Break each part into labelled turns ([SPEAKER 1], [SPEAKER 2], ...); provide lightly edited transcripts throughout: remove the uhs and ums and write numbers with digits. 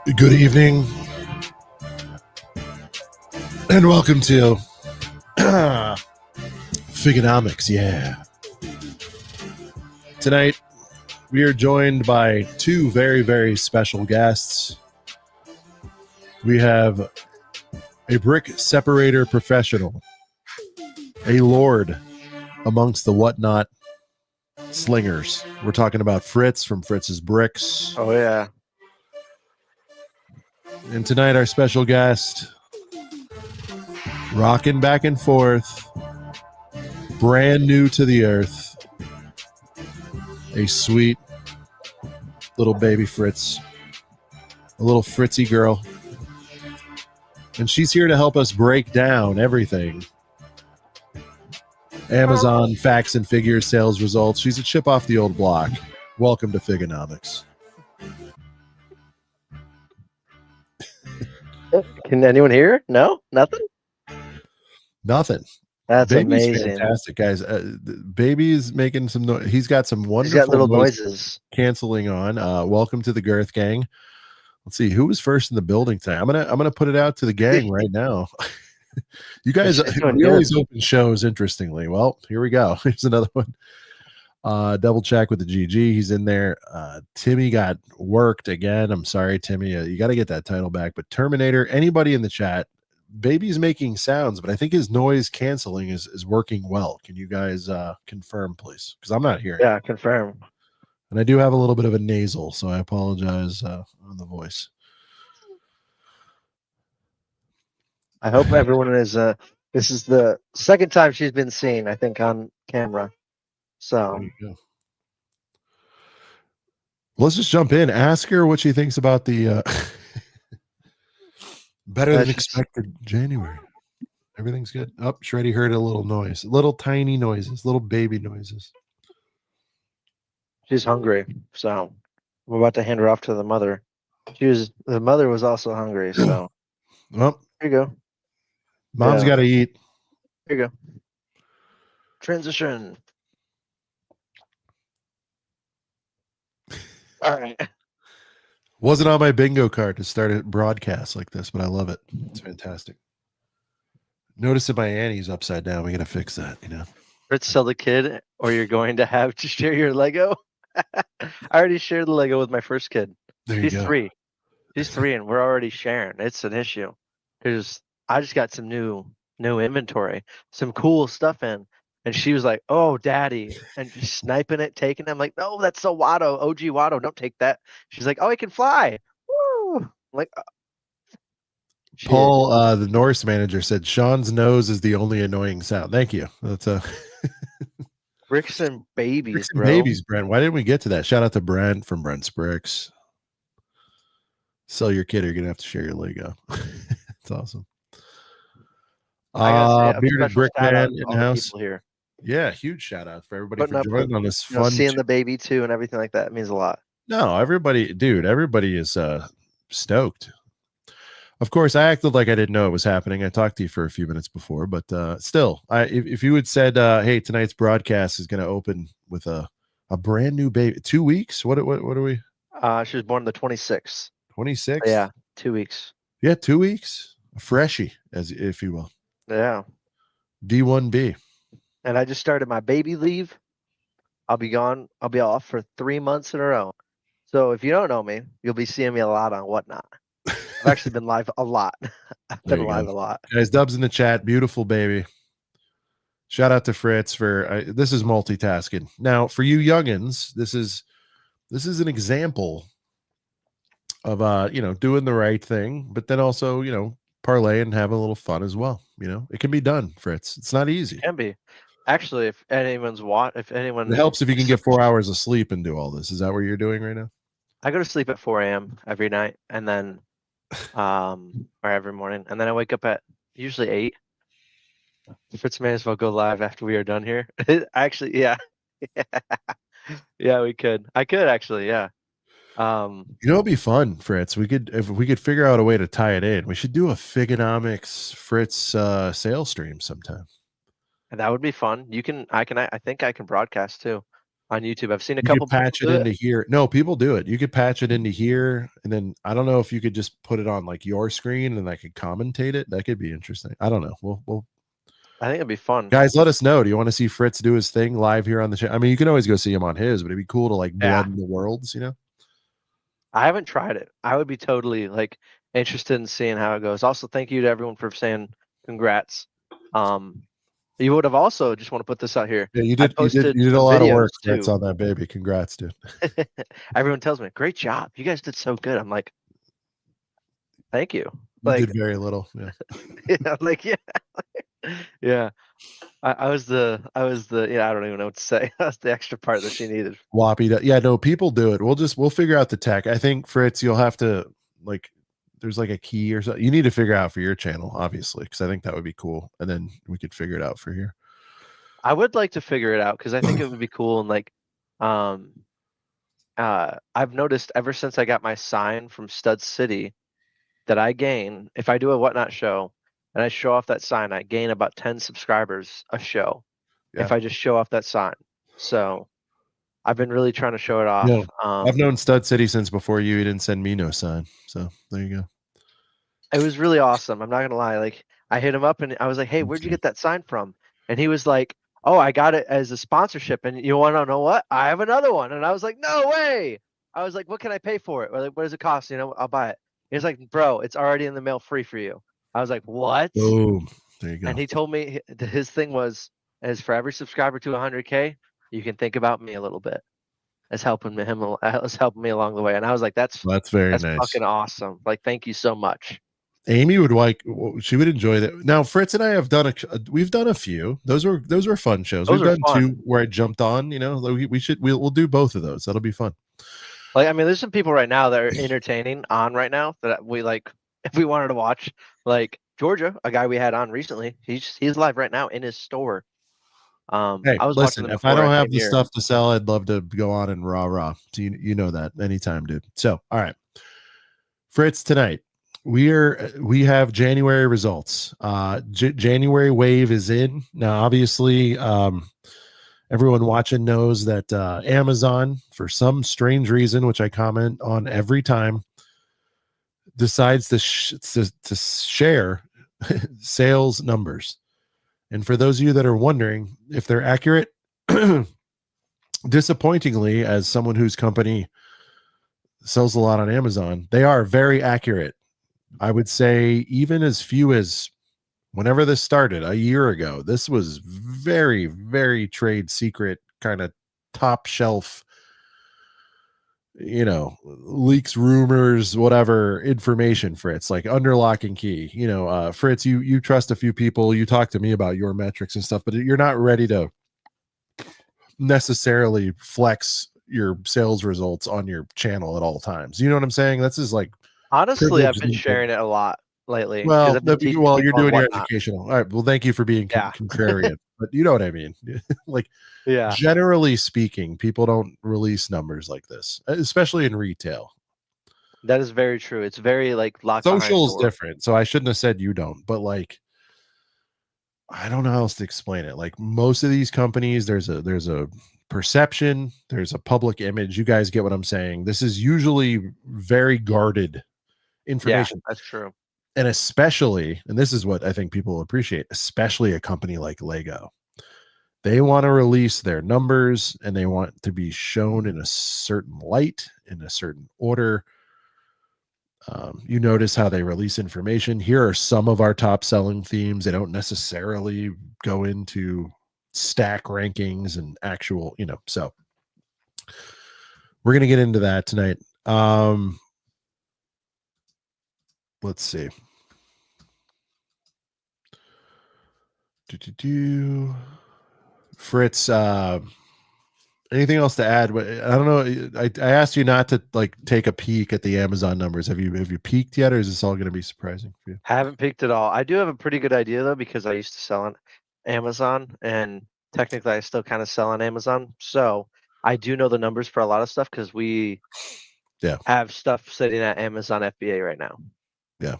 [SPEAKER 1] Good evening, and welcome to Figonomics. Yeah. Tonight, we are joined by two very, very special guests. We have a brick separator professional, a lord amongst the whatnot slingers. We're talking about Fritz from Fritz's Bricks.
[SPEAKER 2] Oh, yeah.
[SPEAKER 1] And tonight, our special guest, rocking back and forth, brand new to the earth, a sweet little baby Fritz, a little Fritzy girl. And she's here to help us break down everything. Amazon facts and figures, sales results. She's a chip off the old block. Welcome to Figonomics.
[SPEAKER 2] Can anyone hear? No? Nothing?
[SPEAKER 1] Nothing.
[SPEAKER 2] That's
[SPEAKER 1] Baby's
[SPEAKER 2] amazing.
[SPEAKER 1] fantastic, guys. Baby's making some noise. He's got some
[SPEAKER 2] He's
[SPEAKER 1] wonderful
[SPEAKER 2] got little noises.
[SPEAKER 1] canceling on. Welcome to the Girth Gang. Let's see who was first in the building tonight. I'm gonna put it out to the gang right now. You guys, we always open shows interestingly. Well, here we go. Here's another one. Double check with the GG. He's in there. Timmy got worked again. I'm sorry, Timmy. You got to get that title back. But Terminator, anybody in the chat, Baby's making sounds, but I think his noise canceling is working well. Can you guys confirm, please? Because I'm not hearing.
[SPEAKER 2] Yeah, confirm.
[SPEAKER 1] And I do have a little bit of a nasal, so I apologize on the voice.
[SPEAKER 2] I hope everyone is. This is the second time she's been seen, I think, on camera. So
[SPEAKER 1] let's just jump in. Ask her what she thinks about the better than expected January. Everything's good. Oh, Shreddy heard a little noise. Little tiny noises. Little baby noises.
[SPEAKER 2] She's hungry. So I'm about to hand her off to the mother. The mother was also hungry. So
[SPEAKER 1] well,
[SPEAKER 2] here you go.
[SPEAKER 1] Mom's got to eat.
[SPEAKER 2] Here you go. Transition. All right.
[SPEAKER 1] Wasn't on my bingo card to start a broadcast like this, but I love it. It's fantastic. Notice that my Annie's upside down. We got to fix that, you know.
[SPEAKER 2] Fritz, tell the kid, or you're going to have to share your Lego. I already shared the Lego with my first kid. She's 3. She's 3, and we're already sharing. It's an issue because I just got some new inventory, some cool stuff in, and she was like, "Oh, Daddy," and just sniping it, taking it. I'm like, "No, that's so Watto, OG Watto. Don't take that." She's like, "Oh, it can fly." Woo! I'm like,
[SPEAKER 1] Paul, the Norse manager, said Sean's nose is the only annoying sound. Thank you. That's a
[SPEAKER 2] Bricks and babies,
[SPEAKER 1] Bricks and
[SPEAKER 2] bro.
[SPEAKER 1] Babies, Brent. Why didn't we get to that? Shout out to Brent from Brent's Bricks. Sell your kid, or you're gonna have to share your Lego. It's awesome. Bearded Brick Man in the house
[SPEAKER 2] here.
[SPEAKER 1] Yeah, huge shout out for everybody for joining on this fun.
[SPEAKER 2] Seeing the baby too and everything like that means a lot.
[SPEAKER 1] No, everybody is stoked. Of course, I acted like I didn't know it was happening. I talked to you for a few minutes before, but still, if you had said, "Hey, tonight's broadcast is going to open with a brand new baby," 2 weeks. What are we?
[SPEAKER 2] She was born the 26th.
[SPEAKER 1] 26.
[SPEAKER 2] Yeah, 2 weeks.
[SPEAKER 1] Yeah, 2 weeks. A freshie, as if you will.
[SPEAKER 2] Yeah.
[SPEAKER 1] D1B.
[SPEAKER 2] And I just started my baby leave. I'll be gone. I'll be off for 3 months in a row. So if you don't know me, you'll be seeing me a lot on Whatnot. I've actually been live a lot. I've been live a lot.
[SPEAKER 1] Guys, Dubs in the chat. Beautiful baby. Shout out to Fritz for this is multitasking. Now, for you youngins, this is an example of doing the right thing, but then also, parlay and have a little fun as well. It can be done, Fritz. It's not easy.
[SPEAKER 2] It can be. Actually, if anyone
[SPEAKER 1] it helps if you can get 4 hours of sleep and do all this. Is that what you're doing right now?
[SPEAKER 2] I go to sleep at 4 a.m. every night, and then or every morning, and then I wake up at usually 8. Fritz may as well go live after we are done here. Actually, yeah. Yeah, we could. I could actually, yeah.
[SPEAKER 1] It'd be fun, Fritz. If we could figure out a way to tie it in. We should do a Figonomics Fritz sales stream sometime.
[SPEAKER 2] And that would be fun. I think I can broadcast too. on YouTube. I've seen a
[SPEAKER 1] You
[SPEAKER 2] couple
[SPEAKER 1] could
[SPEAKER 2] people
[SPEAKER 1] patch it
[SPEAKER 2] do it.
[SPEAKER 1] into here. No, people do it. You could patch it into here, and then I don't know if you could just put it on like your screen and I could commentate it. That could be interesting. I don't know. We'll
[SPEAKER 2] I think it'd be fun.
[SPEAKER 1] guys, let us know. Do you want to see Fritz do his thing live here on the channel? I mean, you can always go see him on his, but it'd be cool to like blend the worlds, you know?
[SPEAKER 2] I haven't tried it. I would be totally like interested in seeing how it goes. Also, thank you to everyone for saying congrats. You would have also just want to put this out here.
[SPEAKER 1] Yeah, you
[SPEAKER 2] I
[SPEAKER 1] did.
[SPEAKER 2] posted
[SPEAKER 1] You did a
[SPEAKER 2] some
[SPEAKER 1] lot of
[SPEAKER 2] videos
[SPEAKER 1] work, Fritz,
[SPEAKER 2] too.
[SPEAKER 1] on that baby. Congrats, dude.
[SPEAKER 2] Everyone tells me, "Great job! You guys did so good." I'm like, "Thank you."
[SPEAKER 1] You
[SPEAKER 2] Like,
[SPEAKER 1] did very little. Yeah.
[SPEAKER 2] yeah, like yeah, yeah. I was the yeah. I don't even know what to say. That's the extra part that she needed.
[SPEAKER 1] Whoppy. Yeah, no, people do it. We'll figure out the tech. I think Fritz, you'll have to like there's like a key or something. You need to figure out for your channel, obviously, because I think that would be cool. And then we could figure it out for here.
[SPEAKER 2] I would like to figure it out because I think it would be cool and like, um, I've noticed ever since I got my sign from Stud City that I gain if I do a whatnot show and I show off that sign, I gain about 10 subscribers a show
[SPEAKER 1] Yeah.
[SPEAKER 2] if I just show off that sign. So I've been really trying to show it off.
[SPEAKER 1] Yeah. I've known Stud City since before you. He didn't send me no sign. So there you go.
[SPEAKER 2] It was really awesome. I'm not gonna lie. Like I hit him up and I was like, "Hey, where'd you get that sign from?" And he was like, "Oh, I got it as a sponsorship." And you want to know what? I have another one. And I was like, "No way!" I was like, "What can I pay for it? Or, like, what does it cost? You know, I'll buy it." He was like, "Bro, it's already in the mail free for you." I was like, "What?"
[SPEAKER 1] Boom. There you go.
[SPEAKER 2] And he told me his thing was, as for every subscriber to 100K, you can think about me a little bit as helping me along the way. And I was like, "That's
[SPEAKER 1] very nice.
[SPEAKER 2] fucking awesome. Like, thank you so much."
[SPEAKER 1] Amy would like. She would enjoy that. Now, Fritz and I have done we've done a few. Those were fun shows. We've done
[SPEAKER 2] fun.
[SPEAKER 1] 2 where I jumped on. You know, we'll do both of those. That'll be fun.
[SPEAKER 2] Like, I mean, there's some people right now that are entertaining on right now that we like. If we wanted to watch, like Georgia, a guy we had on recently, he's live right now in his store.
[SPEAKER 1] Hey,
[SPEAKER 2] I was watching
[SPEAKER 1] listen,
[SPEAKER 2] them
[SPEAKER 1] if I
[SPEAKER 2] before
[SPEAKER 1] don't
[SPEAKER 2] I
[SPEAKER 1] have
[SPEAKER 2] came
[SPEAKER 1] the
[SPEAKER 2] here.
[SPEAKER 1] stuff to sell, I'd love to go on and rah. So you know that anytime, dude. So, all right, Fritz, tonight we have January results. January wave is in now. Obviously, everyone watching knows that Amazon, for some strange reason, which I comment on every time, decides to share sales numbers. And for those of you that are wondering if they're accurate, disappointingly, as someone whose company sells a lot on Amazon, they are very accurate. I would say even as few as whenever this started a year ago, this was very, very trade secret, kind of top shelf, you know, leaks, rumors, whatever information, Fritz, like under lock and key. You know, Fritz, you trust a few people, you talk to me about your metrics and stuff, but you're not ready to necessarily flex your sales results on your channel at all times. You know what I'm saying? That's just like
[SPEAKER 2] Honestly, I've been sharing it a lot lately because
[SPEAKER 1] well,
[SPEAKER 2] I've been teaching
[SPEAKER 1] you're
[SPEAKER 2] people on
[SPEAKER 1] doing your
[SPEAKER 2] whatnot.
[SPEAKER 1] educational. All right. Well, thank you for being
[SPEAKER 2] Yeah.
[SPEAKER 1] contrarian, but you know what I mean. Like,
[SPEAKER 2] Yeah.
[SPEAKER 1] generally speaking, people don't release numbers like this, especially in retail.
[SPEAKER 2] That is very true. It's very like locked
[SPEAKER 1] Social is
[SPEAKER 2] behind door.
[SPEAKER 1] different, so I shouldn't have said you don't. But like, I don't know how else to explain it. Like most of these companies, there's a perception, there's a public image. You guys get what I'm saying. This is usually very guarded information.
[SPEAKER 2] Yeah, that's true.
[SPEAKER 1] And especially, and this is what I think people appreciate, especially a company like Lego. They want to release their numbers and they want to be shown in a certain light, in a certain order. You notice how they release information. Here are some of our top selling themes. They don't necessarily go into stack rankings and actual, you know, so we're going to get into that tonight. Let's see. Fritz, anything else to add? I don't know. I asked you not to like take a peek at the Amazon numbers. Have you peeked yet, or is this all going to be surprising for you?
[SPEAKER 2] Haven't peeked at all. I do have a pretty good idea though because I used to sell on Amazon and technically I still kind of sell on Amazon. So I do know the numbers for a lot of stuff because we have stuff sitting at Amazon FBA right now.
[SPEAKER 1] Yeah.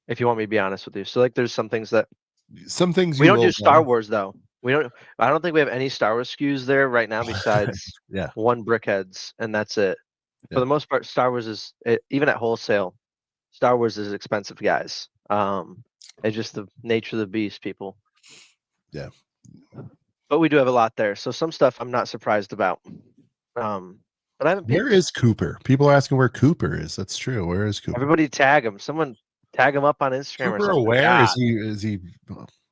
[SPEAKER 2] If you want me to be honest with you. So like there's some things that
[SPEAKER 1] we
[SPEAKER 2] don't do Star Wars though. I don't think we have any Star Wars SKUs there right now besides
[SPEAKER 1] Yeah.
[SPEAKER 2] one Brickheads, and that's it.
[SPEAKER 1] Yeah.
[SPEAKER 2] For the most part, Star Wars is even at wholesale. Star Wars is expensive, guys. It's just the nature of the beast, people.
[SPEAKER 1] Yeah.
[SPEAKER 2] But we do have a lot there, so some stuff I'm not surprised about. But I haven't.
[SPEAKER 1] Where is Cooper? People are asking where Cooper is. That's true. Where is Cooper?
[SPEAKER 2] Everybody tag him. Someone tag him up on Instagram or
[SPEAKER 1] Cooper
[SPEAKER 2] something.
[SPEAKER 1] aware? Is he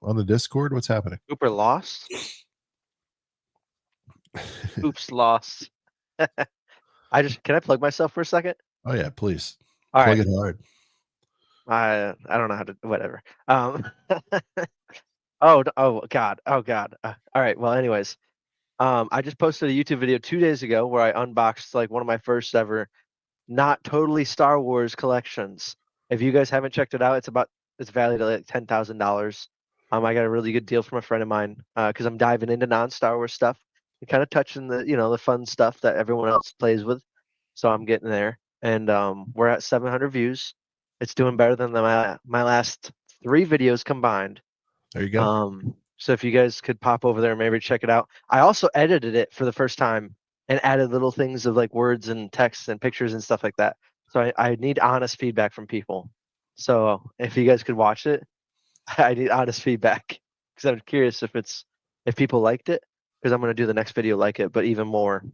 [SPEAKER 1] on the Discord? What's happening?
[SPEAKER 2] Cooper lost? Oops, lost. Can I plug myself for a second?
[SPEAKER 1] Oh yeah, please.
[SPEAKER 2] All
[SPEAKER 1] plug
[SPEAKER 2] right.
[SPEAKER 1] it hard.
[SPEAKER 2] I don't know how to, whatever. Oh God. All right. Well, anyways, I just posted a YouTube video 2 days ago where I unboxed like one of my first ever not totally Star Wars collections. If you guys haven't checked it out, it's valued at like $10,000. I got a really good deal from a friend of mine because I'm diving into non-Star Wars stuff and kind of touching the fun stuff that everyone else plays with. So I'm getting there, and we're at 700 views. It's doing better than my last 3 videos combined.
[SPEAKER 1] There you go.
[SPEAKER 2] So if you guys could pop over there and maybe check it out. I also edited it for the first time and added little things of like words and texts and pictures and stuff like that. So I need honest feedback from people. So if you guys could watch it, I need honest feedback because I'm curious if people liked it, because I'm gonna do the next video like it, but even more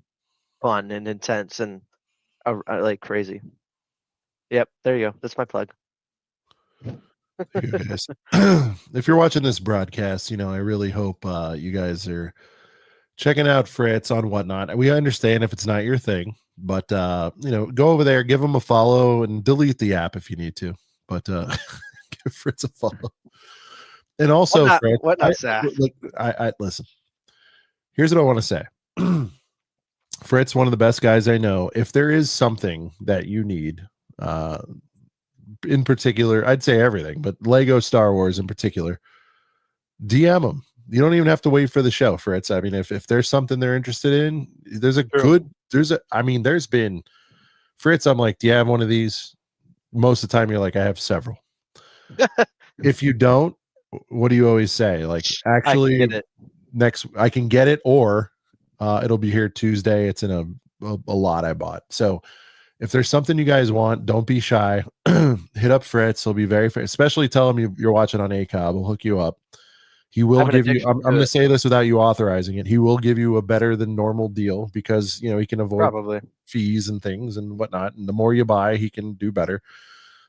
[SPEAKER 2] fun and intense and like crazy. Yep, there you go. That's my plug.
[SPEAKER 1] You guys. If you're watching this broadcast, I really hope you guys are checking out Fritz on Whatnot. We understand if it's not your thing, but go over there, give him a follow, and delete the app if you need to. But give Fritz a follow. And also, Fritz, I listen. Here's what I want to say. Fritz, one of the best guys I know. If there is something that you need, in particular, I'd say everything, but Lego Star Wars in particular, DM them. You don't even have to wait for the show, Fritz. I mean, if there's something they're interested in, there's been Fritz, I'm like, do you have one of these? Most of the time you're like, I have several. If you don't, what do you always say? Like, actually, I can get it, or it'll be here Tuesday. It's in a lot I bought. So if there's something you guys want, don't be shy. Hit up Fritz. He'll be very fair. Especially tell him you're watching on ACOB. He'll hook you up. He will give you, I'm going to say this without you authorizing it. He will give you a better than normal deal because, he can avoid fees and things and whatnot. And the more you buy, he can do better.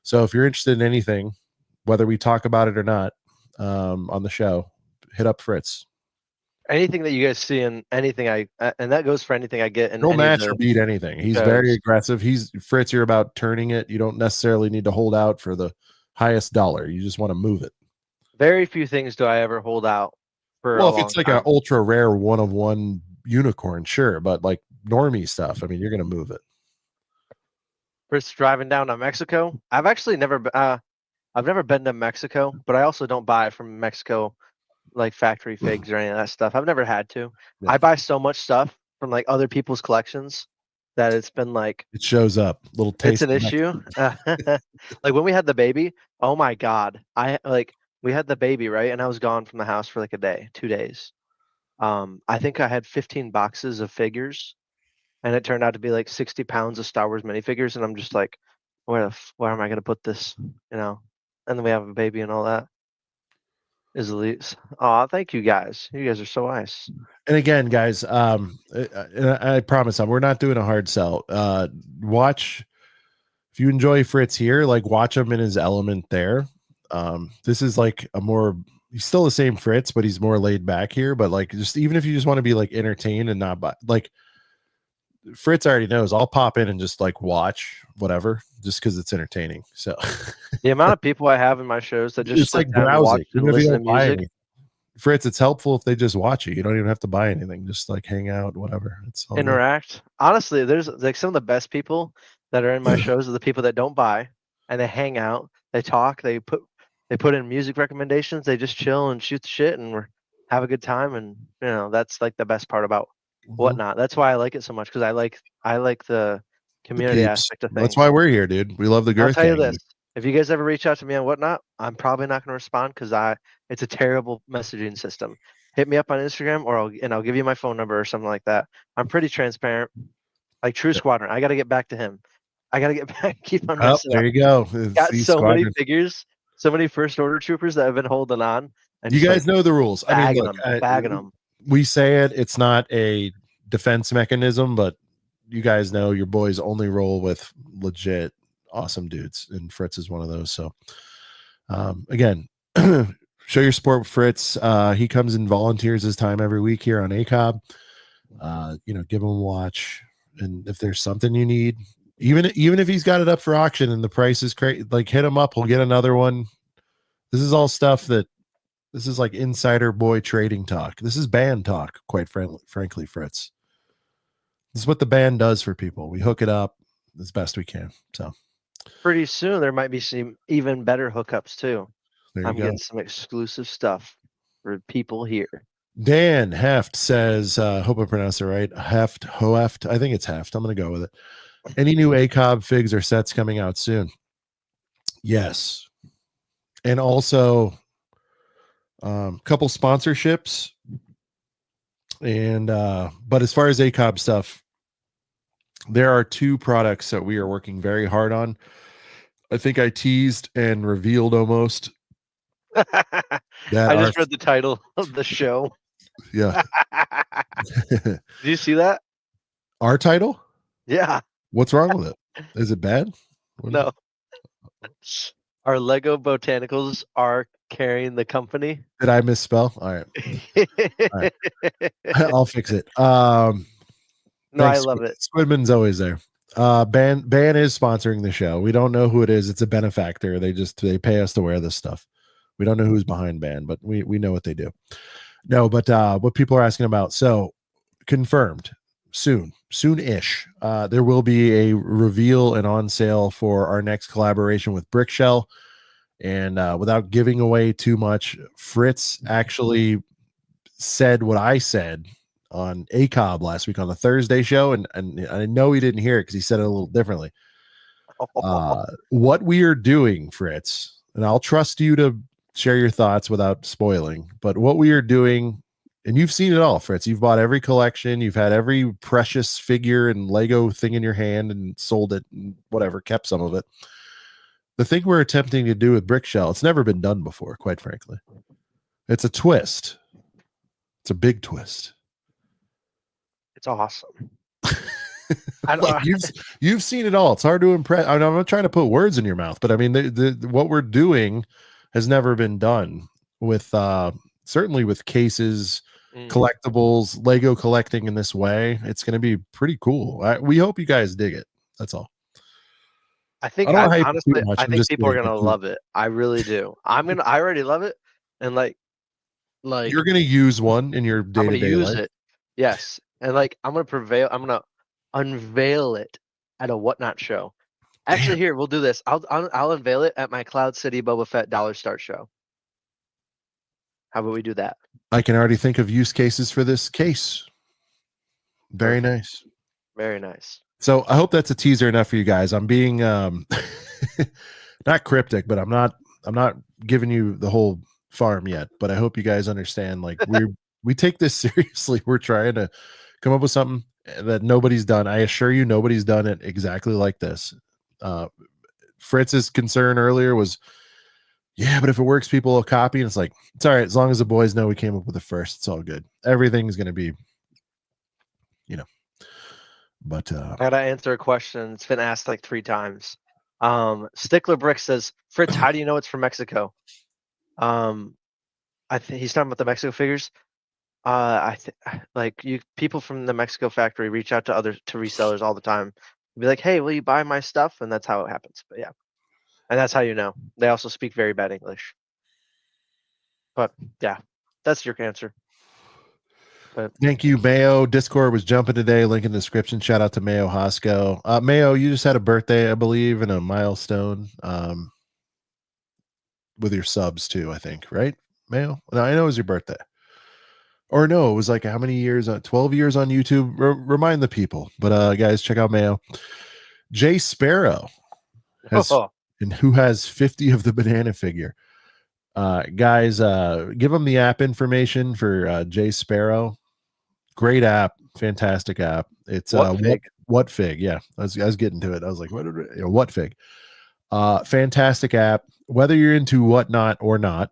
[SPEAKER 1] So if you're interested in anything, whether we talk about it or not on the show, hit up Fritz.
[SPEAKER 2] Anything that you guys see in anything and that goes for anything I get.
[SPEAKER 1] No match or beat anything. He's very aggressive. Fritz, you're about turning it. You don't necessarily need to hold out for the highest dollar. You just want to move it.
[SPEAKER 2] Very few things do I ever hold out for.
[SPEAKER 1] Well, if it's like an ultra rare 1-of-1 unicorn, sure, but like normie stuff, I mean, you're gonna move it.
[SPEAKER 2] First driving down to Mexico, I've actually never been to Mexico, but I also don't buy from Mexico, like factory figs or any of that stuff. I've never had to. Yeah. I buy so much stuff from like other people's collections that it's been like
[SPEAKER 1] it shows up. Little taste.
[SPEAKER 2] It's an issue. Like when we had the baby, oh my God, we had the baby, right? And I was gone from the house for like a day, 2 days. I think I had 15 boxes of figures, and it turned out to be like 60 pounds of Star Wars minifigures. And I'm just like, where am I going to put this? And then we have a baby and all that. Is Elise. Oh, thank you guys. You guys are so nice.
[SPEAKER 1] And again, guys, I promise we're not doing a hard sell. Watch, if you enjoy Fritz here, like watch him in his element there. This is like he's still the same Fritz, but he's more laid back here. But like, just even if you just want to be like entertained and not like Fritz already knows, I'll pop in and just like watch whatever, just because it's entertaining. So
[SPEAKER 2] the amount of people I have in my shows that just
[SPEAKER 1] it's like browsing. Listen to music. Fritz, it's helpful if they just watch you. You don't even have to buy anything. Just like hang out, whatever. It's all
[SPEAKER 2] interact. Good. Honestly, there's like some of the best people that are in my shows are the people that don't buy, and they hang out, they talk, they put in music recommendations, they just chill and shoot the shit and have a good time. And that's like the best part about Whatnot. That's why I like it so much, because I like the community aspect of things.
[SPEAKER 1] That's why we're here, dude. We love the girth.
[SPEAKER 2] I'll tell you this: if you guys ever reach out to me on Whatnot, I'm probably not going to respond because it's a terrible messaging system. hit me up on Instagram, or I'll give you my phone number or something like that. I'm pretty transparent. Like True Squadron, I got to get back to him. I got to get back. Keep on messing
[SPEAKER 1] there
[SPEAKER 2] up.
[SPEAKER 1] you go.
[SPEAKER 2] Got
[SPEAKER 1] See,
[SPEAKER 2] so many
[SPEAKER 1] Squadron.
[SPEAKER 2] figures, so many first order troopers that have been holding on and
[SPEAKER 1] You
[SPEAKER 2] just
[SPEAKER 1] guys
[SPEAKER 2] like
[SPEAKER 1] know the rules. I mean,
[SPEAKER 2] bagging
[SPEAKER 1] look,
[SPEAKER 2] them, bagging them.
[SPEAKER 1] we say it's not a defense mechanism, but you guys know your boys only roll with legit awesome dudes, and Fritz is one of those. So, again, show your support with Fritz. He comes and volunteers his time every week here on ACOB. Give him a watch, and if there's something you need, even if he's got it up for auction and the price is crazy, like hit him up. We'll get another one. This is all stuff that. This is like insider boy trading talk. This is band talk, quite frankly, Fritz. This is what the band does for people. We hook it up as best we can. So
[SPEAKER 2] pretty soon there might be some even better hookups too. I'm getting some exclusive stuff for people here.
[SPEAKER 1] Dan Heft says, hope I pronounced it right. Hoeft. I think it's Heft. I'm going to go with it. Any new ACOB figs or sets coming out soon? Yes. And also couple sponsorships. And but as far as ACOB stuff, there are 2 products that we are working very hard on. I think I teased and revealed almost.
[SPEAKER 2] I just read the title of the show.
[SPEAKER 1] Yeah.
[SPEAKER 2] Did you see that?
[SPEAKER 1] Our title?
[SPEAKER 2] Yeah.
[SPEAKER 1] What's wrong with it? Is it bad?
[SPEAKER 2] No. Our Lego Botanicals are carrying the company.
[SPEAKER 1] Did I misspell? All right. I'll fix it. No,
[SPEAKER 2] I love it.
[SPEAKER 1] Squidman's always there. Ban is sponsoring the show. We don't know who it is. It's a benefactor. They pay us to wear this stuff. We don't know who's behind Ban, but we know what they do. No, but what people are asking about. So confirmed soon-ish. There will be a reveal and on sale for our next collaboration with Brickshell. And without giving away too much, Fritz actually said what I said on ACOB last week on the Thursday show, and I know he didn't hear it because he said it a little differently. What we are doing, Fritz, and I'll trust you to share your thoughts without spoiling, but what we are doing, and you've seen it all, Fritz. You've bought every collection, you've had every precious figure and Lego thing in your hand and sold it and whatever, kept some of it. The thing we're attempting to do with Brickshell, it's never been done before, quite frankly. It's a twist. It's a big twist.
[SPEAKER 2] It's awesome.
[SPEAKER 1] Look, you've seen it all. It's hard to impress. I'm not trying to put words in your mouth, but I mean, what we're doing has never been done with certainly with cases, collectibles, Lego collecting in this way. It's going to be pretty cool. We hope you guys dig it. That's all.
[SPEAKER 2] I think honestly, I think people are gonna love it. I really do. I already love it, and like
[SPEAKER 1] you're gonna use one in your day-to-day life. I'm gonna use it.
[SPEAKER 2] Yes, and I'm gonna unveil it at a Whatnot show. Actually, here we'll do this. I'll unveil it at my Cloud City Boba Fett Dollar Start show. How about we do that?
[SPEAKER 1] I can already think of use cases for this case. Very nice.
[SPEAKER 2] Very nice.
[SPEAKER 1] So I hope that's a teaser enough for you guys. I'm being not cryptic, but I'm not giving you the whole farm yet. But I hope you guys understand. Like we take this seriously. We're trying to come up with something that nobody's done. I assure you, nobody's done it exactly like this. Fritz's concern earlier was, yeah, but if it works, people will copy. And it's like, it's all right. As long as the boys know we came up with it first, it's all good. Everything's going to be, but
[SPEAKER 2] I gotta answer a question. It's been asked like 3 times. Stickler Brick says, Fritz, how do you know it's from Mexico? I think he's talking about the Mexico figures. People from the Mexico factory reach out to resellers all the time. Be like, hey, will you buy my stuff? And that's how it happens. But yeah. And that's how you know. They also speak very bad English. But yeah, that's your answer. But
[SPEAKER 1] thank you, Mayo. Discord was jumping today. Link in the description. Shout out to Mayo Hosco. Mayo, you just had a birthday, I believe, and a milestone with your subs too, I think, right? Mayo? No, I know it was your birthday. Or no, it was like how many years? 12 years on YouTube. Remind the people. But guys, check out Mayo. Jay Sparrow has, and who has 50 of the banana figure. Guys, give them the app information for Jay Sparrow. Great app, fantastic app. It's what fig. Yeah, I was getting to it. I was like, what fig? Fantastic app. Whether you're into whatnot or not,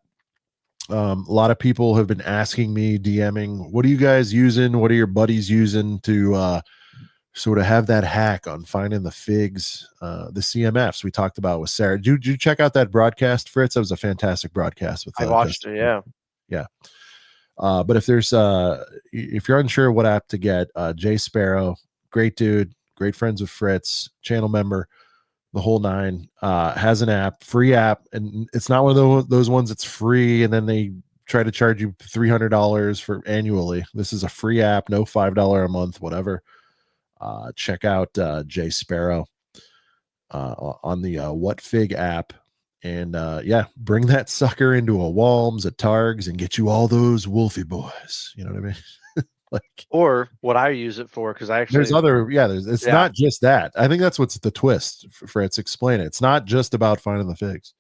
[SPEAKER 1] a lot of people have been asking me, DMing, what are you guys using? What are your buddies using to sort of have that hack on finding the figs, the CMFs we talked about with Sarah? Did you check out that broadcast, Fritz? That was a fantastic broadcast with
[SPEAKER 2] I watched
[SPEAKER 1] Justin.
[SPEAKER 2] it.
[SPEAKER 1] Yeah. But if you're unsure what app to get, Jay Sparrow, great dude, great friends with Fritz, channel member, the whole nine, has an app, free app, and it's not one of those ones that's free and then they try to charge you $300 for annually. This is a free app, no $5 a month, whatever. Check out Jay Sparrow on the What Fig app. And bring that sucker into a Walm's, a Targs, and get you all those Wolfie boys. You know what I mean?
[SPEAKER 2] Or what I use it for, because I actually
[SPEAKER 1] it's not just that. I think that's what's the twist for it's explain it. It's not just about finding the figs.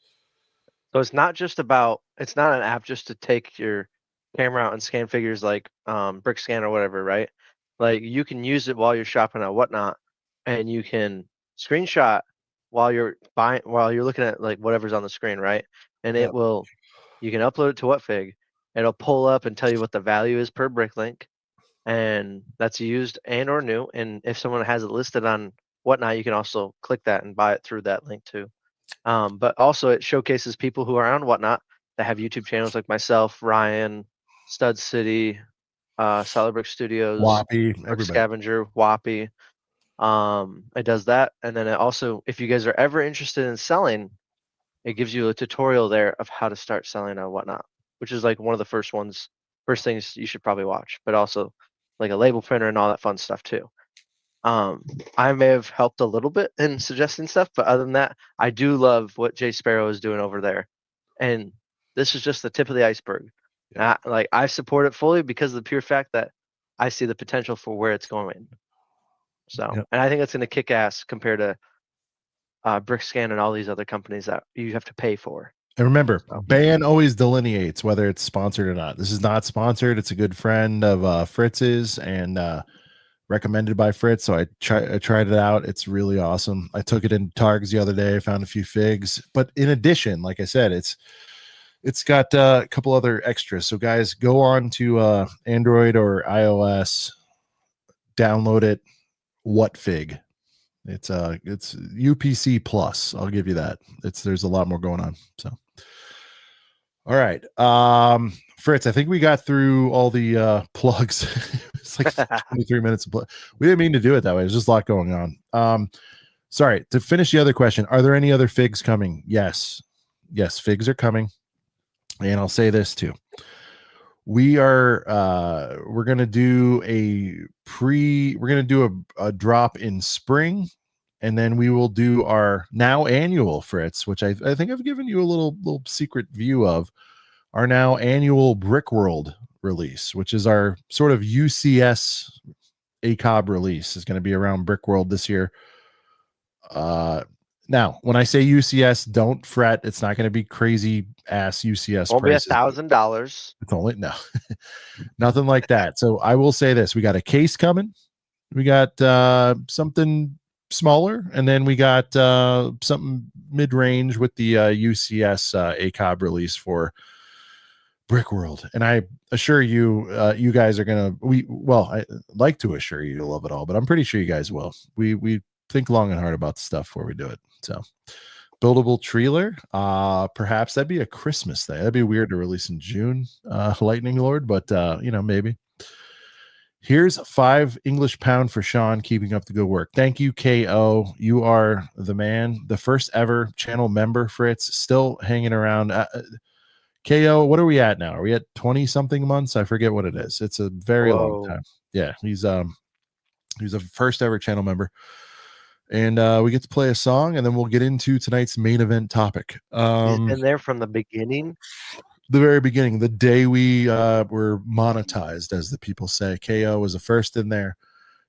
[SPEAKER 2] So it's not an app just to take your camera out and scan figures like brick scan or whatever, right? Like you can use it while you're shopping at whatnot, and you can screenshot while you're looking at like whatever's on the screen, right? And you can upload it to Whatfig. It'll pull up and tell you what the value is per brick link, and that's used and or new. And if someone has it listed on whatnot, you can also click that and buy it through that link too. But also it showcases people who are on whatnot that have YouTube channels like myself, Ryan, Stud City, Solid Brick Studios,
[SPEAKER 1] Whoppy,
[SPEAKER 2] Scavenger, Whoppy. It does that, and then it also, if you guys are ever interested in selling, it gives you a tutorial there of how to start selling on whatnot, which is like one of the first things you should probably watch, but also like a label printer and all that fun stuff too. I may have helped a little bit in suggesting stuff, but other than that, I do love what Jay Sparrow is doing over there. And this is just the tip of the iceberg. Yeah. I support it fully because of the pure fact that I see the potential for where it's going. So, and I think it's going to kick ass compared to BrickScan and all these other companies that you have to pay for.
[SPEAKER 1] And remember, Ban always delineates whether it's sponsored or not. This is not sponsored. It's a good friend of Fritz's and recommended by Fritz. So I tried it out. It's really awesome. I took it in Targs the other day. I found a few figs. But in addition, like I said, it's got a couple other extras. So guys, go on to Android or iOS, download it. What fig? It's UPC plus. I'll give you that. There's a lot more going on. So, all right, Fritz, I think we got through all the plugs. It's like 23 minutes of plug. We didn't mean to do it that way. There's just a lot going on. Sorry, to finish the other question, are there any other figs coming? Yes, figs are coming. And I'll say this too. We're going to do a drop in spring, and then we will do our now annual, Fritz, which I think I've given you a little secret view of, our now annual Brick World release, which is our sort of UCS ACOB release. Is going to be around Brick World this year. Now, when I say UCS, don't fret. It's not going to be crazy ass UCS.
[SPEAKER 2] Won't prices. Be $1,000.
[SPEAKER 1] It's only nothing like that. So I will say this: we got a case coming. We got something smaller, and then we got something mid-range with the UCS ACOB release for Brick World. And I assure you, you guys are gonna. I like to assure you love it all, but I'm pretty sure you guys will. We think long and hard about the stuff before we do it. So, buildable trailer, perhaps that'd be a Christmas thing. That'd be weird to release in June, Lightning Lord, but maybe. Here's 5 English pound for Sean, keeping up the good work. Thank you, KO. You are the man, the first ever channel member, Fritz, still hanging around. KO, what are we at now? Are we at 20 something months? I forget what it is. It's a very long time. Yeah, he's a first ever channel member. And we get to play a song, and then we'll get into tonight's main event topic.
[SPEAKER 2] He's been there from the beginning.
[SPEAKER 1] The very beginning, the day we were monetized, as the people say. KO was the first in there.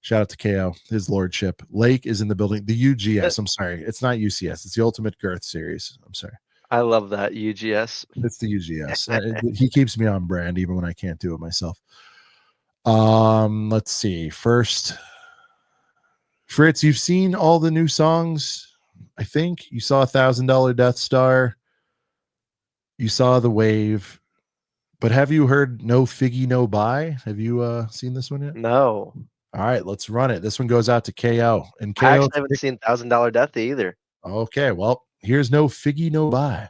[SPEAKER 1] Shout out to KO, his lordship. Lake is in the building. The UGS, I'm sorry. It's not UCS. It's the Ultimate Girth Series. I'm sorry.
[SPEAKER 2] I love that UGS.
[SPEAKER 1] It's the UGS. He keeps me on brand even when I can't do it myself. Let's see. First, Fritz, you've seen all the new songs. I think you saw $1,000 Death Star. You saw The Wave. But have you heard No Figgy No Buy? Have you seen this one yet?
[SPEAKER 2] No.
[SPEAKER 1] All right, let's run it. This one goes out to KO. And KO,
[SPEAKER 2] I actually haven't seen $1,000 Death either.
[SPEAKER 1] Okay, well, here's No Figgy No Buy.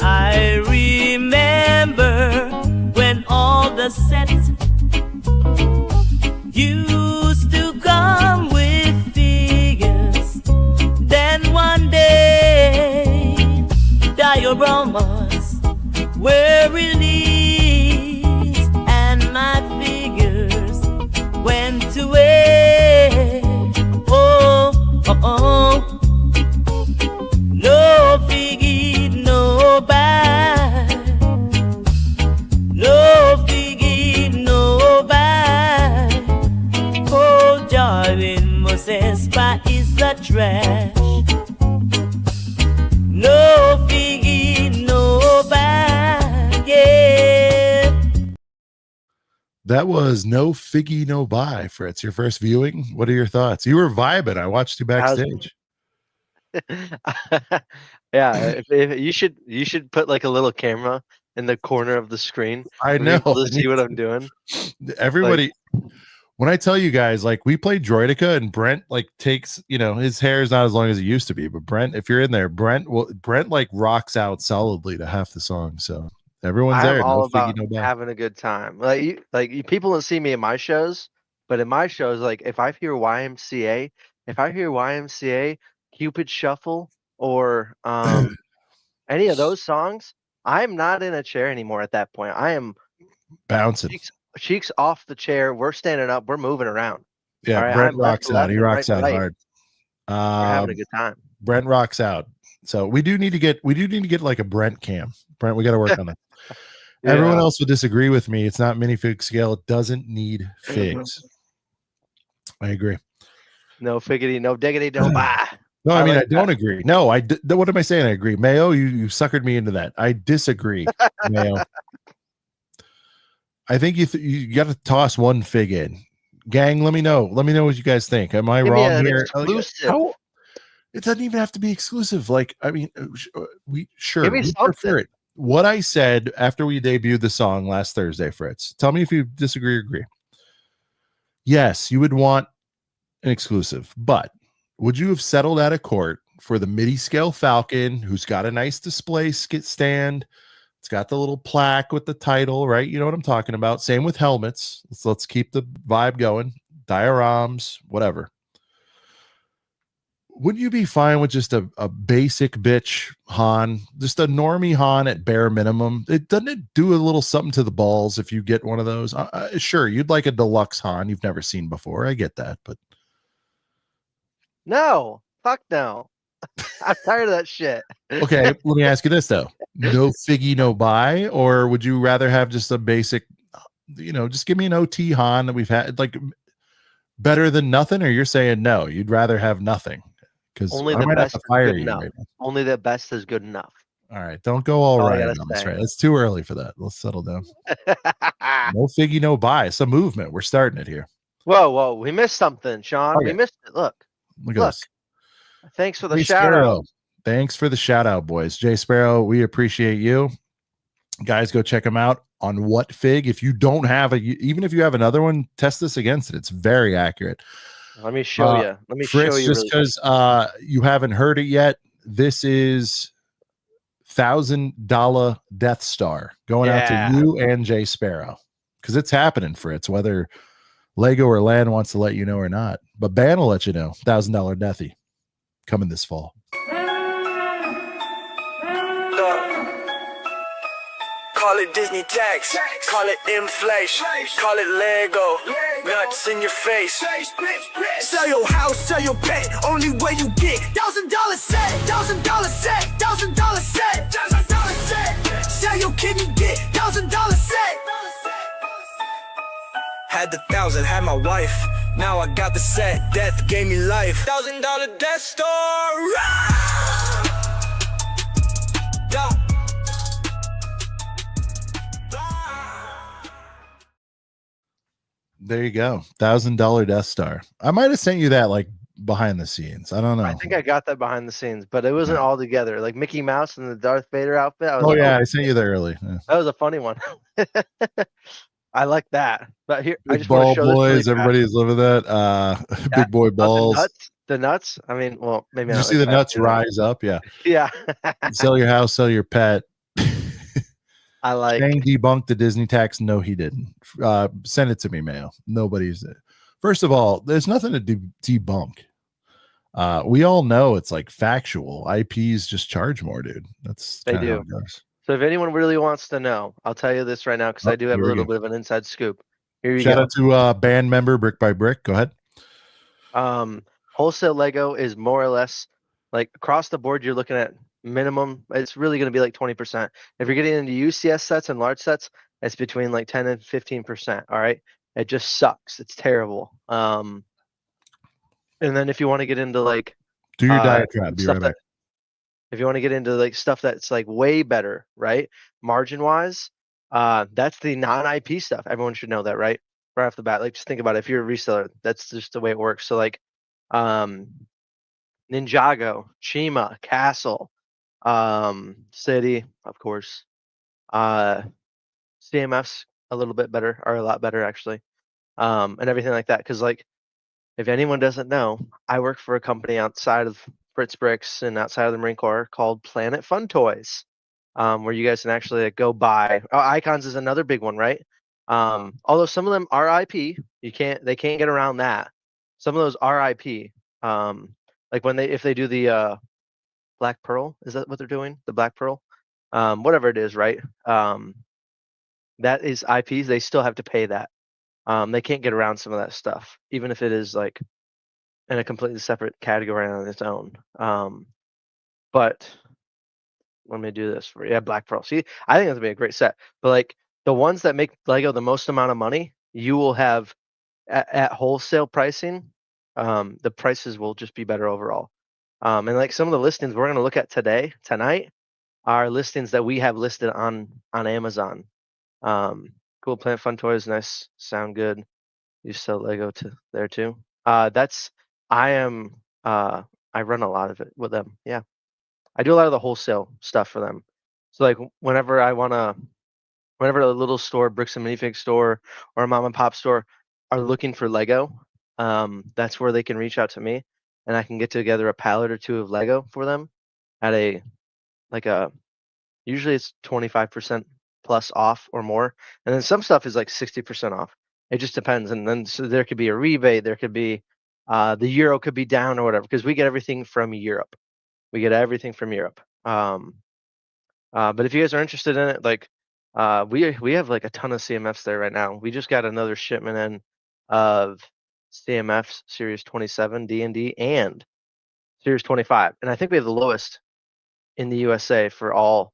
[SPEAKER 3] I remember when all the sets used to come with figures. Then one day, dioramas were released, and my figures went away. Oh, oh, oh. No figgy, no buy. No figgy, no buy. Oh, darling, Moses is a trash. No figgy, no buy. Yeah.
[SPEAKER 1] That was No Figgy No Buy, Fritz. Your first viewing. What are your thoughts? You were vibing. I watched you backstage.
[SPEAKER 2] Yeah, if you should put like a little camera in the corner of the screen.
[SPEAKER 1] I know.
[SPEAKER 2] To see what I'm doing.
[SPEAKER 1] Everybody, when I tell you guys, like we play Droidica and Brent like takes, his hair is not as long as it used to be, but Brent, if you're in there, Brent like rocks out solidly to half the song. So everyone's there.
[SPEAKER 2] I'm all about having a good time. Like people don't see me in my shows, but in my shows, like if I hear YMCA, Cupid Shuffle, or any of those songs, I'm not in a chair anymore at that point. I am
[SPEAKER 1] bouncing.
[SPEAKER 2] Cheeks off the chair. We're standing up. We're moving around.
[SPEAKER 1] Yeah, right, Brent rocks out. He rocks out hard.
[SPEAKER 2] We're having a good time.
[SPEAKER 1] Brent rocks out. So we do need to get like a Brent cam. Brent, we got to work on that. Yeah. Everyone else will disagree with me. It's not minifig scale. It doesn't need figs. I agree.
[SPEAKER 2] No figgity, no diggity, no buy.
[SPEAKER 1] No, I mean, I don't agree. No, what am I saying? I agree. Mayo, you suckered me into that. I disagree, Mayo. I think you got to toss one fig in. Gang, let me know. Let me know what you guys think. Am I wrong here? It doesn't even have to be exclusive. Like, I mean, we prefer it. What I said after we debuted the song last Thursday, Fritz, tell me if you disagree or agree. Yes, you would want an exclusive, but would you have settled out of court for the MIDI scale Falcon, who's got a nice display stand? It's got the little plaque with the title, right? You know what I'm talking about. Same with helmets. Let's keep the vibe going. Dioramas, whatever. Wouldn't you be fine with just a basic bitch Han, just a normie Han at bare minimum? Doesn't it do a little something to the balls if you get one of those? Sure, you'd like a deluxe Han you've never seen before. I get that, but
[SPEAKER 2] no, fuck no. I'm tired of that shit.
[SPEAKER 1] Okay, let me ask you this though: no figgy, no buy, or would you rather have just a basic? Just give me an OT Han that we've had, like better than nothing, or you're saying no, you'd rather have nothing? Because
[SPEAKER 2] only the best is good enough. Only the best is good enough.
[SPEAKER 1] All right, don't go all right on this, right? It's too early for that. Let's settle down. No figgy, no buy. It's a movement. We're starting it here.
[SPEAKER 2] Whoa, we missed something, Sean. Okay. We missed it. Look at this. Thanks for the shout out.
[SPEAKER 1] Thanks for the shout out, boys. Jay Sparrow, we appreciate you. Guys, go check them out on What Fig. If you don't have even if you have another one, test this against it. It's very accurate.
[SPEAKER 2] Let me show you. Let me
[SPEAKER 1] Fritz,
[SPEAKER 2] show you.
[SPEAKER 1] Just because you haven't heard it yet, this is $1,000 Death Star going out to you and Jay Sparrow, because it's happening, Fritz, whether Lego or Land wants to let you know or not. But Ban will let you know. $1,000 Deathy coming this fall.
[SPEAKER 4] Call it Disney tax, call it inflation, call it Lego, nuts in your face. Sell your house, sell your pet, only way you get $1,000 set, $1,000 set, $1,000 set, $1,000 set. Sell your kidney, get $1,000 set. Had the 1,000, had my wife, Now I got the set, death gave me life. $1,000 Death Star. Yeah.
[SPEAKER 1] There you go. $1,000 Death Star. I might have sent you that like behind the scenes. I don't know.
[SPEAKER 2] I think I got that behind the scenes, but it wasn't all together. Like Mickey Mouse and the Darth Vader outfit. I was like,
[SPEAKER 1] I sent you that early. Yeah.
[SPEAKER 2] That was a funny one. I like that. But here,
[SPEAKER 1] Big
[SPEAKER 2] I just want to show
[SPEAKER 1] boys.
[SPEAKER 2] this really
[SPEAKER 1] Everybody's living that. Big boy balls.
[SPEAKER 2] The nuts. I mean, well, maybe
[SPEAKER 1] Did you
[SPEAKER 2] not
[SPEAKER 1] see
[SPEAKER 2] like
[SPEAKER 1] the nuts rise up? Yeah.
[SPEAKER 2] Yeah.
[SPEAKER 1] Sell your house, sell your pet.
[SPEAKER 2] I like.
[SPEAKER 1] Shang debunked the Disney tax. No, he didn't. Send it to me, Mayo. Nobody's there. First of all, there's nothing to debunk. We all know it's like factual. IPs just charge more, dude. That's
[SPEAKER 2] They
[SPEAKER 1] how
[SPEAKER 2] do.
[SPEAKER 1] it goes.
[SPEAKER 2] So if anyone really wants to know, I'll tell you this right now because I do have a little bit of an inside scoop. Here you go.
[SPEAKER 1] Shout out to band member Brick by Brick. Go ahead.
[SPEAKER 2] Wholesale Lego is more or less like across the board. You're looking at minimum. It's really going to be like 20%. If you're getting into UCS sets and large sets, it's between like 10 and 15%. All right. It just sucks. It's terrible. And then if you want to get into like
[SPEAKER 1] do your diatribe, be right back.
[SPEAKER 2] If you want to get into like stuff that's like way better, right? Margin wise, that's the non-IP stuff. Everyone should know that, right? Right off the bat. Like just think about it. If you're a reseller, that's just the way it works. So like Ninjago, Chima, Castle, City, of course. CMF's a little bit better, or a lot better actually. And everything like that. Cause like if anyone doesn't know, I work for a company outside of Fritz Bricks and outside of the Marine Corps called Planet Fun Toys, where you guys can actually like, go buy. Icons is another big one, right? Although some of them are IP, they can't get around that. Some of those are IP. Like if they do the Black Pearl, is that what they're doing? The Black Pearl, whatever it is, right? That is IPs. They still have to pay that. They can't get around some of that stuff, even if it is like in a completely separate category on its own. But let me do this for Black Pearl. See, I think that's gonna be a great set. But like the ones that make Lego the most amount of money, you will have at wholesale pricing. The prices will just be better overall. And like some of the listings we're gonna look at tonight, are listings that we have listed on Amazon. Cool. Planet Fun Toys, nice, sound good. You sell Lego to there too. I run a lot of it with them. Yeah, I do a lot of the wholesale stuff for them. So like whenever a little store, bricks and minifig store, or a mom and pop store are looking for Lego, that's where they can reach out to me, and I can get together a pallet or two of Lego for them at usually it's 25% plus off or more, and then some stuff is like 60% off. It just depends, and then so there could be a rebate, there could be the euro could be down or whatever, because we get everything from Europe. But if you guys are interested in it, like we have like a ton of CMFs there right now. We just got another shipment in of CMFs Series 27 D&D and Series 25, and I think we have the lowest in the USA for all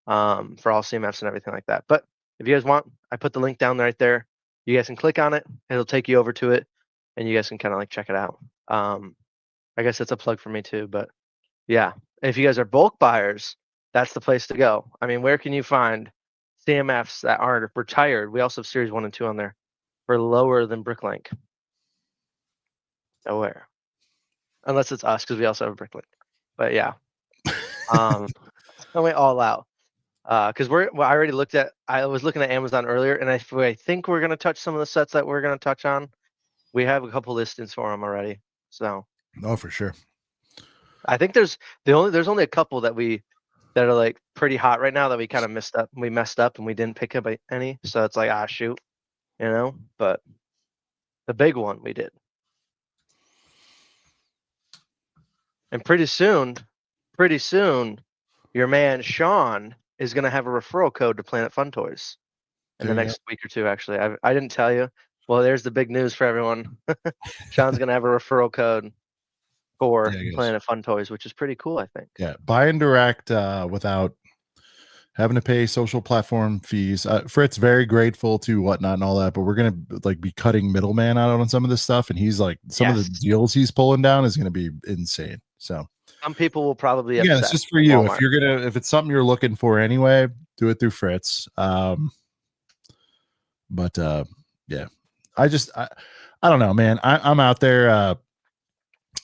[SPEAKER 2] CMFs and everything like that. But if you guys want, I put the link down right there. You guys can click on it. It'll take you over to it, and you guys can kind of like check it out. I guess that's a plug for me too. But yeah, if you guys are bulk buyers, that's the place to go. I mean, where can you find CMFs that aren't retired? We also have Series 1 and 2 on there for lower than Bricklink. Nowhere. Unless it's us, because we also have a Bricklink. But yeah. I went all out. Because I was looking at Amazon earlier, and I think we're going to touch some of the sets that we're going to touch on. We have a couple listings for them already. So.
[SPEAKER 1] Oh, for sure.
[SPEAKER 2] I think there's only a couple that are like pretty hot right now that we kind of messed up. We messed up and we didn't pick up any. So it's like, shoot, but the big one we did. And pretty soon, your man Sean is going to have a referral code to Planet Fun Toys in the next week or two. Actually, I didn't tell you. Well, there's the big news for everyone. Sean's going to have a referral code for Planet Fun Toys, which is pretty cool, I think.
[SPEAKER 1] Yeah, buy and direct without having to pay social platform fees. Fritz very grateful to whatnot and all that, but we're gonna like be cutting middleman out on some of this stuff, and he's like some of the deals he's pulling down is gonna be insane. So
[SPEAKER 2] some people will probably
[SPEAKER 1] yeah, it's just for you. Walmart. If it's something you're looking for anyway, do it through Fritz. But yeah, I don't know, man. I'm out there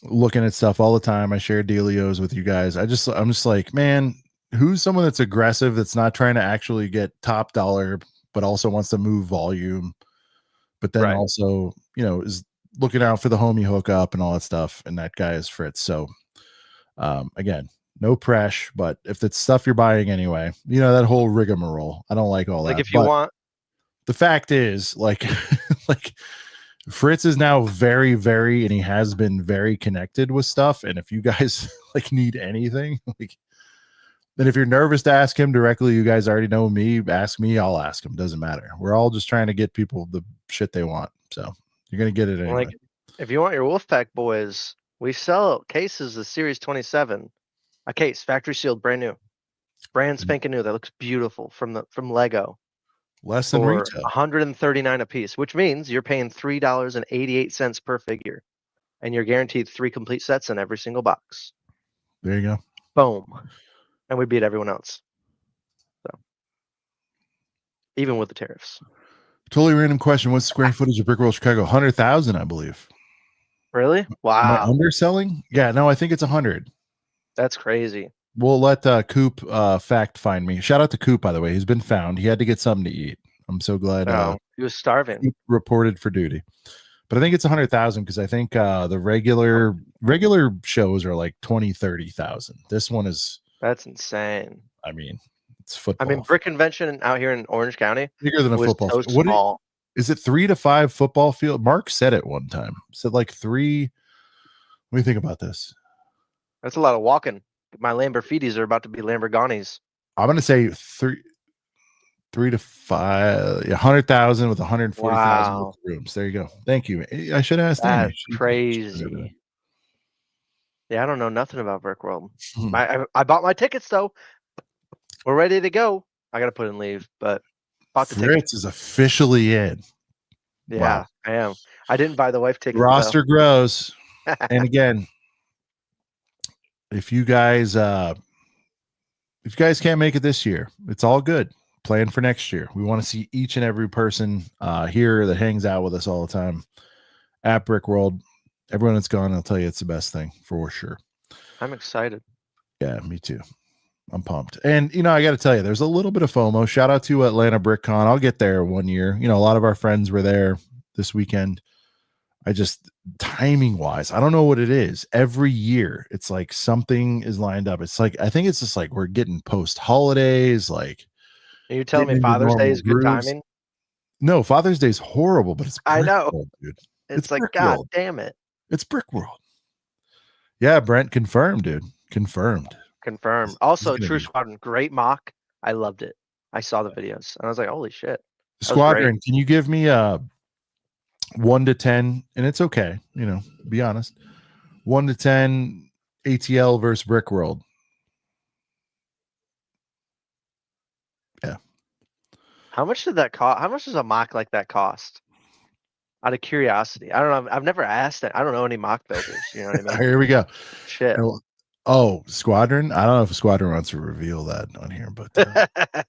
[SPEAKER 1] looking at stuff all the time. I share dealios with you guys. I'm just like, man, who's someone that's aggressive, that's not trying to actually get top dollar, but also wants to move volume, but then also, you know, is looking out for the homie hookup and all that stuff. And that guy is Fritz. So again, no pressure, but if it's stuff you're buying anyway, you know, that whole rigmarole, I don't like all that.
[SPEAKER 2] Like if you want,
[SPEAKER 1] the fact is, like, like Fritz is now very, very, and he has been very connected with stuff. And if you guys like need anything, like, then if you're nervous to ask him directly, you guys already know me. Ask me, I'll ask him. Doesn't matter. We're all just trying to get people the shit they want. So you're gonna get it anyway.
[SPEAKER 2] Like, if you want your Wolfpack boys, we sell cases of Series 27. A case, factory sealed, brand new, brand spanking new. That looks beautiful from Lego.
[SPEAKER 1] Less than retail.
[SPEAKER 2] $139 a piece, which means you're paying $3.88 per figure, and you're guaranteed 3 complete sets in every single box.
[SPEAKER 1] There you go.
[SPEAKER 2] Boom. And we beat everyone else. So even with the tariffs.
[SPEAKER 1] Totally random question. What's the square footage of Brickworld Chicago? 100,000, I believe.
[SPEAKER 2] Really? Wow.
[SPEAKER 1] Am I underselling? Yeah, no, I think it's 100.
[SPEAKER 2] That's crazy.
[SPEAKER 1] We'll let Coop fact find me. Shout out to Coop, by the way. He's been found. He had to get something to eat. I'm so glad.
[SPEAKER 2] He was starving.
[SPEAKER 1] Coop reported for duty. But I think it's 100,000 because I think the regular shows are like 20, 30,000. This one is.
[SPEAKER 2] That's insane.
[SPEAKER 1] I mean, it's football.
[SPEAKER 2] I mean, Brick Convention out here in Orange County,
[SPEAKER 1] bigger than a football
[SPEAKER 2] so
[SPEAKER 1] field.
[SPEAKER 2] Small.
[SPEAKER 1] Is it 3 to 5 football field? Mark said it one time. Said like 3. What do you think about this?
[SPEAKER 2] That's a lot of walking. My Lamborghinis are about to be Lamborghinis.
[SPEAKER 1] I'm going to say 3 to 5, 100,000 with 140,000 rooms. There you go. Thank you. I should ask.
[SPEAKER 2] That's crazy. Yeah, I don't know nothing about Brick World. I bought my tickets though. We're ready to go. I got to put in leave, but bought the
[SPEAKER 1] Fritz is officially in.
[SPEAKER 2] Yeah, wow. I am. I didn't buy the wife ticket.
[SPEAKER 1] Roster grows. And again, if you guys can't make it this year, it's all good. Plan for next year. We want to see each and every person here that hangs out with us all the time at Brick World. Everyone that's gone, I'll tell you, it's the best thing for sure.
[SPEAKER 2] I'm excited.
[SPEAKER 1] Yeah, me too. I'm pumped. And, you know, I got to tell you, there's a little bit of FOMO. Shout out to Atlanta BrickCon. I'll get there one year. You know, a lot of our friends were there this weekend. Timing wise, I don't know what it is. Every year, it's like something is lined up. It's like, I think it's just like we're getting post holidays. Like,
[SPEAKER 2] are you telling me Father's Day is good timing?
[SPEAKER 1] No, Father's Day is horrible, but it's
[SPEAKER 2] I know,
[SPEAKER 1] World, dude.
[SPEAKER 2] It's like, God damn it.
[SPEAKER 1] It's Brick World. Yeah, Brent, confirmed, dude. Confirmed.
[SPEAKER 2] Also, True Squadron, great mock. I loved it. I saw the videos and I was like, holy shit.
[SPEAKER 1] Squadron, can you give me 1 to 10? And it's okay, you know, be honest. 1 to 10 ATL versus Brick World. Yeah.
[SPEAKER 2] How much did that cost? How much does a mock like that cost? Out of curiosity. I don't know. I've never asked it. I don't know any mock builders. You know what I mean?
[SPEAKER 1] Here we go.
[SPEAKER 2] Shit.
[SPEAKER 1] Oh, Squadron. I don't know if Squadron wants to reveal that on here, but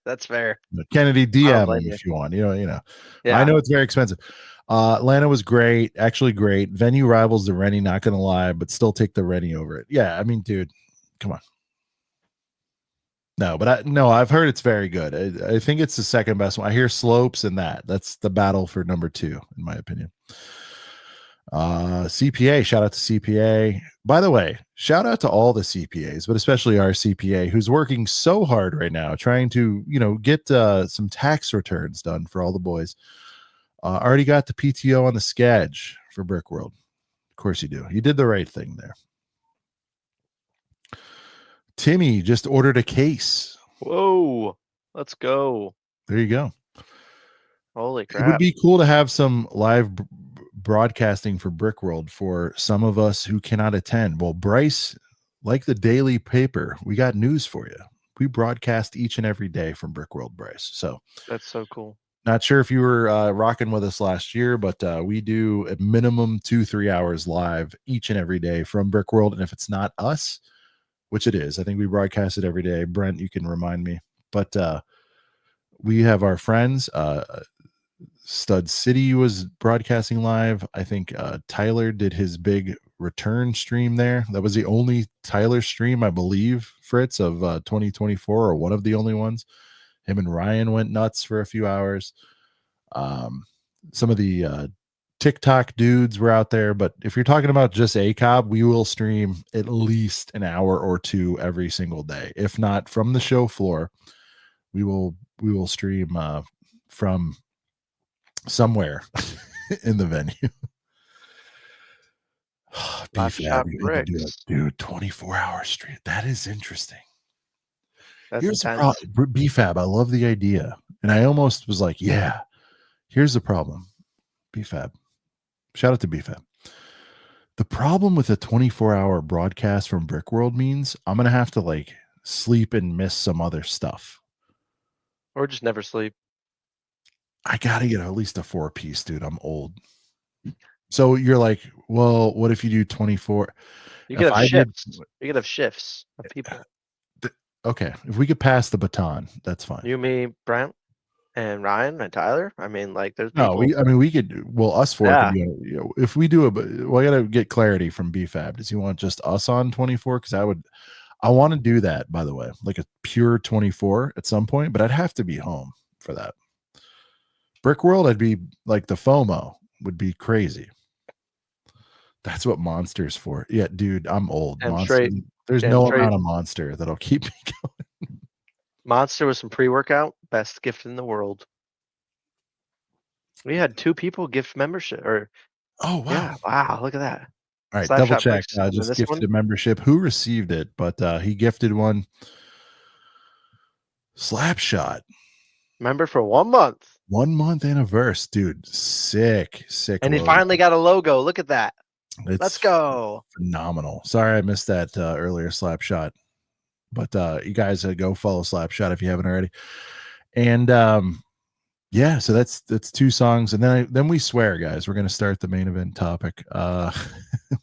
[SPEAKER 2] that's fair.
[SPEAKER 1] Kennedy, DM him if you want. You know. Yeah. I know it's very expensive. Atlanta was great, actually great. Venue rivals the Rennie, not gonna lie, but still take the Rennie over it. Yeah, I mean, dude, come on. No, but I've heard it's very good. I think it's the second best one. I hear Slopes and that's the battle for number 2, in my opinion. CPA, shout out to CPA. By the way, shout out to all the CPAs, but especially our CPA who's working so hard right now trying to, you know, get some tax returns done for all the boys. Already got the PTO on the sketch for Brick World. Of course you do. You did the right thing there. Timmy just ordered a case.
[SPEAKER 2] Whoa, let's go.
[SPEAKER 1] There you go.
[SPEAKER 2] Holy crap.
[SPEAKER 1] It would be cool to have some live broadcasting for Brick World for some of us who cannot attend. Well, Bryce, like the daily paper, we got news for you. we broadcast each and every day from Brickworld, Bryce. So
[SPEAKER 2] that's so cool.
[SPEAKER 1] Not sure if you were rocking with us last year, but we do a minimum 2-3 hours live each and every day from Brickworld. And if it's not us, which it is, I think we broadcast it every day. Brent, you can remind me. But we have our friends. Stud City was broadcasting live. I think Tyler did his big return stream there. That was the only Tyler stream, I believe, Fritz, of 2024, or one of the only ones. Him and Ryan went nuts for a few hours. Some of the TikTok dudes were out there, but if you're talking about just ACOB, we will stream at least an hour or two every single day. If not from the show floor, we will stream from somewhere in the venue. Dude, 24-hour stream. That is interesting. Here's the problem. BFAB, I love the idea. And I almost was like, yeah, here's the problem. BFAB. Shout out to BFAB. The problem with a 24-hour broadcast from Brickworld means I'm going to have to like sleep and miss some other stuff.
[SPEAKER 2] Or just never sleep.
[SPEAKER 1] I got to get at least a 4-piece, dude. I'm old. So you're like, well, what if you do 24?
[SPEAKER 2] You could have shifts. You could have shifts of people.
[SPEAKER 1] Okay, if we could pass the baton, that's fine.
[SPEAKER 2] You, me, Brent, and Ryan and Tyler. I mean, like, there's people.
[SPEAKER 1] No, we could. Well, us four. Yeah. Could be, if we do I gotta get clarity from BFAB. Does he want just us on 24? Because I want to do that. By the way, like a pure 24 at some point, but I'd have to be home for that. Brickworld, I'd be like the FOMO would be crazy. That's what Monster's for. Yeah, dude, I'm old. There's no amount of Monster that'll keep me going.
[SPEAKER 2] Monster with some pre-workout, best gift in the world. We had 2 people gift membership.
[SPEAKER 1] Oh, wow.
[SPEAKER 2] Yeah, wow, look at that.
[SPEAKER 1] All right, double check. I just gifted a membership. Who received it? But he gifted one. Slapshot.
[SPEAKER 2] Member for 1 month.
[SPEAKER 1] 1 month anniversary, dude. Sick.
[SPEAKER 2] And he finally got a logo. Look at that. Let's go.
[SPEAKER 1] Phenomenal. Sorry I missed that earlier, Slapshot. But you guys go follow Slapshot if you haven't already. And yeah, so that's 2 songs. And then we swear, guys, we're gonna start the main event topic.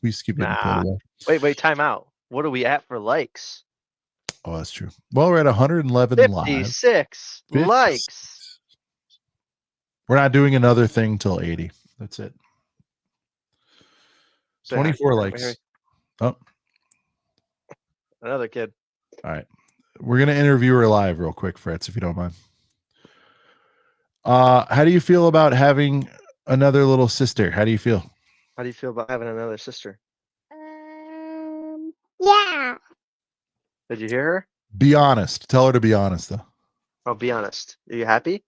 [SPEAKER 1] We skip it.
[SPEAKER 2] Wait, time out. What are we at for likes?
[SPEAKER 1] Oh, that's true. Well, we're at 111
[SPEAKER 2] 56
[SPEAKER 1] live.
[SPEAKER 2] Likes.
[SPEAKER 1] We're not doing another thing till 80. That's it. 24 likes. Oh,
[SPEAKER 2] another kid.
[SPEAKER 1] All right, we're gonna interview her live real quick, Fritz, if you don't mind. How do you feel about having another little sister? How do you feel?
[SPEAKER 2] How do you feel about having another sister?
[SPEAKER 5] Yeah.
[SPEAKER 2] Did you hear her?
[SPEAKER 1] Be honest. Tell her to be honest, though.
[SPEAKER 2] Oh, be honest. Are you happy?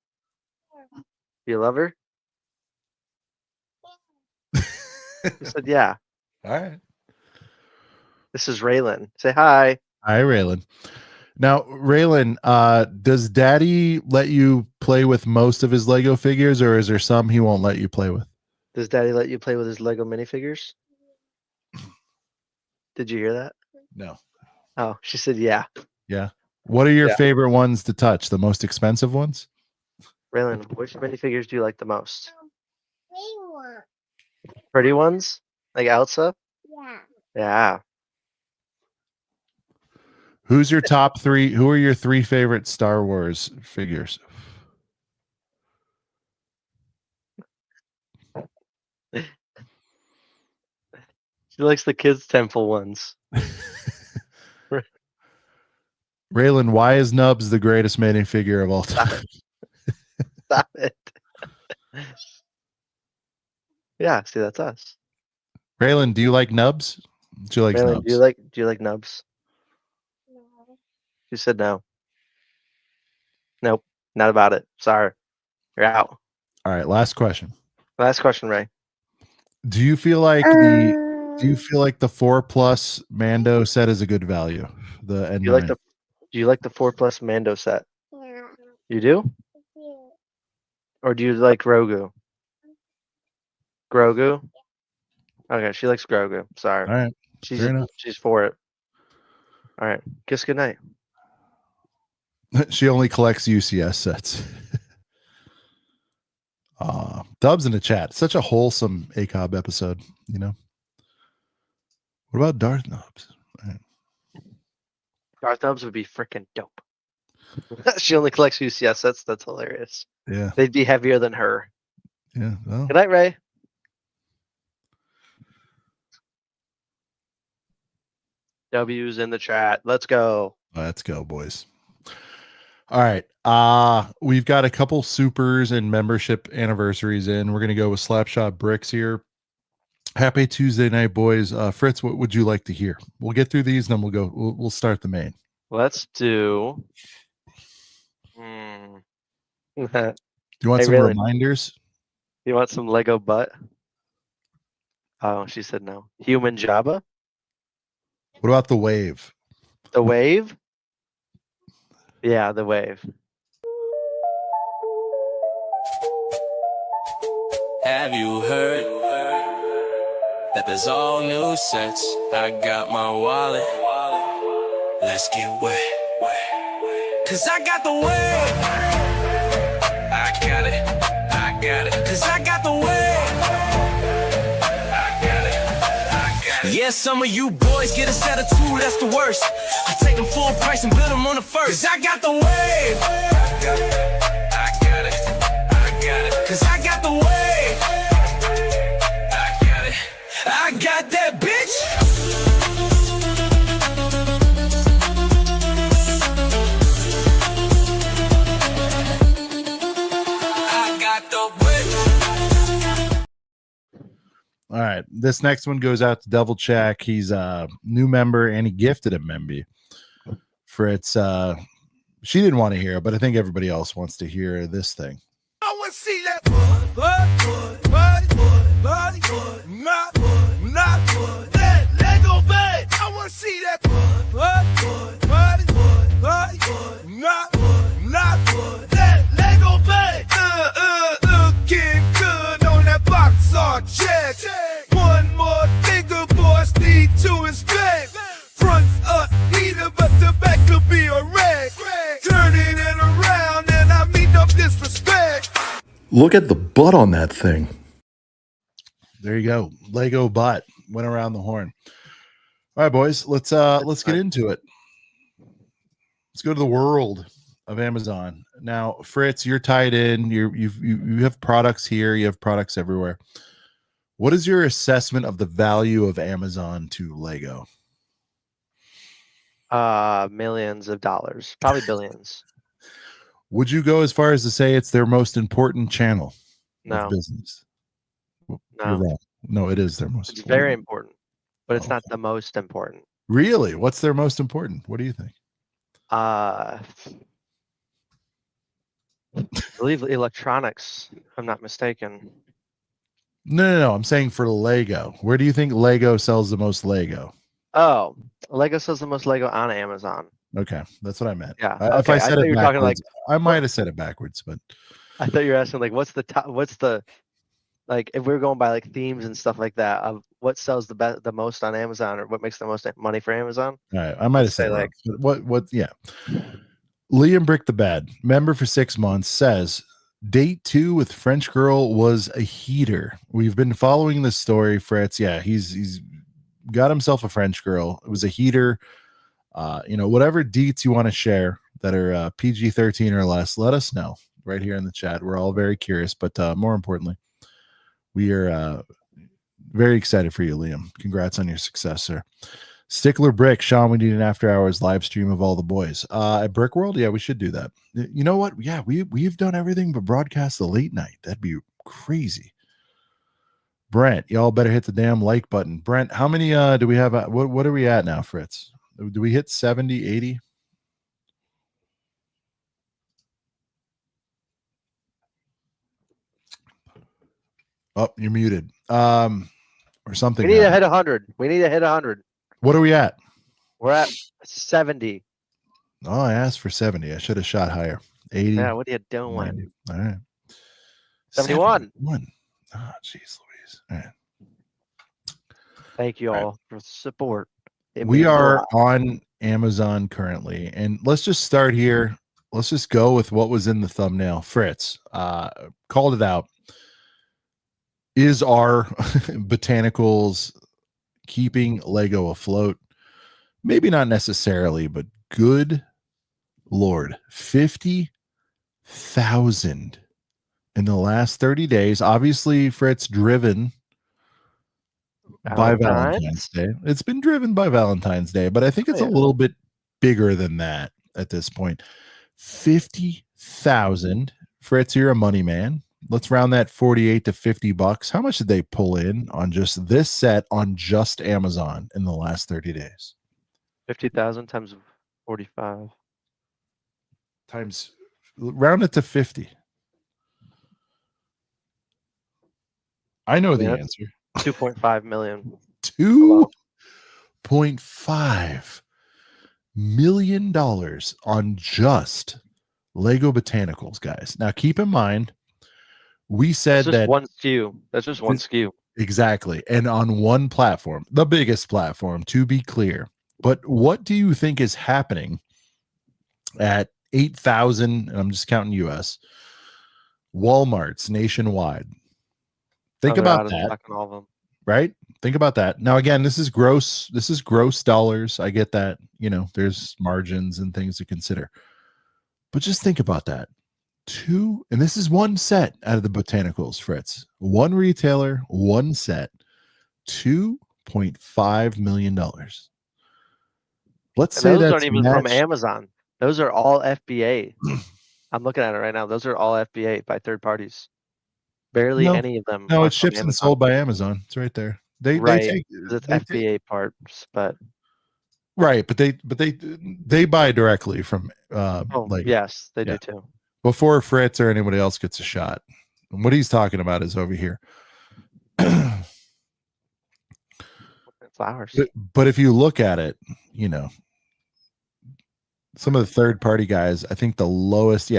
[SPEAKER 2] You love her? You said yeah.
[SPEAKER 1] All right.
[SPEAKER 2] This is Raylan. Say hi.
[SPEAKER 1] Hi, Raylan. Now, Raylan, does Daddy let you play with most of his Lego figures, or is there some he won't let you play with?
[SPEAKER 2] Does Daddy let you play with his Lego minifigures? Did you hear that?
[SPEAKER 1] No.
[SPEAKER 2] Oh, she said yeah.
[SPEAKER 1] Yeah. What are your favorite ones to touch? The most expensive ones?
[SPEAKER 2] Raylan, which minifigures do you like the most? Pretty ones? Like Elsa?
[SPEAKER 5] Yeah.
[SPEAKER 2] Yeah.
[SPEAKER 1] Who's your top 3? Who are your 3 favorite Star Wars figures?
[SPEAKER 2] She likes the Kids Temple ones.
[SPEAKER 1] Raylan, why is Nubs the greatest minifigure of all time?
[SPEAKER 2] Stop it. Yeah, see, that's us.
[SPEAKER 1] Raylan, do you like Nubs? Do you like
[SPEAKER 2] Raylan,
[SPEAKER 1] Nubs?
[SPEAKER 2] Do you like Nubs?
[SPEAKER 5] No.
[SPEAKER 2] You said no. Nope, not about it. Sorry. You're out.
[SPEAKER 1] All right, last question.
[SPEAKER 2] Last question, Ray.
[SPEAKER 1] Do you feel like the 4+ Mando set is a good value?
[SPEAKER 2] Do you like the 4+ Mando set?
[SPEAKER 5] Yeah.
[SPEAKER 2] You do?
[SPEAKER 5] Yeah.
[SPEAKER 2] Or do you like Grogu? Grogu? Okay, she likes Grogu. Sorry.
[SPEAKER 1] All right.
[SPEAKER 2] She's for it. All right. Kiss goodnight.
[SPEAKER 1] She only collects UCS sets. Dubs in the chat. Such a wholesome ACOB episode, you know. What about Darth Knobs?
[SPEAKER 2] Darth Knobs would be freaking dope. She only collects UCS sets. That's hilarious.
[SPEAKER 1] Yeah.
[SPEAKER 2] They'd be heavier than her.
[SPEAKER 1] Yeah. Well.
[SPEAKER 2] Good night, Ray. W's in the chat. Let's go.
[SPEAKER 1] Let's go, boys. All right. We've got a couple supers and membership anniversaries in. We're gonna go with Slapshot Bricks here. Happy Tuesday night, boys. Fritz, what would you like to hear? We'll get through these, and then we'll go. We'll start the main.
[SPEAKER 2] Let's do.
[SPEAKER 1] Do you want
[SPEAKER 2] Hey,
[SPEAKER 1] some
[SPEAKER 2] really?
[SPEAKER 1] reminders?
[SPEAKER 2] You want some Lego butt? Oh, she said no. Human Jabba?
[SPEAKER 1] What about the wave?
[SPEAKER 2] The wave? Yeah, the wave.
[SPEAKER 6] Have you heard that there's all new sets? I got my wallet. Let's get wet. Cause I got the wave. I got it. I got it. Cause I got the wave. I got it. I got it. Yeah, some of you boys get a set of two, that's the worst. I take them full price and build them on the first. Cause I got the wave. I got it. I got it. I got it. Cause I got the wave. I got it. I got that bitch.
[SPEAKER 1] All right. This next one goes out to Devil Check. He's a new member and he gifted a member. Fritz, she didn't want to hear it, but I think everybody else wants to hear this thing.
[SPEAKER 4] I want to see that. Lego bed. I want to see that. Lego bed. Looking good on that box art check. One more finger, boys need to inspect. Front's up, either, but the back could be a wreck. Turning it around and I mean no disrespect.
[SPEAKER 1] Look at the butt on that thing. There you go. Lego butt went around the horn. All right, boys, let's get into it. Let's go to the world of Amazon. Now, Fritz, you're tied in. You have products here. You have products everywhere. What is your assessment of the value of Amazon to Lego?
[SPEAKER 2] Millions of dollars, probably billions.
[SPEAKER 1] Would you go as far as to say it's their most important channel
[SPEAKER 2] No.
[SPEAKER 1] of business? You're
[SPEAKER 2] No,
[SPEAKER 1] wrong. No, it is their most
[SPEAKER 2] it's
[SPEAKER 1] important.
[SPEAKER 2] very important, but it's
[SPEAKER 1] Oh.
[SPEAKER 2] not the most important.
[SPEAKER 1] Really? What's their most important? What do you think?
[SPEAKER 2] I believe electronics, if I'm not mistaken.
[SPEAKER 1] No. I'm saying for Lego. Where do you think Lego sells the most Lego?
[SPEAKER 2] Oh, Lego sells the most Lego on Amazon.
[SPEAKER 1] Okay, that's what I meant.
[SPEAKER 2] Yeah.
[SPEAKER 1] If I
[SPEAKER 2] okay,
[SPEAKER 1] said
[SPEAKER 2] thought
[SPEAKER 1] it
[SPEAKER 2] you were talking
[SPEAKER 1] backwards, I might have said it backwards, but
[SPEAKER 2] I thought you were asking like, what's the top? What's the like? If we're going by like themes and stuff like that, of what sells the most on Amazon, or what makes the most money for Amazon?
[SPEAKER 1] all right, I might have
[SPEAKER 2] say,
[SPEAKER 1] said
[SPEAKER 2] like-
[SPEAKER 1] like what? Yeah. Liam Brick the Bad, member for 6 months, says date 2 with French girl was a heater. We've been following this story, Fritz. Yeah, he's got himself a French girl. It was a heater. Whatever deets you want to share that are PG-13 or less, let us know right here in the chat. We're all very curious, but more importantly, we are very excited for you, Liam. Congrats on your success, sir. Stickler Brick, Sean, we need an after hours live stream of all the boys at Brick World. Yeah, we should do that. You know what? Yeah, we've done everything but broadcast the late night. That'd be crazy. Brent, y'all better hit the damn like button. Brent, how many do we have? What are we at now, Fritz? Do we hit 70, 80? Oh, you're muted. Or something.
[SPEAKER 2] We need to hit 100. We need to hit 100.
[SPEAKER 1] What are we at?
[SPEAKER 2] We're at 70.
[SPEAKER 1] Oh, I asked for 70. I should have shot higher. 80.
[SPEAKER 2] Yeah, what are you doing?
[SPEAKER 1] 90. All right.
[SPEAKER 2] 71.
[SPEAKER 1] 71. Oh, jeez Louise. All right.
[SPEAKER 2] Thank you
[SPEAKER 1] All
[SPEAKER 2] all for the support. It
[SPEAKER 1] We
[SPEAKER 2] means a
[SPEAKER 1] are
[SPEAKER 2] lot.
[SPEAKER 1] on Amazon currently, and let's just start here. let's just go with what was in the thumbnail. Fritz called it out. Is our Botanicals keeping Lego afloat? Maybe not necessarily, but good Lord, 50,000 in the last 30 days. Obviously, Fritz, driven by Valentine's Day. It's been driven by Valentine's Day, but I think it's a little bit bigger than that at this point. 50,000. Fritz, you're a money man. Let's round that 48 to $50. How much did they pull in on just this set on just Amazon in the last 30 days?
[SPEAKER 2] 50,000 times 45.
[SPEAKER 1] Times, round it to 50. I know the answer.
[SPEAKER 2] 2.5 million.
[SPEAKER 1] $2.5 million on just Lego Botanicals, guys. Now, keep in mind, we said that
[SPEAKER 2] one SKU. That's just one SKU.
[SPEAKER 1] Exactly. And on one platform, the biggest platform, to be clear. But what do you think is happening at 8,000, and I'm just counting US, Walmarts nationwide? Think about that.
[SPEAKER 2] All of them.
[SPEAKER 1] Right? Think about that. Now, again, this is gross dollars. I get that, there's margins and things to consider. But just think about that. And this is one set out of the Botanicals, Fritz. One retailer, one set, $2.5 million. Let's say
[SPEAKER 2] those aren't even from Amazon. Those are all FBA. I'm looking at it right now. Those are all FBA by third parties. Barely any of them.
[SPEAKER 1] No, it's shipped and sold by Amazon. It's right there. They take
[SPEAKER 2] it's FBA parts, but
[SPEAKER 1] right, but they buy directly from
[SPEAKER 2] yes, they do too.
[SPEAKER 1] Before Fritz or anybody else gets a shot. And what he's talking about is over here.
[SPEAKER 2] Flowers.
[SPEAKER 1] But if you look at it, some of the third party guys, I think the lowest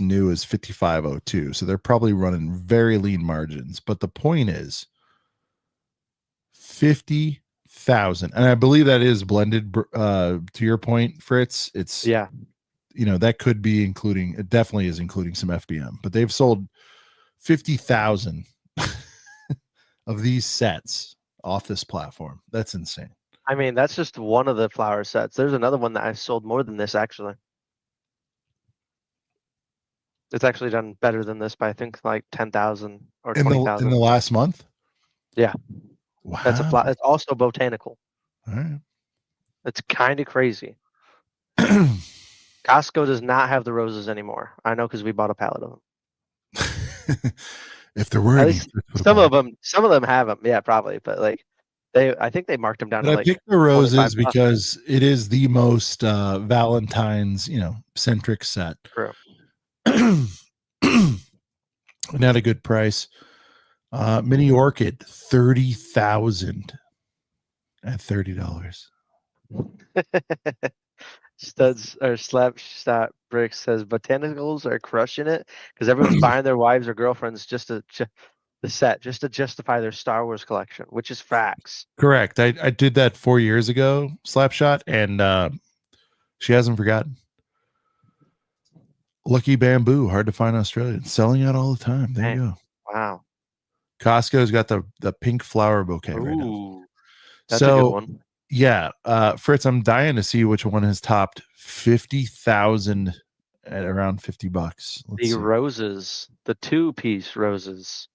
[SPEAKER 1] new is 5502. So they're probably running very lean margins. But the point is 50,000. And I believe that is blended to your point, Fritz. It's that could be it definitely is including some FBM, but they've sold 50,000 of these sets off this platform. That's insane.
[SPEAKER 2] I mean, that's just one of the flower sets. There's another one that I sold more than this, actually. It's actually done better than this by, I think, like 10,000 or 20,000.
[SPEAKER 1] In the last month?
[SPEAKER 2] Yeah.
[SPEAKER 1] Wow.
[SPEAKER 2] It's also botanical.
[SPEAKER 1] All right.
[SPEAKER 2] It's kind of crazy. Costco does not have the roses anymore. I know because we bought a pallet of them.
[SPEAKER 1] If there were any,
[SPEAKER 2] some of them have them. Yeah, probably. But I think they marked them down.
[SPEAKER 1] But I picked the roses because it is the most Valentine's, centric set.
[SPEAKER 2] True.
[SPEAKER 1] And at a good price. Mini orchid, 30,000 at $30.
[SPEAKER 2] Studs or Slapshot Bricks says Botanicals are crushing it because everyone's buying their wives or girlfriends just to justify their Star Wars collection, which is facts.
[SPEAKER 1] Correct. I did that 4 years ago, Slapshot, and she hasn't forgotten. Lucky Bamboo, hard to find Australian, selling out all the time. There you go.
[SPEAKER 2] Wow.
[SPEAKER 1] Costco's got the pink flower bouquet right now.
[SPEAKER 2] That's a good one.
[SPEAKER 1] Yeah, Fritz, I'm dying to see which one has topped 50,000 at around $50.
[SPEAKER 2] The roses, the 2-piece roses.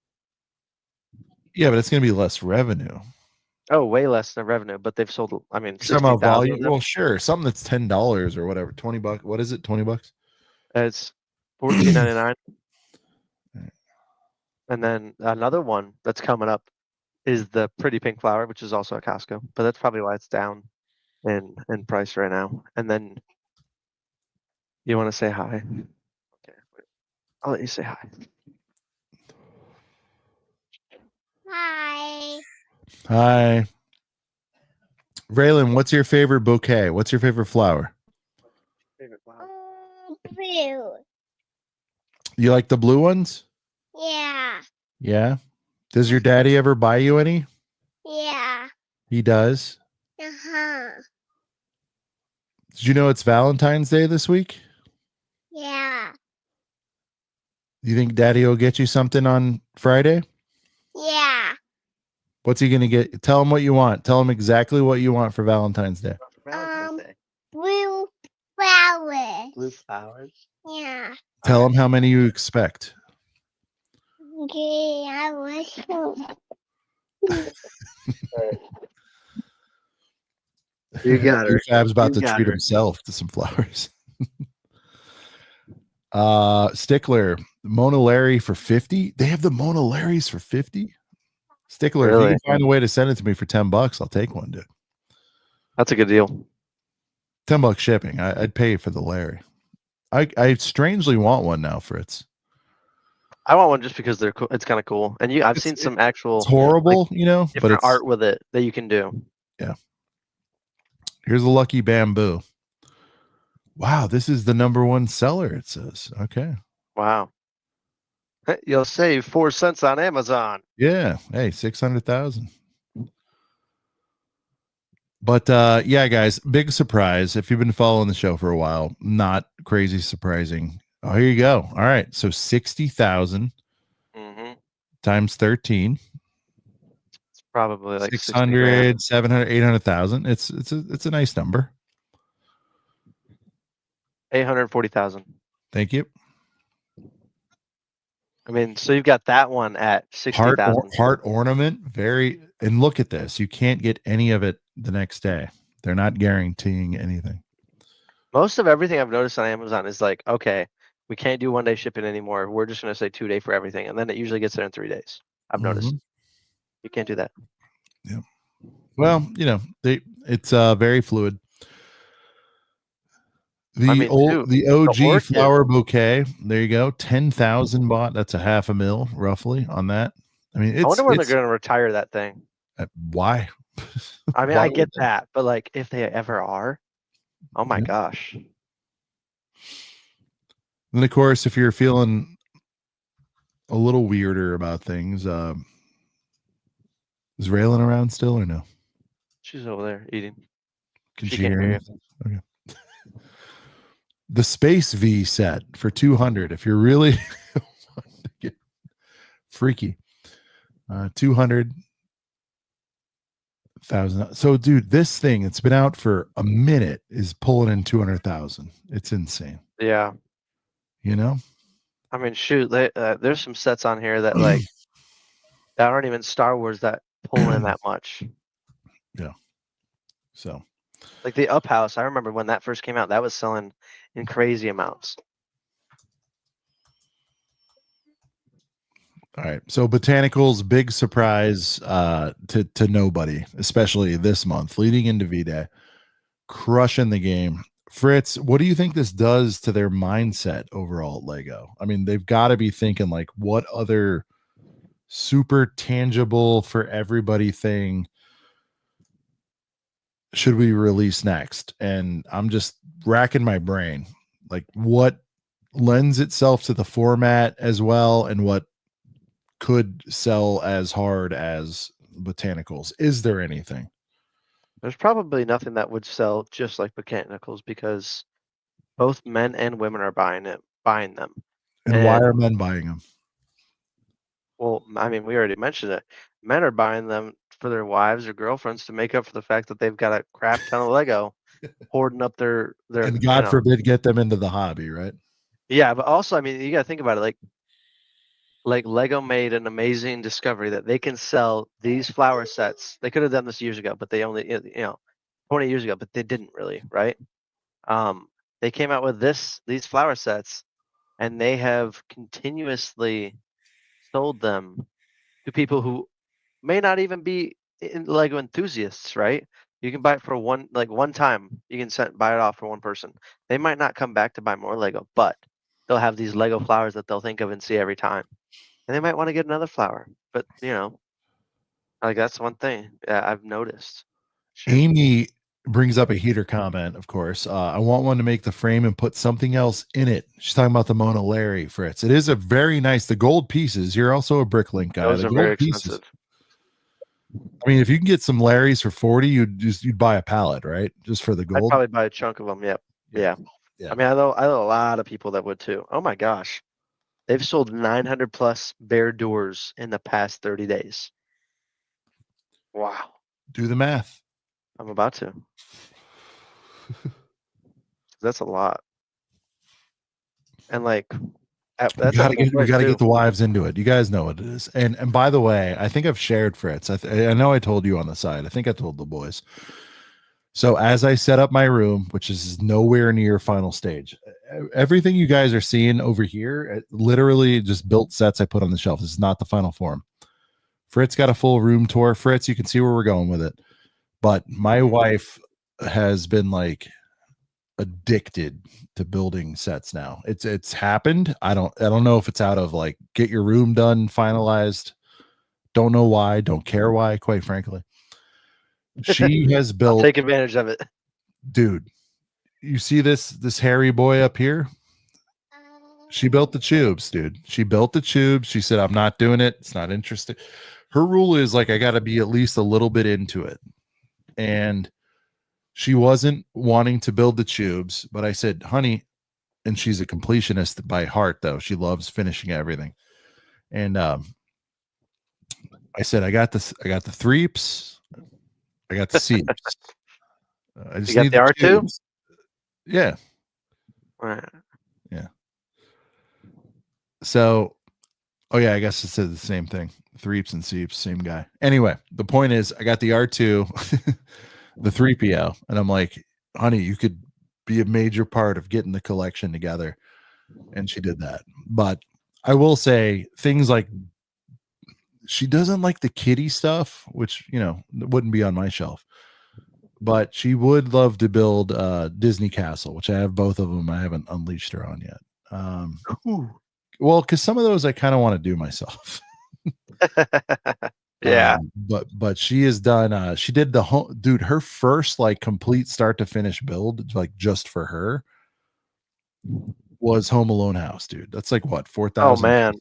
[SPEAKER 1] Yeah, but it's going to be less revenue.
[SPEAKER 2] Oh, way less than revenue, but they've sold. I mean,
[SPEAKER 1] somehow volume. Well, sure, something that's $10 or whatever, $20. What is it? $20?
[SPEAKER 2] It's $14.99. And then another one that's coming up is the pretty pink flower, which is also at Costco, but that's probably why it's down in price right now. And then you want to say hi? Okay, I'll let you say hi.
[SPEAKER 5] Hi.
[SPEAKER 1] Hi. Raylan, what's your favorite bouquet? What's your favorite flower?
[SPEAKER 5] Blue.
[SPEAKER 1] You like the blue ones?
[SPEAKER 5] Yeah.
[SPEAKER 1] Yeah. Does your daddy ever buy you any?
[SPEAKER 5] Yeah.
[SPEAKER 1] He does.
[SPEAKER 5] Uh-huh.
[SPEAKER 1] Did you know it's Valentine's Day this week?
[SPEAKER 5] Yeah.
[SPEAKER 1] You think Daddy will get you something on Friday?
[SPEAKER 5] Yeah.
[SPEAKER 1] What's he gonna get? Tell him what you want. Tell him exactly what you want for Valentine's Day.
[SPEAKER 5] Blue flowers.
[SPEAKER 2] Blue flowers.
[SPEAKER 5] Yeah.
[SPEAKER 1] Tell him how many you expect.
[SPEAKER 5] Okay, I wish so.
[SPEAKER 2] You got her.
[SPEAKER 1] Fab's about
[SPEAKER 2] You
[SPEAKER 1] to
[SPEAKER 2] got
[SPEAKER 1] treat
[SPEAKER 2] her.
[SPEAKER 1] himself to some flowers. Stickler, Mona Larry for 50. They have the Mona Larrys for 50. Stickler, if you
[SPEAKER 2] Really?
[SPEAKER 1] can find a way to send it to me for $10, I'll take one, dude.
[SPEAKER 2] That's a good deal.
[SPEAKER 1] $10 shipping. I'd pay for the Larry. I strangely want one now, Fritz.
[SPEAKER 2] I want one just because they're cool. It's kind of cool, and I've seen some actual.
[SPEAKER 1] It's horrible, but
[SPEAKER 2] different
[SPEAKER 1] it's
[SPEAKER 2] art with it that you can do.
[SPEAKER 1] Yeah. Here's a lucky bamboo. Wow, this is the #1 seller. It says. Okay.
[SPEAKER 2] Wow. You'll save 4 cents on Amazon.
[SPEAKER 1] Yeah. Hey, 600,000. But yeah, guys, big surprise. If you've been following the show for a while, not crazy surprising. Oh, here you go. All right. So 60,000 times 13.
[SPEAKER 2] It's probably like
[SPEAKER 1] 600, 700, 800,000. It's a nice number.
[SPEAKER 2] 840,000.
[SPEAKER 1] Thank you.
[SPEAKER 2] I mean, so you've got that one at 60,000.
[SPEAKER 1] Heart ornament. And look at this. You can't get any of it the next day. They're not guaranteeing anything.
[SPEAKER 2] Most of everything I've noticed on Amazon is like, okay, we can't do 1-day shipping anymore. We're just going to say 2-day for everything. And then it usually gets there in 3 days. I've noticed. You can't do that.
[SPEAKER 1] Yeah. Well, it's very fluid. The OG flower bouquet. There you go. 10,000 bought. That's a $500,000 roughly on that. I mean,
[SPEAKER 2] I wonder when they're going to retire that thing.
[SPEAKER 1] Why?
[SPEAKER 2] I mean, I get that, but like, if they ever are, oh my gosh.
[SPEAKER 1] And of course, if you're feeling a little weirder about things, is Raylan around still or no?
[SPEAKER 2] She's over there eating.
[SPEAKER 1] Can she hear anything? Okay. The Space V set for 200. If you're really want to get freaky, 200,000. So, dude, this thing, it's been out for a minute, is pulling in 200,000. It's insane.
[SPEAKER 2] Yeah.
[SPEAKER 1] I
[SPEAKER 2] mean, shoot, there's some sets on here that like that aren't even Star Wars that pull in that much.
[SPEAKER 1] Yeah. So,
[SPEAKER 2] like the Up House, I remember when that first came out, that was selling in crazy amounts.
[SPEAKER 1] All right. So Botanicals, big surprise to nobody, especially this month, leading into V-Day, crushing the game. Fritz, what do you think this does to their mindset overall at Lego? I mean, they've got to be thinking like, what other super tangible for everybody thing should we release next? And I'm just racking my brain, like what lends itself to the format as well, and what could sell as hard as Botanicals. Is there anything?
[SPEAKER 2] There's probably nothing that would sell just like Botanicals, because both men and women are buying them.
[SPEAKER 1] And why are men buying them?
[SPEAKER 2] Well, I mean, we already mentioned it. Men are buying them for their wives or girlfriends to make up for the fact that they've got a crap ton of Lego hoarding up their
[SPEAKER 1] and God forbid get them into the hobby, right?
[SPEAKER 2] Yeah, but also, I mean, you got to think about it. Like Lego made an amazing discovery that they can sell these flower sets. They could have done this years ago, but they only, 20 years ago, but they didn't really, right? They came out with these flower sets, and they have continuously sold them to people who may not even be Lego enthusiasts, right? You can buy it for one time. You can buy it off for one person. They might not come back to buy more Lego, but they'll have these Lego flowers that they'll think of and see every time. And they might want to get another flower. But, like that's one thing I've noticed.
[SPEAKER 1] Amy brings up a heater comment, of course. I want one to make the frame and put something else in it. She's talking about the Mona Larry, Fritz. It is a very nice, the gold pieces. You're also a Bricklink guy.
[SPEAKER 2] Those are very expensive.
[SPEAKER 1] I mean, if you can get some Larrys for 40, you'd buy a pallet, right? Just for the gold.
[SPEAKER 2] I'd probably buy a chunk of them. Yep. Yeah.
[SPEAKER 1] Yeah.
[SPEAKER 2] I mean, I know a lot of people that would too. Oh my gosh. They've sold 900 plus bare doors in the past 30 days. Wow.
[SPEAKER 1] Do the math.
[SPEAKER 2] I'm about to. That's a lot. And like, that's at full
[SPEAKER 1] We
[SPEAKER 2] price
[SPEAKER 1] gotta
[SPEAKER 2] too.
[SPEAKER 1] get the wives into it. You guys know what it is. And by the way, I think I've shared Fritz. I know I told you on the side. I think I told the boys. So as I set up my room, which is nowhere near final stage, everything you guys are seeing over here, literally just built sets I put on the shelf. This is not the final form. Fritz got a full room tour. Fritz, you can see where we're going with it. But my wife has been like addicted to building sets now. It's happened. I don't know if it's out of like get your room done, finalized. Don't know why, don't care why, quite frankly. She has built,
[SPEAKER 2] take advantage of it.
[SPEAKER 1] Dude, you see this hairy boy up here? She built the tubes, dude. She built the tubes. She said, I'm not doing it. It's not interesting. Her rule is like, I got to be at least a little bit into it. And she wasn't wanting to build the tubes, but I said, honey, and she's a completionist by heart, though. She loves finishing everything. And I said, I got the threeps. I got the seeps. I just
[SPEAKER 2] You got
[SPEAKER 1] need
[SPEAKER 2] the R2?
[SPEAKER 1] tubes. Yeah.
[SPEAKER 2] Right.
[SPEAKER 1] Yeah. So, oh yeah, I guess it said the same thing. Threeps and seeps, same guy. Anyway, the point is, I got the R2, the 3PO, and I'm like, honey, you could be a major part of getting the collection together. And she did that. But I will say things like she doesn't like the kitty stuff, which, you know, wouldn't be on my shelf. But she would love to build Disney Castle, which I have both of them. I haven't unleashed her on yet. Well, because some of those I kind of want to do myself.
[SPEAKER 2] Yeah.
[SPEAKER 1] But she has done she did the home, dude, her first like complete start to finish build, like just for her, was Home Alone house, dude. That's like what, 4,000?
[SPEAKER 2] Oh man.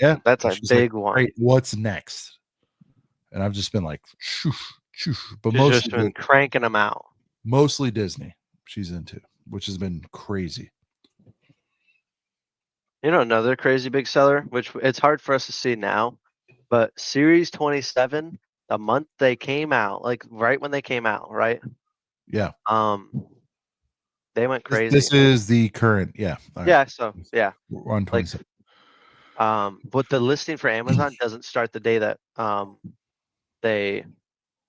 [SPEAKER 1] Yeah.
[SPEAKER 2] That's a
[SPEAKER 1] She's
[SPEAKER 2] big
[SPEAKER 1] like,
[SPEAKER 2] one.
[SPEAKER 1] Great, what's next? And I've just been like, shoo, shoo, but
[SPEAKER 2] She's just been cranking them out.
[SPEAKER 1] Mostly Disney she's into, which has been crazy.
[SPEAKER 2] You know, another crazy big seller, which it's hard for us to see now, but Series 27, the month they came out, like right when they came out, right?
[SPEAKER 1] Yeah.
[SPEAKER 2] They went crazy.
[SPEAKER 1] This is the current, yeah.
[SPEAKER 2] Yeah, so yeah.
[SPEAKER 1] We're on 27.
[SPEAKER 2] But the listing for Amazon doesn't start the day that they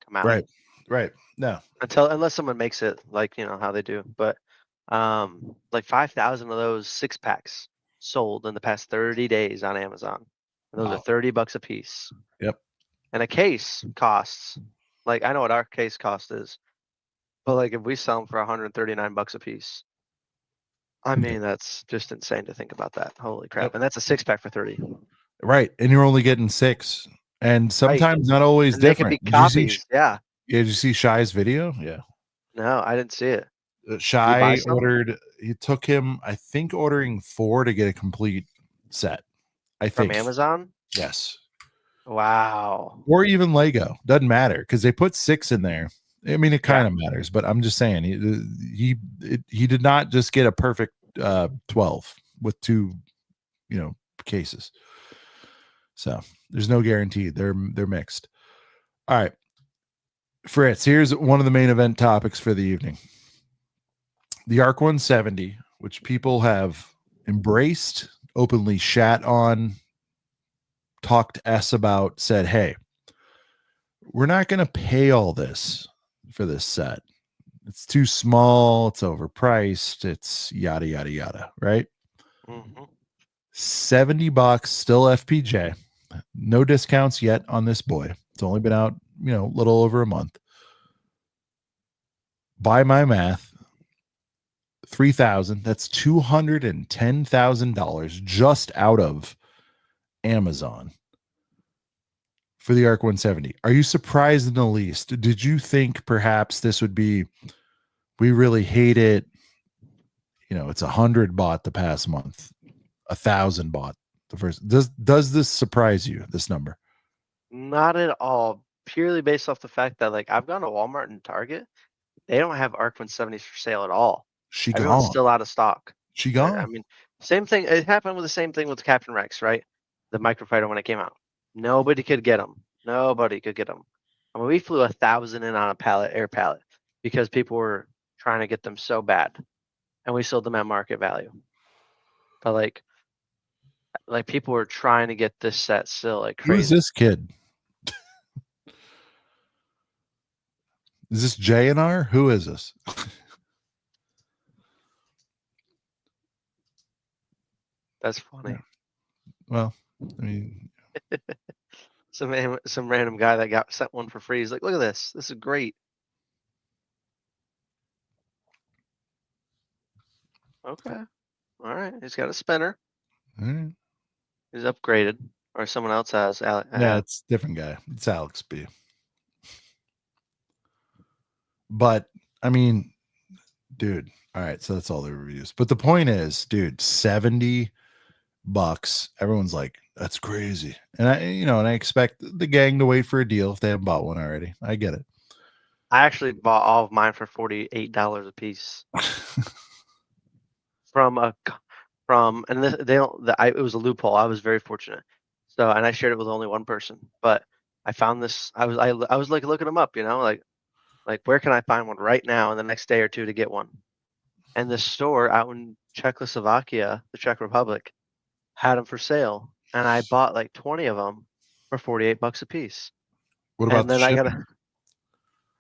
[SPEAKER 2] come out.
[SPEAKER 1] Right. No.
[SPEAKER 2] Unless someone makes it, like, you know how they do. But like 5,000 of those 6-packs sold in the past 30 days on Amazon. And those are $30 a piece.
[SPEAKER 1] Yep.
[SPEAKER 2] And a case costs, like, I know what our case cost is, but like if we sell them for $139 a piece, I mean, that's just insane to think about that. Holy crap.
[SPEAKER 1] Yep.
[SPEAKER 2] And that's a 6-pack for 30.
[SPEAKER 1] Right. And you're only getting 6. And sometimes not always
[SPEAKER 2] and
[SPEAKER 1] different.
[SPEAKER 2] They could be copies. Yeah.
[SPEAKER 1] Did you see Shy's video? Yeah.
[SPEAKER 2] No, I didn't see it.
[SPEAKER 1] Shy ordered, it took him, I think, ordering 4 to get a complete set. I think.
[SPEAKER 2] From Amazon?
[SPEAKER 1] Yes.
[SPEAKER 2] Wow.
[SPEAKER 1] Or even Lego. Doesn't matter because they put 6 in there. I mean, it kind of matters, but I'm just saying he did not just get a perfect 12 with 2, you know, cases. So there's no guarantee. They're mixed. All right. Fritz, here's one of the main event topics for the evening. The ARC 170, which people have embraced, openly shat on, talked S about, said, hey, we're not going to pay all this for this set. It's too small. It's overpriced. It's yada, yada, yada. Right?
[SPEAKER 2] Mm-hmm.
[SPEAKER 1] $70, still FPJ. No discounts yet on this boy. It's only been out, you know, a little over a month. By my math, $3,000. That's $210,000 just out of Amazon for the ARC 170. Are you surprised in the least? Did you think perhaps this would be, we really hate it, you know, it's 100 bought the past month, 1,000 bought the first? Does this surprise you, this number?
[SPEAKER 2] Not at all. Purely based off the fact that, like, I've gone to Walmart and Target, they don't have ARC 170s for sale at all.
[SPEAKER 1] She
[SPEAKER 2] Everyone's
[SPEAKER 1] gone.
[SPEAKER 2] still out of stock.
[SPEAKER 1] She
[SPEAKER 2] I
[SPEAKER 1] gone.
[SPEAKER 2] mean, same thing. It happened with the same thing with Captain Rex, right? The microfighter when it came out. Nobody could get them. Nobody could get them. I mean, we flew 1,000 in on a pallet, air pallet, because people were trying to get them so bad, and we sold them at market value. But like people were trying to get this set still like
[SPEAKER 1] Who is
[SPEAKER 2] crazy.
[SPEAKER 1] this kid? Is this JNR? Who is this?
[SPEAKER 2] That's funny.
[SPEAKER 1] Yeah. Well, I mean,
[SPEAKER 2] Some random guy that got sent one for free. He's like, look at this. This is great. Okay. All right. He's got a spinner.
[SPEAKER 1] all right.
[SPEAKER 2] He's upgraded, or someone else has.
[SPEAKER 1] Yeah, it's a different guy. It's Alex B. But I mean, dude, all right, so that's all the reviews. But the point is, dude, $70. Everyone's like, that's crazy. And I expect the gang to wait for a deal if they haven't bought one already. I get it.
[SPEAKER 2] I actually bought all of mine for $48 a piece and this, they don't. It was a loophole. I was very fortunate. So, and I shared it with only one person. But I found this. I was like looking them up, like where can I find one right now in the next day or two to get one? And this store out in Czechoslovakia, the Czech Republic, had them for sale, and I bought like 20 of them for $48 a piece.
[SPEAKER 1] What about
[SPEAKER 2] And
[SPEAKER 1] the
[SPEAKER 2] then I
[SPEAKER 1] shipping?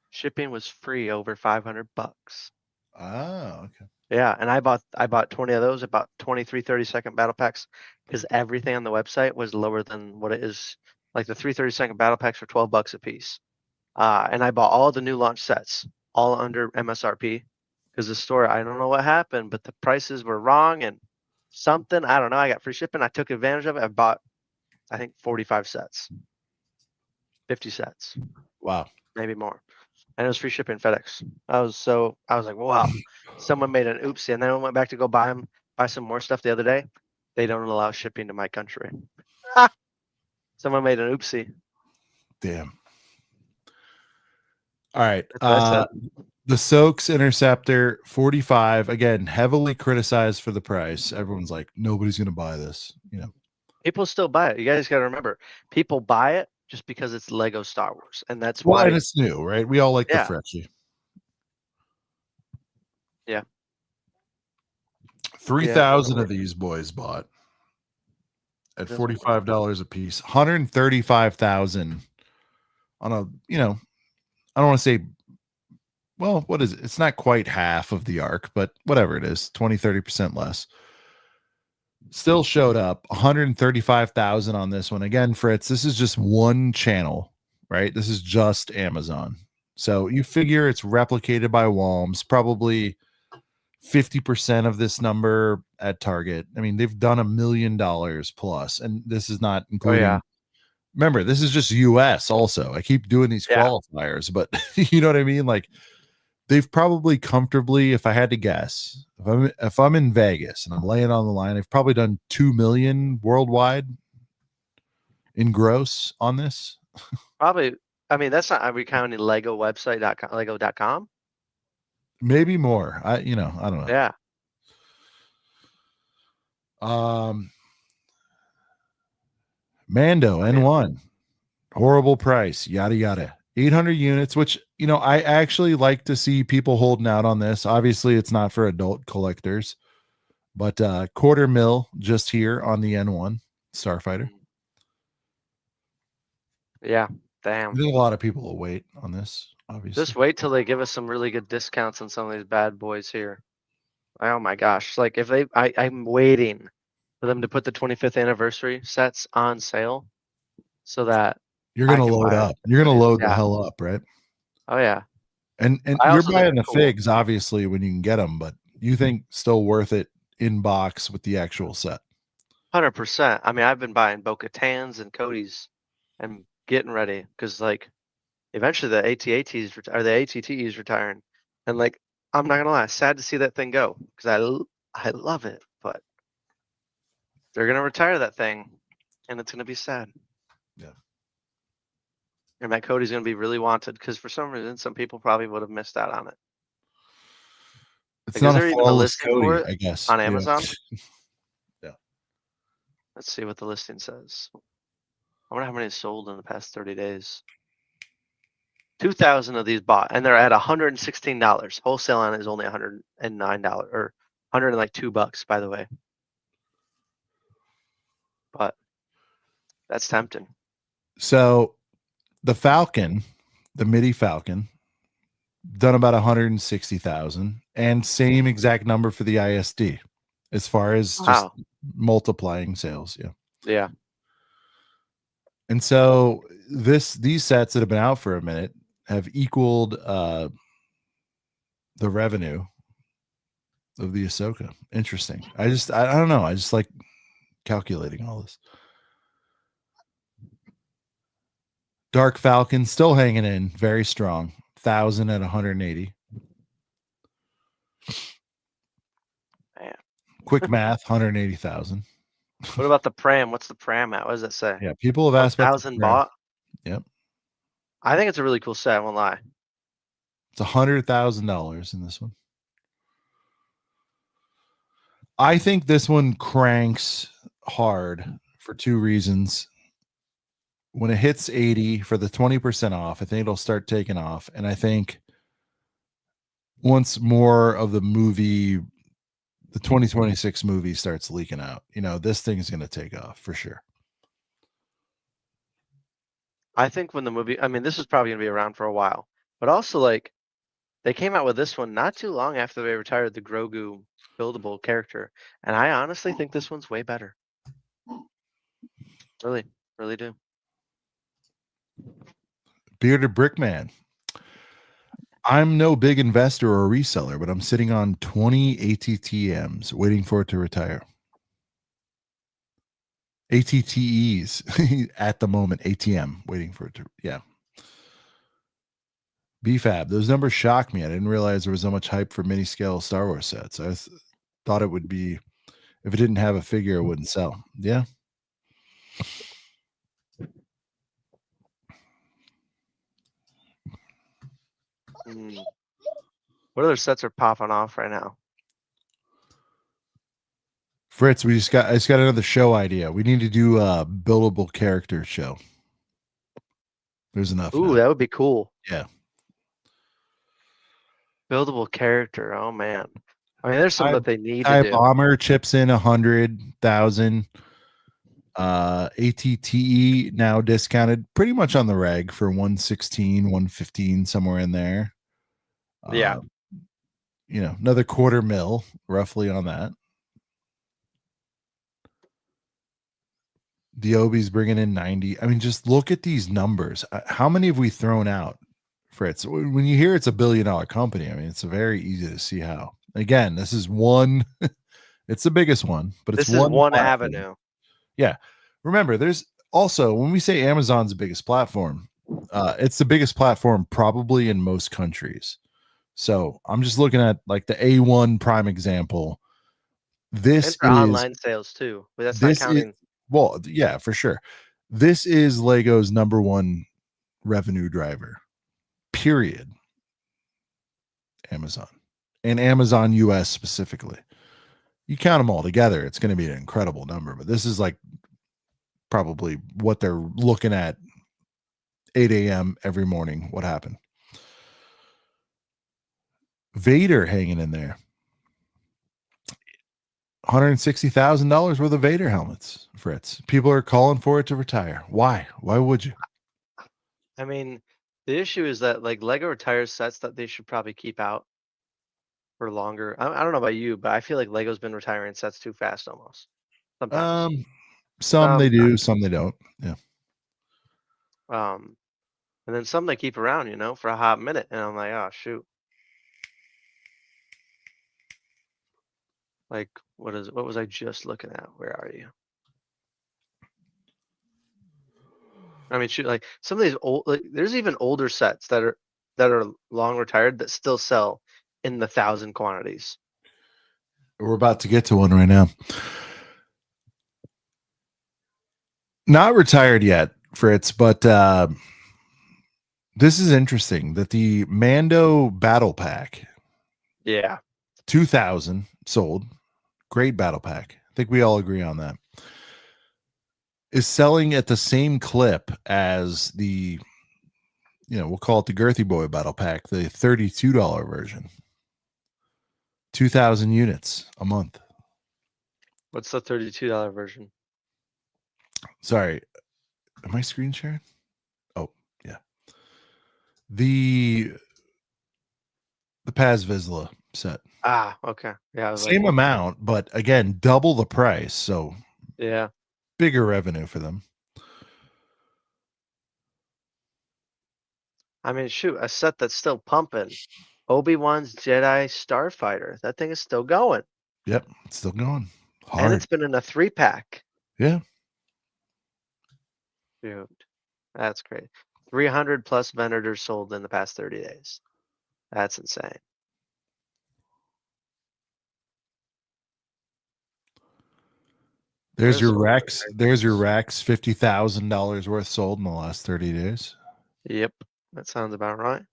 [SPEAKER 2] shipping was free over $500.
[SPEAKER 1] Oh, okay.
[SPEAKER 2] Yeah, and I bought 20 of those, about 23 30-second battle packs, because everything on the website was lower than what it is. Like the 3 30-second battle packs for $12 a piece. And I bought all the new launch sets, all under MSRP, because the store, I don't know what happened, but the prices were wrong and something, I don't know. I got free shipping. I took advantage of it. I bought, I think, 45 sets, 50 sets,
[SPEAKER 1] Wow.
[SPEAKER 2] maybe more. And it was free shipping FedEx. I was like, wow, someone made an oopsie. And then I went back to go buy some more stuff the other day. They don't allow shipping to my country. Someone made an oopsie.
[SPEAKER 1] Damn. All right.
[SPEAKER 2] That's what I said.
[SPEAKER 1] The Soaks Interceptor 45, again, heavily criticized for the price. Everyone's like, nobody's going to buy this.
[SPEAKER 2] People still buy it. You guys got to remember, people buy it just because it's Lego Star Wars, and that's
[SPEAKER 1] Well,
[SPEAKER 2] why.
[SPEAKER 1] and it's new, right? We all like
[SPEAKER 2] Yeah.
[SPEAKER 1] the Freshie.
[SPEAKER 2] Yeah.
[SPEAKER 1] 3,000 of these boys bought at $45 a piece. 135,000 on a, I don't want to say, well, what is it? It's not quite half of the arc, but whatever it is, 20-30% less. Still showed up. 135,000 on this one. Again, Fritz, this is just one channel, right? This is just Amazon. So you figure it's replicated by Walms, probably 50% of this number at Target. I mean, they've done $1 million plus, and this is not including.
[SPEAKER 2] Oh, yeah.
[SPEAKER 1] Remember, this is just US also. I keep doing these qualifiers, but you know what I mean? Like, they've probably comfortably, if I had to guess, if I'm in Vegas and I'm laying on the line, they've probably done 2 million worldwide in gross on this.
[SPEAKER 2] Probably. I mean, that's not, are we counting Lego website.com, Lego.com?
[SPEAKER 1] Maybe more. I don't know.
[SPEAKER 2] Yeah.
[SPEAKER 1] Mando N1, horrible price, yada yada. 800 units, which I actually like to see people holding out on this. Obviously, it's not for adult collectors, but $250,000 just here on the N1 Starfighter.
[SPEAKER 2] Yeah, damn.
[SPEAKER 1] I think a lot of people will wait on this. Obviously,
[SPEAKER 2] Just wait till they give us some really good discounts on some of these bad boys here. Oh my gosh! Like if I'm waiting for them to put the 25th anniversary sets on sale, so that
[SPEAKER 1] you're gonna load up. You're gonna load the hell up, right?
[SPEAKER 2] Oh yeah.
[SPEAKER 1] And you're buying the figs, obviously, when you can get them, but you think still worth it in box with the actual set?
[SPEAKER 2] 100%. I mean, I've been buying Bo-Katans and Cody's and getting ready because like eventually the AT-ATs or the ATTs retiring, and like I'm not gonna lie, sad to see that thing go because I love it, but they're gonna retire that thing, and it's gonna be sad.
[SPEAKER 1] Yeah.
[SPEAKER 2] And that Cody's gonna be really wanted because for some reason some people probably would have missed out on it.
[SPEAKER 1] It's not
[SPEAKER 2] is there
[SPEAKER 1] a
[SPEAKER 2] even a
[SPEAKER 1] flawless
[SPEAKER 2] listing for
[SPEAKER 1] Cody,
[SPEAKER 2] it
[SPEAKER 1] I guess.
[SPEAKER 2] on
[SPEAKER 1] Yeah.
[SPEAKER 2] Amazon?
[SPEAKER 1] Yeah.
[SPEAKER 2] Let's see what the listing says. I wonder how many sold in the past 30 days. 2,000 of these bought, and they're at $116. Wholesale on it is only $109 or $102, by the way. But that's tempting.
[SPEAKER 1] So the Falcon, the MIDI Falcon, done about 160,000, and same exact number for the ISD as far as just multiplying sales. Yeah.
[SPEAKER 2] Yeah.
[SPEAKER 1] And so these sets that have been out for a minute have equaled the revenue of the Ahsoka. Interesting. I don't know. I just like calculating all this. Dark Falcon still hanging in very strong. 1,000 at 180.
[SPEAKER 2] Man.
[SPEAKER 1] Quick math, 180,000.
[SPEAKER 2] What about the Pram? What's the Pram at? What does it say?
[SPEAKER 1] Yeah, people have asked about the
[SPEAKER 2] 1,000
[SPEAKER 1] Pram.
[SPEAKER 2] bought.
[SPEAKER 1] Yep.
[SPEAKER 2] I think it's a really cool set. I won't lie.
[SPEAKER 1] It's $100,000 in this one. I think this one cranks hard for two reasons. When it hits 80 for the 20% off, I think it'll start taking off. And I think once more of the 2026 movie starts leaking out, this thing is going to take off for sure.
[SPEAKER 2] I think when the movie, this is probably going to be around for a while, but also like they came out with this one not too long after they retired the Grogu buildable character. And I honestly think this one's way better. Really, really do.
[SPEAKER 1] Bearded Brickman. I'm no big investor or reseller, but I'm sitting on 20 ATTMs waiting for it to retire. ATTEs at the moment, ATM waiting for it to, yeah. BFAB, those numbers shocked me. I didn't realize there was so much hype for mini scale Star Wars sets. I thought it would be, if it didn't have a figure, it wouldn't sell. Yeah.
[SPEAKER 2] What other sets are popping off right now?
[SPEAKER 1] Fritz, I just got another show idea. We need to do a buildable character show. There's enough.
[SPEAKER 2] Ooh, that would be cool.
[SPEAKER 1] Yeah.
[SPEAKER 2] Buildable character. Oh man. There's some that they need to do.
[SPEAKER 1] Bomber chips in 100,000. ATTE now discounted pretty much on the reg for 116, 115, somewhere in there.
[SPEAKER 2] Yeah.
[SPEAKER 1] Another $250,000 roughly on that. The Obi's bringing in 90. Just look at these numbers. How many have we thrown out, Fritz? When you hear it's $1 billion company, it's very easy to see how. Again, this is one. It's the biggest one, but it's
[SPEAKER 2] one avenue.
[SPEAKER 1] Yeah. Remember, there's also, when we say Amazon's the biggest platform, it's the biggest platform probably in most countries. So I'm just looking at like the A1 prime example. This is
[SPEAKER 2] online sales too, but that's not counting.
[SPEAKER 1] Well, yeah, for sure. This is Lego's number one revenue driver, period. Amazon and Amazon US specifically. You count them all together, it's going to be an incredible number, but this is like probably what they're looking at 8 a.m. every morning. What happened? Vader hanging in there. $160,000 worth of Vader helmets, Fritz. People are calling for it to retire. Why? Why would you?
[SPEAKER 2] The issue is that like Lego retires sets that they should probably keep out for longer. I don't know about you, but I feel like Lego's been retiring sets too fast almost. Sometimes.
[SPEAKER 1] Some they do, some they don't. Yeah.
[SPEAKER 2] And then some they keep around, for a hot minute, and I'm like, oh shoot. Like, what was I just looking at? Where are you? Shoot, like some of these old, like there's even older sets that are long retired that still sell in the 1,000 quantities.
[SPEAKER 1] We're about to get to one right now. Not retired yet, Fritz, but this is interesting that the Mando Battle Pack.
[SPEAKER 2] Yeah.
[SPEAKER 1] 2,000 sold. Great battle pack. I think we all agree on that. Is selling at the same clip as the, we'll call it the Girthy Boy battle pack, the $32 version. 2,000 units a month.
[SPEAKER 2] What's the $32 version?
[SPEAKER 1] Sorry, am I screen sharing? Oh, yeah. The Paz Vizsla set.
[SPEAKER 2] Ah, okay. Yeah.
[SPEAKER 1] Same amount, but again, double the price. So
[SPEAKER 2] yeah,
[SPEAKER 1] bigger revenue for them.
[SPEAKER 2] I mean, shoot, a set that's still pumping. Obi-Wan's Jedi Starfighter. That thing is still going.
[SPEAKER 1] Yep, it's still going. Hard.
[SPEAKER 2] And it's been in a 3-pack.
[SPEAKER 1] Yeah.
[SPEAKER 2] Dude, that's great. 300 plus vendors sold in the past 30 days. That's insane.
[SPEAKER 1] There's your Rex. There's your Rex. $50,000 worth sold in the last 30 days.
[SPEAKER 2] Yep, that sounds about right.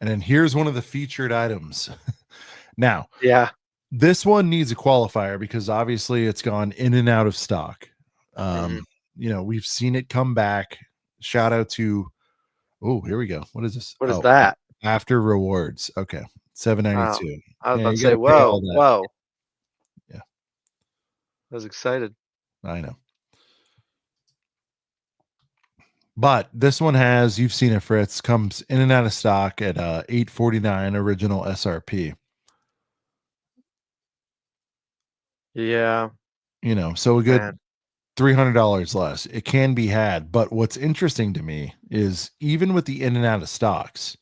[SPEAKER 1] And then here's one of the featured items. Now,
[SPEAKER 2] yeah,
[SPEAKER 1] this one needs a qualifier because obviously it's gone in and out of stock. We've seen it come back. Shout out to, oh, here we go. What is this?
[SPEAKER 2] What is that?
[SPEAKER 1] After rewards. Okay. $7.92.
[SPEAKER 2] I was about to say, whoa.
[SPEAKER 1] Yeah.
[SPEAKER 2] I was excited.
[SPEAKER 1] I know. But this one has, you've seen it, Fritz, comes in and out of stock at $849 original SRP.
[SPEAKER 2] Yeah.
[SPEAKER 1] So a good $300 less. It can be had. But what's interesting to me is even with the in and out of stocks,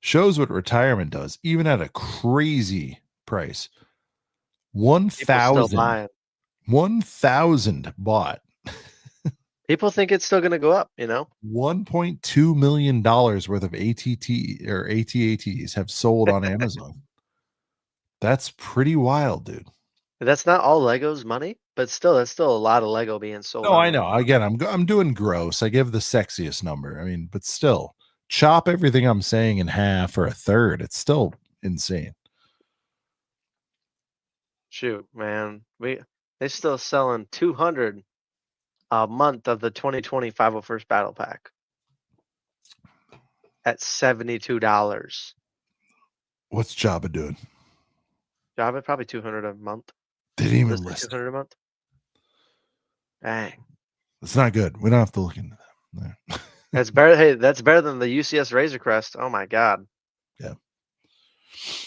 [SPEAKER 1] shows what retirement does, even at a crazy price. 1,000 bought.
[SPEAKER 2] People think it's still going to go up,
[SPEAKER 1] $1.2 million worth of ATT or ATATs have sold on Amazon. That's pretty wild, dude.
[SPEAKER 2] That's not all Lego's money, but still, that's still a lot of Lego being sold.
[SPEAKER 1] No, I know. Again, I'm doing gross. I give the sexiest number. I mean, but still, chop everything I'm saying in half or a third. It's still insane.
[SPEAKER 2] Shoot, man, they're still selling 200 a month of the 2020 501st Battle Pack at $72.
[SPEAKER 1] What's Jabba doing?
[SPEAKER 2] Jabba probably 200 a month.
[SPEAKER 1] Didn't even list
[SPEAKER 2] 200 a month. Dang,
[SPEAKER 1] it's not good. We don't have to look into that.
[SPEAKER 2] That's better. Hey, that's better than the UCS Razor Crest. Oh my God.
[SPEAKER 1] Yeah.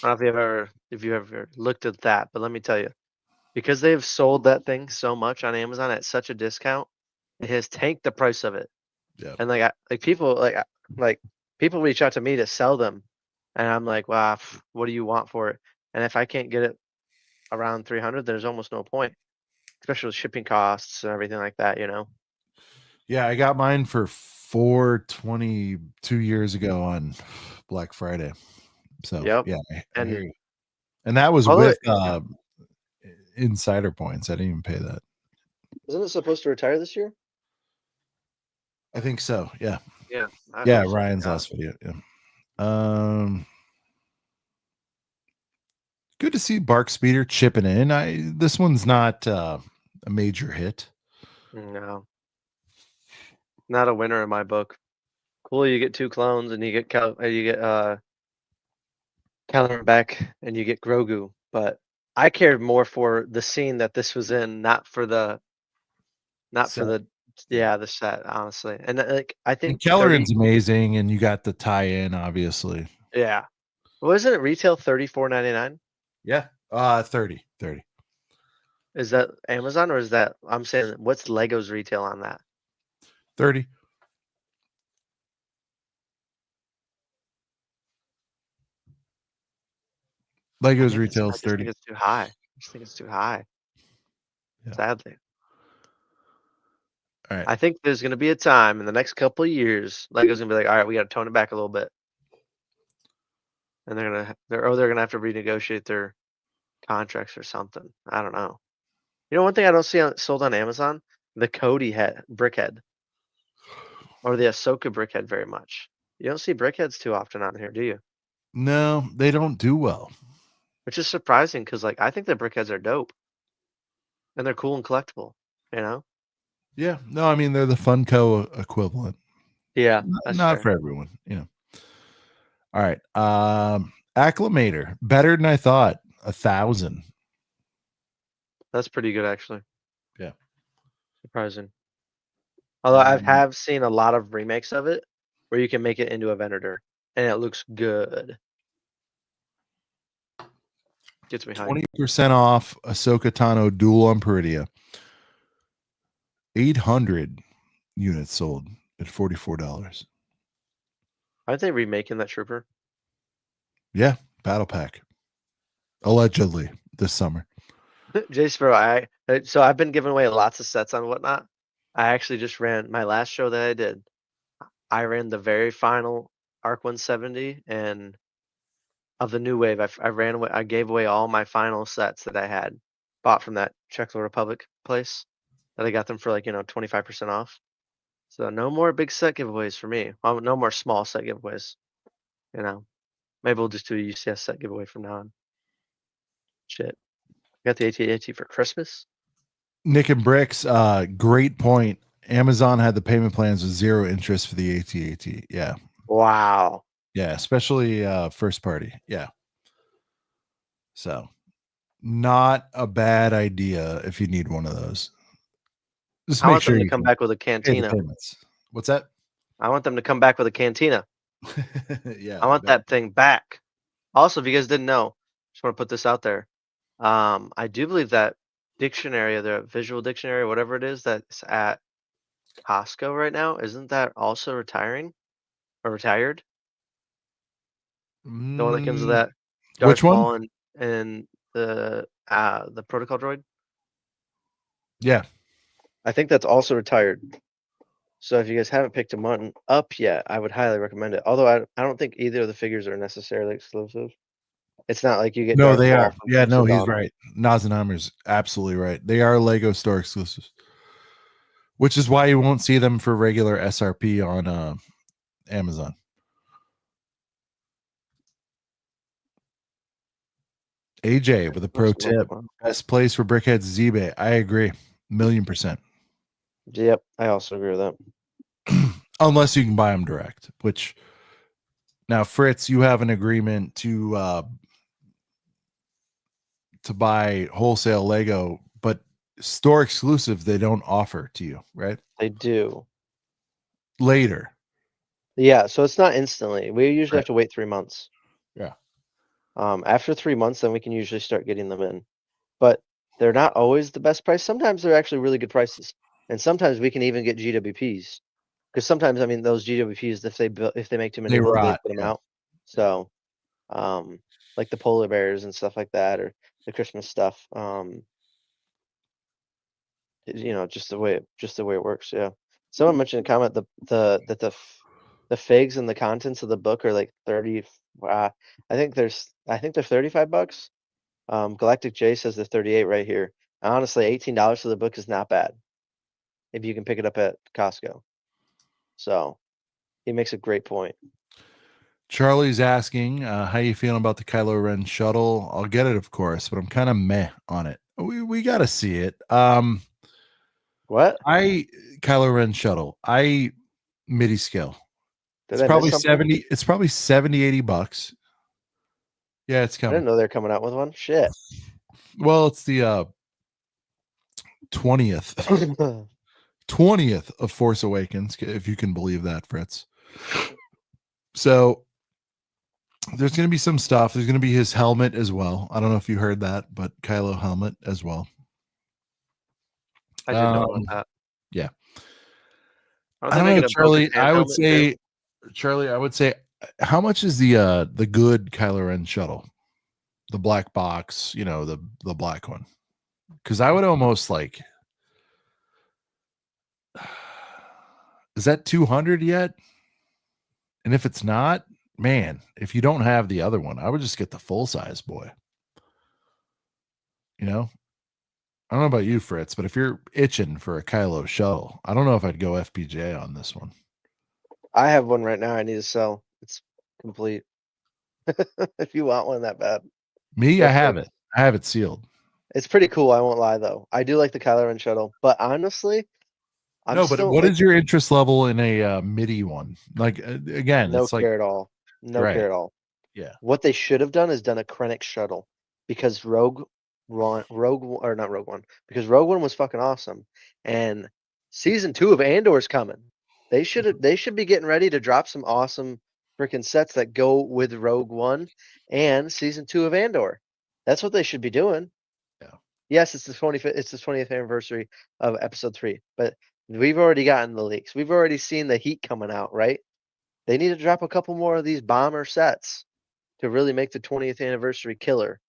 [SPEAKER 2] I don't know if you ever looked at that, but let me tell you, because they've sold that thing so much on Amazon at such a discount, it has tanked the price of it.
[SPEAKER 1] Yeah.
[SPEAKER 2] And people people reach out to me to sell them, and I'm like, wow, what do you want for it? And if I can't get it around 300, there's almost no point, especially with shipping costs and everything like that.
[SPEAKER 1] Yeah, I got mine for $422 years ago on Black Friday. So yeah, I hear you. And that was with insider points. I didn't even pay that.
[SPEAKER 2] Isn't it supposed to retire this year?
[SPEAKER 1] I think so. Yeah.
[SPEAKER 2] Yeah.
[SPEAKER 1] Yeah. Ryan's last video. Yeah. Good to see Bark Speeder chipping in. This one's not a major hit.
[SPEAKER 2] No. Not a winner in my book. Cool, you get 2 clones and you get Caliban back and you get Grogu, but I cared more for the scene that this was in, not for the set, honestly. And I think
[SPEAKER 1] Kelleran's amazing, and you got the tie-in, obviously.
[SPEAKER 2] Yeah. Wasn't it retail $34.99?
[SPEAKER 1] Yeah. 30.
[SPEAKER 2] Is that Amazon or is that, I'm saying, what's Lego's retail on that?
[SPEAKER 1] 30. Lego's retail is 30.
[SPEAKER 2] I think it's too high. I just think it's too high. Yeah. Sadly.
[SPEAKER 1] All right.
[SPEAKER 2] I think there's going to be a time in the next couple of years, Lego's going to be like, all right, we got to tone it back a little bit. And they're going to have to renegotiate their contracts or something. I don't know. One thing I don't see sold on Amazon, the Cody brickhead or the Ahsoka brickhead very much. You don't see brickheads too often on here, do you?
[SPEAKER 1] No, they don't do well.
[SPEAKER 2] which is surprising because like I think the brickheads are dope, and they're cool and collectible. You know?
[SPEAKER 1] Yeah. No, I mean they're the Funko equivalent.
[SPEAKER 2] Yeah,
[SPEAKER 1] Not for everyone, you know. All right. Acclimator. Better than I thought. 1,000.
[SPEAKER 2] That's pretty good actually.
[SPEAKER 1] Yeah.
[SPEAKER 2] Surprising. Although I
[SPEAKER 1] Um,
[SPEAKER 2] have seen a lot of remakes of it where you can make it into a Venator and it looks good. Gets me hyped.
[SPEAKER 1] 20% off Ahsoka Tano Dual on Peridia. 800 units sold at $44.
[SPEAKER 2] Aren't they remaking that trooper?
[SPEAKER 1] Yeah, battle pack. Allegedly this summer.
[SPEAKER 2] Jay Sparrow, so I've been giving away lots of sets on whatnot. I actually just ran my last show that I did. I ran the very final Arc 170 and of the new wave. I gave away all my final sets that I had bought from that Czech Republic place that I got them for like 25% off. So no more big set giveaways for me. Well, no more small set giveaways. Maybe we'll just do a UCS set giveaway from now on. Shit, I got the AT-AT for Christmas.
[SPEAKER 1] Nick and Bricks, great point. Amazon had the payment plans with 0 interest for the AT-AT. Yeah.
[SPEAKER 2] Wow.
[SPEAKER 1] Yeah, especially first party. Yeah. So not a bad idea if you need one of those. Just
[SPEAKER 2] I
[SPEAKER 1] make
[SPEAKER 2] want
[SPEAKER 1] sure
[SPEAKER 2] them to
[SPEAKER 1] you
[SPEAKER 2] come
[SPEAKER 1] can
[SPEAKER 2] back with a
[SPEAKER 1] pay the
[SPEAKER 2] cantina.
[SPEAKER 1] payments. What's that?
[SPEAKER 2] I want them to come back with a cantina.
[SPEAKER 1] Yeah.
[SPEAKER 2] I want that thing back. Also, if you guys didn't know, just want to put this out there. I do believe that dictionary, the visual dictionary, whatever it is that's at Costco right now, isn't that also retiring or retired? The one that comes with that
[SPEAKER 1] Which
[SPEAKER 2] Darth
[SPEAKER 1] one?
[SPEAKER 2] Maul and the protocol droid.
[SPEAKER 1] Yeah.
[SPEAKER 2] I think that's also retired. So if you guys haven't picked them up yet, I would highly recommend it. Although I don't think either of the figures are necessarily exclusive. It's not like you get
[SPEAKER 1] No,
[SPEAKER 2] Darth
[SPEAKER 1] they
[SPEAKER 2] Maul
[SPEAKER 1] are.
[SPEAKER 2] from
[SPEAKER 1] Yeah,
[SPEAKER 2] Crimson
[SPEAKER 1] no, he's
[SPEAKER 2] Dawn.
[SPEAKER 1] right. Nasenheimer's absolutely right. They are Lego store exclusives, which is why you won't see them for regular SRP on Amazon. AJ with a pro tip. Best place for brickheads is eBay. I agree. 1,000,000%.
[SPEAKER 2] Yep, I also agree with that.
[SPEAKER 1] Unless you can buy them direct, which now Fritz, you have an agreement to buy wholesale Lego, but store exclusive they don't offer to you, right?
[SPEAKER 2] They do.
[SPEAKER 1] Later.
[SPEAKER 2] Yeah, so it's not instantly. We usually
[SPEAKER 1] Right.
[SPEAKER 2] have to wait 3 months.
[SPEAKER 1] Yeah.
[SPEAKER 2] After 3 months, then we can usually start getting them in. But they're not always the best price. Sometimes they're actually really good prices, and sometimes we can even get GWPs. Because sometimes, I mean, those GWPs, if they make too many
[SPEAKER 1] They
[SPEAKER 2] of them, they
[SPEAKER 1] rot,
[SPEAKER 2] put them
[SPEAKER 1] yeah.
[SPEAKER 2] out. So, like the polar bears and stuff like that, or the Christmas stuff. Just the way it works. Yeah. Someone mentioned in a comment the figs and the contents of the book are like 30. I think they're $35. Galactic J says they're 38 right here. Honestly, $18 for the book is not bad if you can pick it up at Costco. So he makes a great point.
[SPEAKER 1] Charlie's asking, how you feeling about the Kylo Ren shuttle? I'll get it, of course, but I'm kind of meh on it. We got to see it.
[SPEAKER 2] What?
[SPEAKER 1] Kylo Ren shuttle. MIDI scale. It's probably 70. It's probably 70, $80. Yeah, it's
[SPEAKER 2] I
[SPEAKER 1] coming.
[SPEAKER 2] didn't know they're coming out with one. Shit.
[SPEAKER 1] Well, it's the 20th 20th of Force Awakens, if you can believe that, Fritz. So there's going to be some stuff. There's going to be his helmet as well. I don't know if you heard that, but Kylo helmet as well.
[SPEAKER 2] I didn't know about that.
[SPEAKER 1] Yeah.
[SPEAKER 2] I don't know,
[SPEAKER 1] Charlie. I would say, how much is the good Kylo Ren shuttle? The black box, the black one. Because I would almost like, is that 200 yet? And if it's not, man, if you don't have the other one, I would just get the full size boy. I don't know about you, Fritz, but if you're itching for a Kylo shuttle, I don't know if I'd go FPJ on this one.
[SPEAKER 2] I have one right now I need to sell. It's complete. If you want one that bad.
[SPEAKER 1] Me, I
[SPEAKER 2] That's
[SPEAKER 1] have
[SPEAKER 2] like
[SPEAKER 1] it. I have it sealed.
[SPEAKER 2] it's pretty cool. I won't lie though. I do like the Kylo Ren shuttle, but honestly, I'm
[SPEAKER 1] No, but
[SPEAKER 2] still
[SPEAKER 1] what
[SPEAKER 2] like
[SPEAKER 1] is your interest level in a MIDI one? Like again,
[SPEAKER 2] no
[SPEAKER 1] it's like
[SPEAKER 2] care at all. No
[SPEAKER 1] right.
[SPEAKER 2] care at all.
[SPEAKER 1] Yeah.
[SPEAKER 2] What they should have done is done a Krennic shuttle because not Rogue One, because Rogue One was fucking awesome, and season 2 of Andor is coming. They should be getting ready to drop some awesome freaking sets that go with Rogue One and season 2 of Andor. That's what they should be doing.
[SPEAKER 1] Yeah.
[SPEAKER 2] Yes, it's the 20th anniversary of Episode 3, but we've already gotten the leaks. We've already seen the heat coming out, right? They need to drop a couple more of these bomber sets to really make the 20th anniversary killer.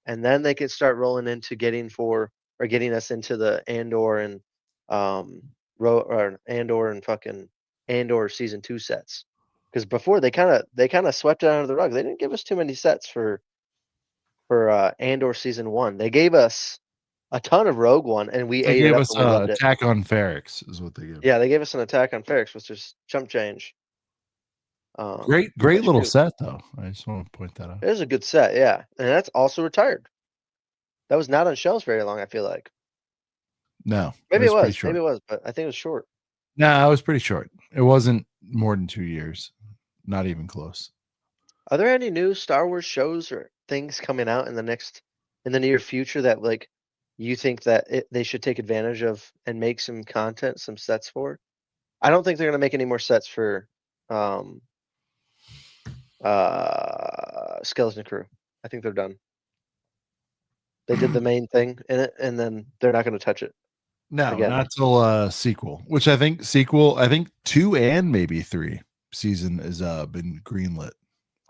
[SPEAKER 2] And then they could start rolling into getting us into the Andor and Andor and fucking Andor season 2 sets. Because before they kind of swept it under the rug. They didn't give us too many sets for Andor season 1. They gave us a ton of Rogue One, and we
[SPEAKER 1] They
[SPEAKER 2] ate it
[SPEAKER 1] gave
[SPEAKER 2] up
[SPEAKER 1] us
[SPEAKER 2] and we loved it.
[SPEAKER 1] Attack on Ferrix is what they gave.
[SPEAKER 2] Yeah, they gave us an Attack on Ferrix, which is chump change.
[SPEAKER 1] Great little set though. I just want to point that out.
[SPEAKER 2] It is a good set, yeah, and that's also retired. That was not on shelves very long. I feel like
[SPEAKER 1] No,
[SPEAKER 2] maybe it was,
[SPEAKER 1] short.
[SPEAKER 2] but I think it was short.
[SPEAKER 1] No, it was pretty short. It wasn't more than 2 years, not even close.
[SPEAKER 2] Are there any new Star Wars shows or things coming out in the near future that like you think that they should take advantage of and make some content, some sets for? I don't think they're gonna make any more sets for Skeleton Crew. I think they're done. They did the main thing in it, and then they're not gonna touch it.
[SPEAKER 1] No,
[SPEAKER 2] Again.
[SPEAKER 1] not till sequel, which I think 2 and maybe 3 season has been greenlit.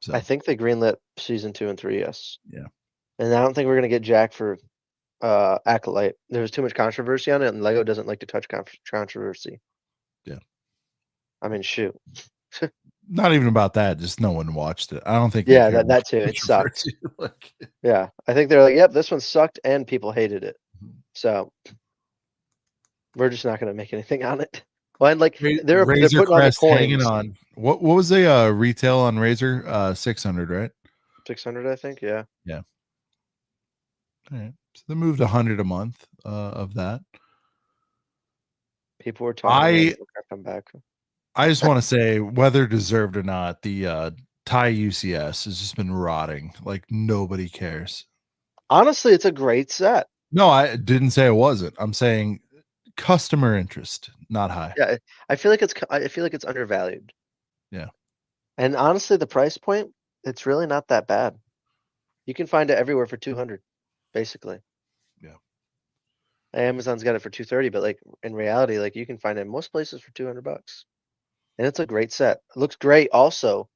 [SPEAKER 1] So
[SPEAKER 2] I think they greenlit season 2 and 3, yes.
[SPEAKER 1] yeah.
[SPEAKER 2] And I don't think we're gonna get Jack for Acolyte. There was too much controversy on it, and Lego doesn't like to touch controversy.
[SPEAKER 1] Yeah.
[SPEAKER 2] I mean, shoot.
[SPEAKER 1] Not even about that, just no one watched it. I don't think
[SPEAKER 2] Yeah, that too. It sucked.
[SPEAKER 1] Like,
[SPEAKER 2] Yeah. I think they're like, yep, this one sucked and people hated it. So we're just not gonna make anything on it. Well, and like they're
[SPEAKER 1] Razor
[SPEAKER 2] putting on the
[SPEAKER 1] Crest hanging
[SPEAKER 2] coins.
[SPEAKER 1] on. What was the retail on Razor? 600, right?
[SPEAKER 2] 600, I think, yeah.
[SPEAKER 1] Yeah. All right. So they moved 100 a month of that.
[SPEAKER 2] People were talking about come back.
[SPEAKER 1] I just want to say, whether deserved or not, the Thai UCS has just been rotting. Like nobody cares.
[SPEAKER 2] Honestly, it's a great set.
[SPEAKER 1] No, I didn't say it wasn't. I'm saying customer interest not high.
[SPEAKER 2] Yeah, I feel like it's undervalued.
[SPEAKER 1] Yeah.
[SPEAKER 2] And honestly, the price point, it's really not that bad. You can find it everywhere for 200, basically.
[SPEAKER 1] Yeah.
[SPEAKER 2] Amazon's got it for 230, but like in reality, like you can find it in most places for $200. And it's a great set. It looks great also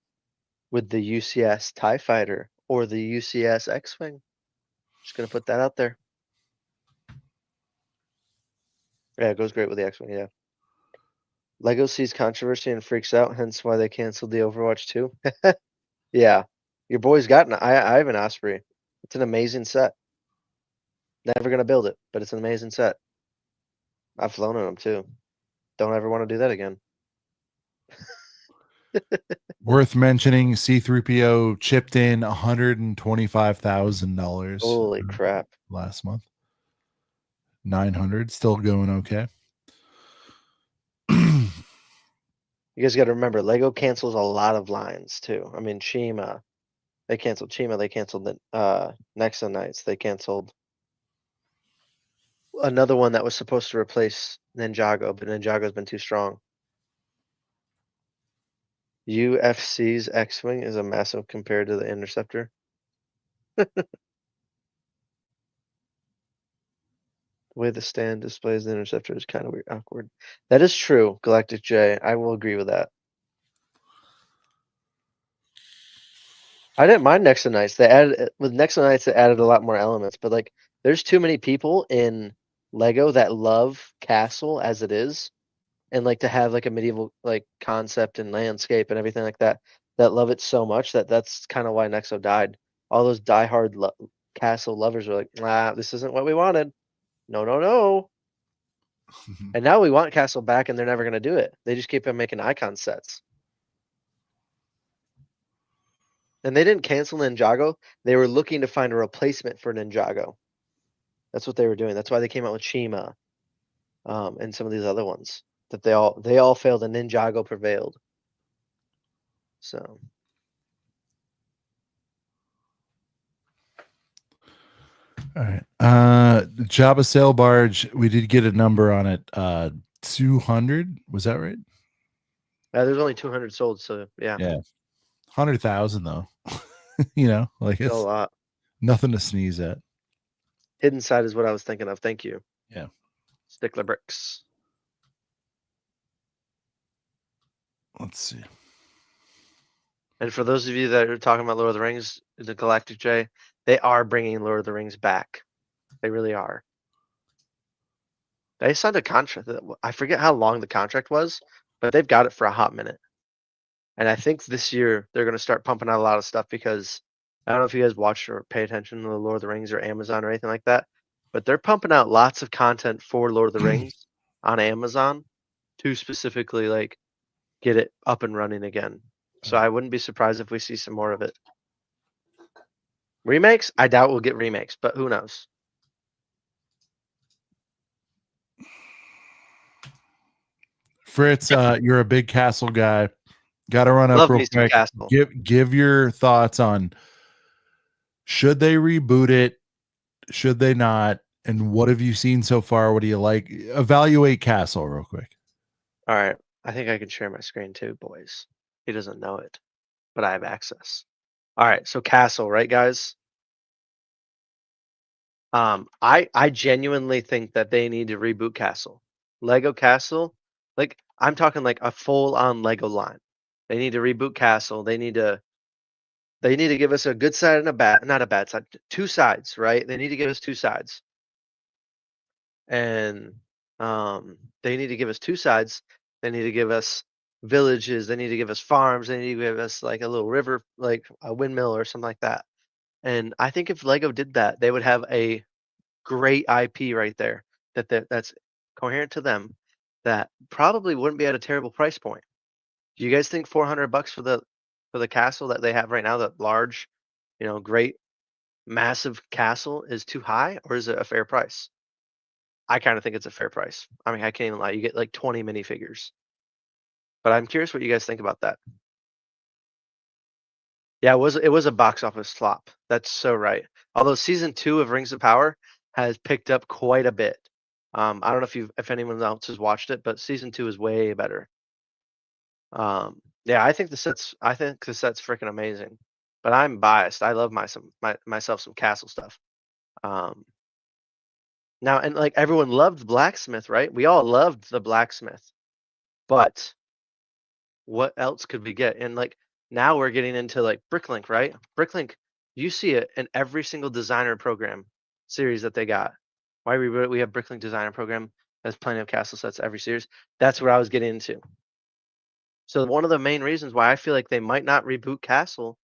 [SPEAKER 2] with the UCS TIE Fighter or the UCS X-Wing. Just gonna put that out there. Yeah, it goes great with the X-Wing, yeah. Lego sees controversy and freaks out, hence why they canceled the Overwatch 2. Yeah. Your boy's got I have an Osprey. It's an amazing set. Never gonna build it, but it's an amazing set. I've flown in them too. Don't ever want to do that again.
[SPEAKER 1] Worth mentioning, C3PO chipped in $125,000.
[SPEAKER 2] Holy crap.
[SPEAKER 1] Last month. 900, still going okay.
[SPEAKER 2] You guys got to remember, Lego cancels a lot of lines too. I mean, Chima, they canceled Chima. They canceled the Nexa Knights. They canceled another one that was supposed to replace Ninjago, but Ninjago's been too strong. UFC's X-Wing is a massive compared to the Interceptor. The way the stand displays the Interceptor is kind of weird, awkward. That is true, Galactic J. I will agree with that. I didn't mind Nexa Knights. They added with Nexa Knights. They added a lot more elements, but like, there's too many people in Lego that love Castle as it is, and like to have like a medieval like concept and landscape and everything like that. That love it so much that's kind of why Nexo died. All those diehard Castle lovers were like, nah, this isn't what we wanted. No, no, no. And now we want Castle back, and they're never gonna do it. They just keep on making icon sets. And they didn't cancel Ninjago. They were looking to find a replacement for Ninjago. That's what they were doing. That's why they came out with Shima, and some of these other ones. That they all failed and Ninjago prevailed. So
[SPEAKER 1] all right. Jabba sail barge. We did get a number on it. 200. Was that right?
[SPEAKER 2] there's only 200 sold. So yeah.
[SPEAKER 1] 100,000 though. You know, like
[SPEAKER 2] Still a
[SPEAKER 1] it's
[SPEAKER 2] lot.
[SPEAKER 1] nothing to sneeze at.
[SPEAKER 2] Hidden Side is what I was thinking of. Thank you.
[SPEAKER 1] Yeah.
[SPEAKER 2] Stickler bricks.
[SPEAKER 1] Let's see.
[SPEAKER 2] And for those of you that are talking about Lord of the Rings, the Galactic J, they are bringing Lord of the Rings back. They really are. They signed a contract. I forget how long the contract was, but they've got it for a hot minute. And I think this year they're going to start pumping out a lot of stuff because I don't know if you guys watch or pay attention to the Lord of the Rings or Amazon or anything like that, but they're pumping out lots of content for Lord of the Rings on Amazon to specifically like get it up and running again. So I wouldn't be surprised if we see some more of it. Remakes? I doubt we'll get remakes, but who knows?
[SPEAKER 1] Fritz, you're a big Castle guy. Got to run up
[SPEAKER 2] Love
[SPEAKER 1] real
[SPEAKER 2] me some
[SPEAKER 1] quick.
[SPEAKER 2] Castle.
[SPEAKER 1] Give your thoughts on should they reboot it? Should they not? And what have you seen so far? What do you like? Evaluate Castle real quick.
[SPEAKER 2] All right. I think I can share my screen too, boys. He doesn't know it, but I have access. All right. So Castle, right, guys? I genuinely think that they need to reboot Castle. Lego Castle, like I'm talking like a full-on Lego line. They need to reboot Castle. They need to give us a good side and a bad, not a bad side, two sides, right? They need to give us two sides. And they need to give us two sides. They need to give us villages. They need to give us farms. They need to give us like a little river, like a windmill or something like that. And I think if Lego did that, they would have a great IP right there that's coherent to them that probably wouldn't be at a terrible price point. Do you guys think $400 for the castle that they have right now, that large, great massive castle is too high, or is it a fair price? I kind of think it's a fair price. I mean, I can't even lie. You get like 20 minifigures. But I'm curious what you guys think about that. Yeah, it was a box office flop. That's so right. Although season 2 of Rings of Power has picked up quite a bit. I don't know if anyone else has watched it, but season 2 is way better. Yeah, I think the set's freaking amazing. But I'm biased. I love myself some castle stuff. Now, and like everyone loved Blacksmith, right? We all loved the Blacksmith. But what else could we get? And like now we're getting into like Bricklink, right? Bricklink, you see it in every single designer program series that they got. Why we have Bricklink designer program has plenty of castle sets every series. That's what I was getting into. So one of the main reasons why I feel like they might not reboot Castle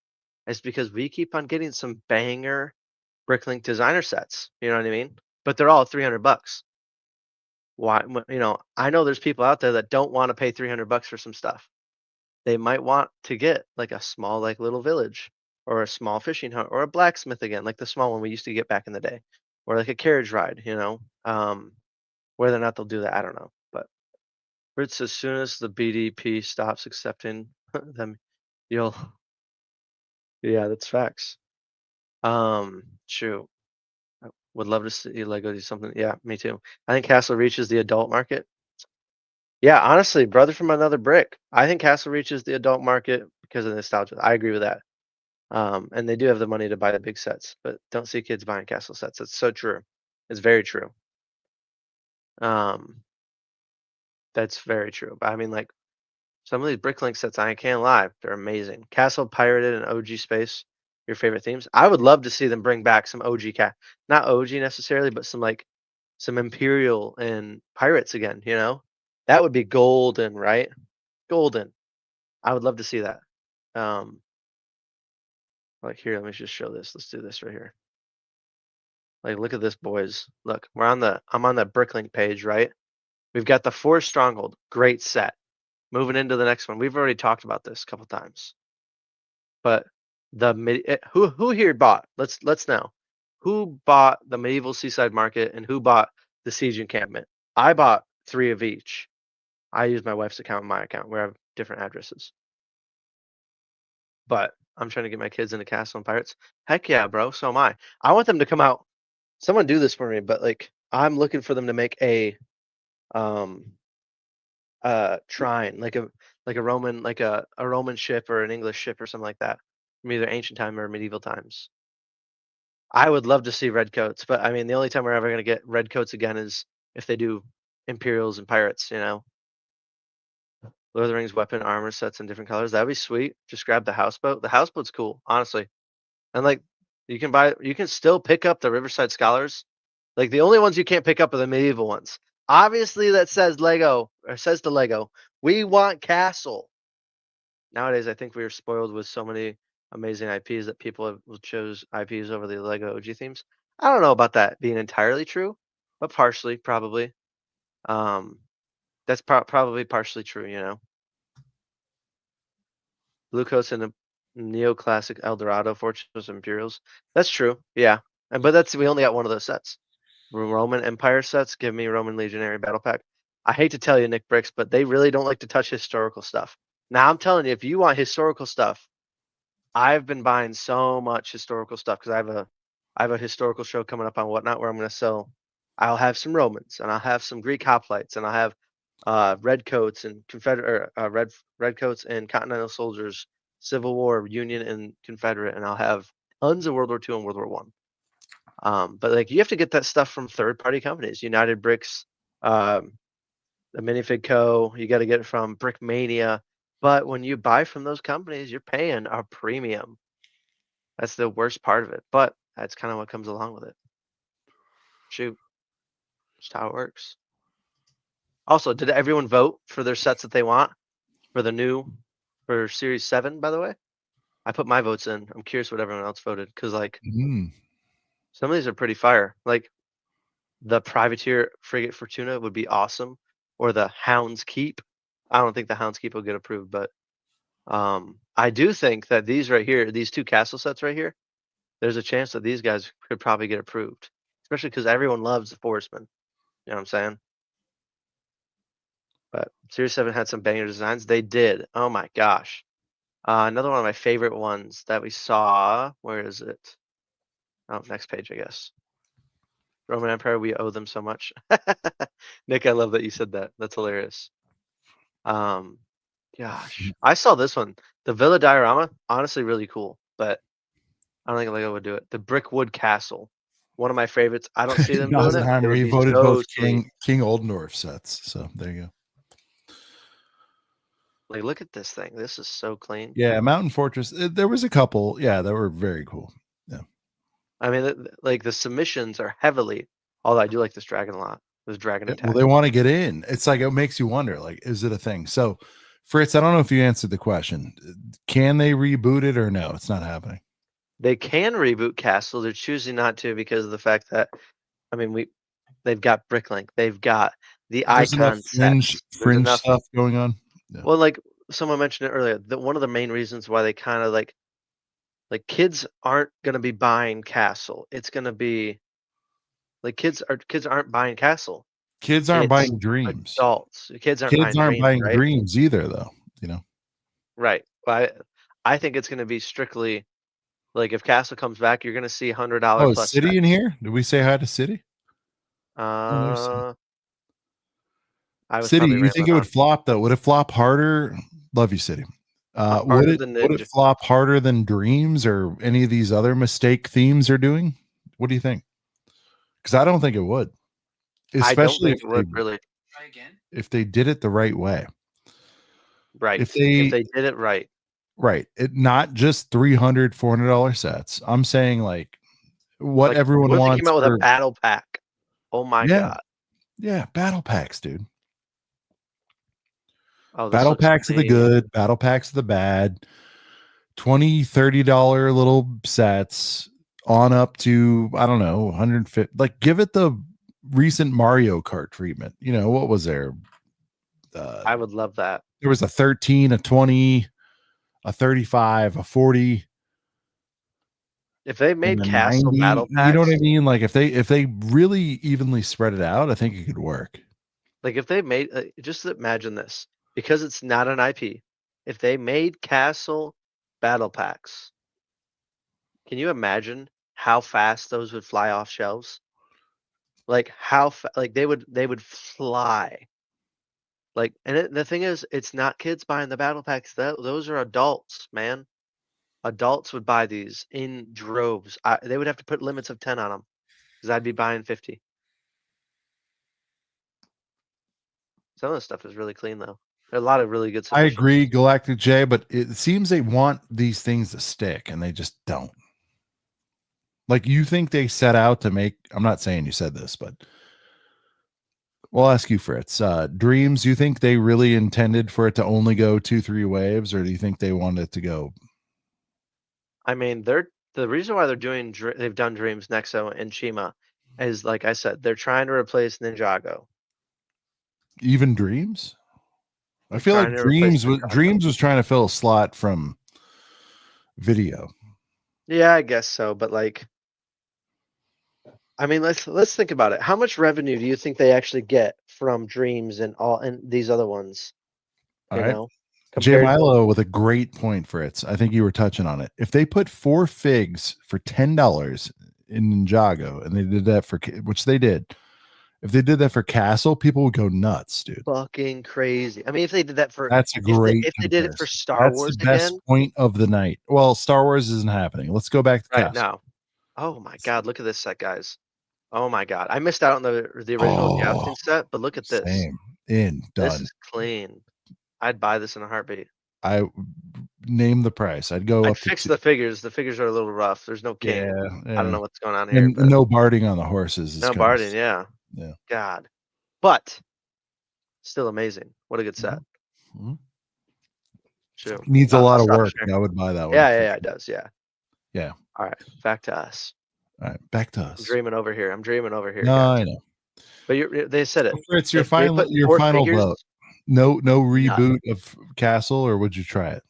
[SPEAKER 2] is because we keep on getting some banger Bricklink designer sets. You know what I mean? But they're all $300. Why? I know there's people out there that don't want to pay $300 for some stuff. They might want to get like a small, like little village, or a small fishing hut, or a blacksmith again, like the small one we used to get back in the day, or like a carriage ride. Whether or not they'll do that, I don't know. But Fritz, as soon as the BDP stops accepting them, you'll. Yeah, that's facts. True. I would love to see Lego do something. Yeah, me too. I think Castle reaches the adult market. Yeah, honestly, brother from another brick. I think Castle reaches the adult market because of nostalgia. I agree with that. And they do have the money to buy the big sets, but don't see kids buying Castle sets. That's so true. It's very true. That's very true. But I mean, like some of these Bricklink sets, I can't lie, they're amazing. Castle, Pirated, and OG Space, your favorite themes. I would love to see them bring back some OG not OG necessarily, but some Imperial and Pirates again. That would be golden, right? Golden. I would love to see that. Like here, let me just show this. Let's do this right here. Like, look at this, boys. Look, I'm on the Bricklink page, right? We've got the Forest Stronghold, great set. Moving into the next one. We've already talked about this a couple times. But Who here bought? Let's know. Who bought the medieval seaside market and who bought the siege encampment? I bought 3 of each. I used my wife's account and my account. We have different addresses. But I'm trying to get my kids into Castle and Pirates. Heck yeah, bro. So am I. I want them to come out. Someone do this for me, but like I'm looking for them to make a shrine, like a Roman, like a Roman ship or an English ship or something like that, from either ancient time or medieval times. I would love to see redcoats, but I mean the only time we're ever gonna get redcoats again is if they do Imperials and Pirates, you know. Lord of the Rings weapon armor sets in different colors. That'd be sweet. Just grab the houseboat. The houseboat's cool, honestly. And like you can still pick up the Riverside Scholars. Like the only ones you can't pick up are the medieval ones. Obviously that says Lego or says to Lego, we want Castle. Nowadays I think we are spoiled with so many amazing IPs that people will choose IPs over the Lego OG themes. I don't know about that being entirely true, but partially probably. That's probably partially true, you know. Blue coats and the neoclassic Eldorado Fortress of Imperials. That's true, yeah. But we only got one of those sets. Roman Empire sets, give me Roman Legionary Battle Pack. I hate to tell you, Nick Bricks, but they really don't like to touch historical stuff. Now I'm telling you, if you want historical stuff, I've been buying so much historical stuff because I have a historical show coming up on Whatnot where I'm going to sell. I'll have some Romans and I'll have some Greek hoplites and I'll have redcoats and Confederate redcoats and Continental soldiers, Civil War, Union and Confederate, and I'll have tons of World War II and World War One. But like you have to get that stuff from third-party companies, United Bricks, the Minifig Co. You got to get it from Brickmania. But when you buy from those companies, you're paying a premium. That's the worst part of it, but that's kind of what comes along with it. Shoot, just how it works. Also, did everyone vote for their sets that they want for for Series 7, by the way? I put my votes in. I'm curious what everyone else voted because like some of these are pretty fire. Like the Privateer Frigate Fortuna would be awesome, or the Hound's Keep. I don't think the Hound's Keep will get approved, but I do think that these right here, these 2 castle sets right here, there's a chance that these guys could probably get approved, especially because everyone loves the Forestman. You know what I'm saying? But Series 7 had some banger designs. They did. Oh my gosh. Another one of my favorite ones that we saw. Where is it? Oh, next page, I guess. Roman Empire, we owe them so much. Nick, I love that you said that. That's hilarious. Gosh. I saw this one. The Villa Diorama, honestly really cool, but I don't think Lego would do it. The Brickwood Castle. One of my favorites. I don't see them doing it.
[SPEAKER 1] It he voted
[SPEAKER 2] so
[SPEAKER 1] both King Oldendorf sets. So there you go.
[SPEAKER 2] Like, look at this thing. This is so clean.
[SPEAKER 1] Yeah, Mountain Fortress. There was a couple. Yeah, that were very cool. Yeah.
[SPEAKER 2] I mean, like the submissions are heavily. Although I do like this dragon a lot. This dragon attack.
[SPEAKER 1] Well, they want to get in. It's like it makes you wonder. Like, is it a thing? So, Fritz, I don't know if you answered the question. Can they reboot it or no? It's not happening.
[SPEAKER 2] They can reboot Castle. They're choosing not to because of the fact that, I mean, they've got Bricklink. They've got the icon
[SPEAKER 1] fringe stuff going on.
[SPEAKER 2] Yeah. Well, like someone mentioned it earlier, that one of the main reasons why they kind of like kids aren't going to be buying Castle. It's going to be like kids aren't buying Castle.
[SPEAKER 1] Kids aren't buying Dreams.
[SPEAKER 2] Adults. Kids aren't buying
[SPEAKER 1] right? Dreams either, though. You know.
[SPEAKER 2] Right. But I think it's going to be strictly like if Castle comes back, you're going to see $100 plus.
[SPEAKER 1] City in here? Did we say hi to City? City, you think it would flop though? Would it flop harder? Love you, City. Would it flop harder than Dreams or any of these other mistake themes are doing? What do you think? Because I don't think it would. Especially if if they did it the right way.
[SPEAKER 2] Right. If they did it right.
[SPEAKER 1] Right. It not just $300, $400 sets. I'm saying like what everyone wants.
[SPEAKER 2] They came out with a battle pack. Oh my god.
[SPEAKER 1] Yeah, battle packs, dude.
[SPEAKER 2] Oh,
[SPEAKER 1] battle packs are the good, battle packs are the bad. $20, $30 little sets on up to, I don't know, 150. Like, give it the recent Mario Kart treatment. You know, what was there?
[SPEAKER 2] I would love that.
[SPEAKER 1] There was a 13, a 20, a 35, a 40.
[SPEAKER 2] If they
[SPEAKER 1] in
[SPEAKER 2] made
[SPEAKER 1] the
[SPEAKER 2] castle
[SPEAKER 1] 90,
[SPEAKER 2] battle
[SPEAKER 1] you know what I
[SPEAKER 2] packs,
[SPEAKER 1] mean? Like if they really evenly spread it out, I think it could work.
[SPEAKER 2] like if they made, just imagine this, because it's not an IP. If they made castle battle packs, can you imagine how fast those would fly off shelves? Like like they would fly. Like, and the thing is, it's not kids buying the battle packs. Those are adults, man. Adults would buy these in droves. They would have to put limits of 10 on them because I'd be buying 50. Some of the stuff is really clean though. There are a lot of really good
[SPEAKER 1] I
[SPEAKER 2] submissions.
[SPEAKER 1] agree, Galactic J, but it seems they want these things to stick and they just don't. Like you think they set out to make, I'm not saying you said this, but we'll ask you, Fritz. Dreams, you think they really intended for it to only go 2-3 waves, or do you think they wanted it to go?
[SPEAKER 2] I mean, the reason why they've done Dreams, Nexo, and Chima is, like I said, they're trying to replace Ninjago.
[SPEAKER 1] Even Dreams? I
[SPEAKER 2] They're
[SPEAKER 1] feel like
[SPEAKER 2] trying to replace
[SPEAKER 1] Dreams was trying to fill a slot from video.
[SPEAKER 2] Yeah, I guess so, but like, I mean, let's think about it. How much revenue do you think they actually get from Dreams and these other ones?
[SPEAKER 1] All
[SPEAKER 2] You
[SPEAKER 1] right.
[SPEAKER 2] know,
[SPEAKER 1] J
[SPEAKER 2] compared to
[SPEAKER 1] Milo with a great point, Fritz. I think you were touching on it. If they put 4 figs for $10 in Ninjago, and they did that for, which they did, if they did that for Castle, people would go nuts, dude.
[SPEAKER 2] fucking crazy. I mean, if they did that for
[SPEAKER 1] That's a great.
[SPEAKER 2] if they did it for Star
[SPEAKER 1] That's
[SPEAKER 2] Wars
[SPEAKER 1] the best
[SPEAKER 2] again,
[SPEAKER 1] point of the night. Well, Star Wars isn't happening. Let's go back to
[SPEAKER 2] right
[SPEAKER 1] Castle.
[SPEAKER 2] now. Oh my God, look at this set, guys. Oh my God, I missed out on the original
[SPEAKER 1] Oh,
[SPEAKER 2] jousting set, but look at this.
[SPEAKER 1] Same. In
[SPEAKER 2] This
[SPEAKER 1] done.
[SPEAKER 2] is clean. I'd buy this in a heartbeat.
[SPEAKER 1] I name the price. I'd go
[SPEAKER 2] I'd
[SPEAKER 1] up to
[SPEAKER 2] fix the figures. The figures are a little rough. There's no king.
[SPEAKER 1] yeah.
[SPEAKER 2] I don't know what's going on here,
[SPEAKER 1] And
[SPEAKER 2] but
[SPEAKER 1] no barding on the horses. Is
[SPEAKER 2] no
[SPEAKER 1] kinda
[SPEAKER 2] Barding, yeah.
[SPEAKER 1] Yeah.
[SPEAKER 2] God. But still amazing. What a good set.
[SPEAKER 1] Mhm.
[SPEAKER 2] True.
[SPEAKER 1] Needs a
[SPEAKER 2] I'll
[SPEAKER 1] lot of
[SPEAKER 2] stop
[SPEAKER 1] work.
[SPEAKER 2] sharing.
[SPEAKER 1] I would buy that one.
[SPEAKER 2] Yeah, it does. Yeah.
[SPEAKER 1] Yeah.
[SPEAKER 2] All right. Back to us.
[SPEAKER 1] All right. Back to
[SPEAKER 2] I'm
[SPEAKER 1] us.
[SPEAKER 2] dreaming over here.
[SPEAKER 1] No,
[SPEAKER 2] guys.
[SPEAKER 1] I know.
[SPEAKER 2] But they said it.
[SPEAKER 1] Fritz,
[SPEAKER 2] If they put
[SPEAKER 1] your
[SPEAKER 2] 4
[SPEAKER 1] final
[SPEAKER 2] figures,
[SPEAKER 1] vote. No reboot of Castle, or would you try it?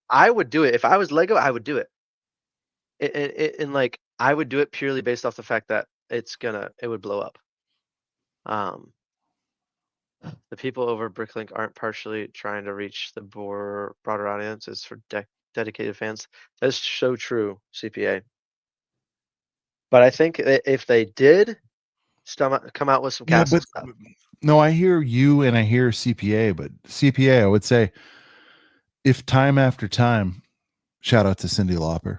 [SPEAKER 2] I would do it. If I was Lego, I would do it. And like, I would do it purely based off the fact that it would blow up. The people over Bricklink aren't partially trying to reach the broader audience. It's for dedicated fans. That's so true, CPA. But I think if they did come out with some castle stuff.
[SPEAKER 1] No, I hear you and I hear CPA, but CPA, I would say, if time after time, shout out to Cyndi Lauper,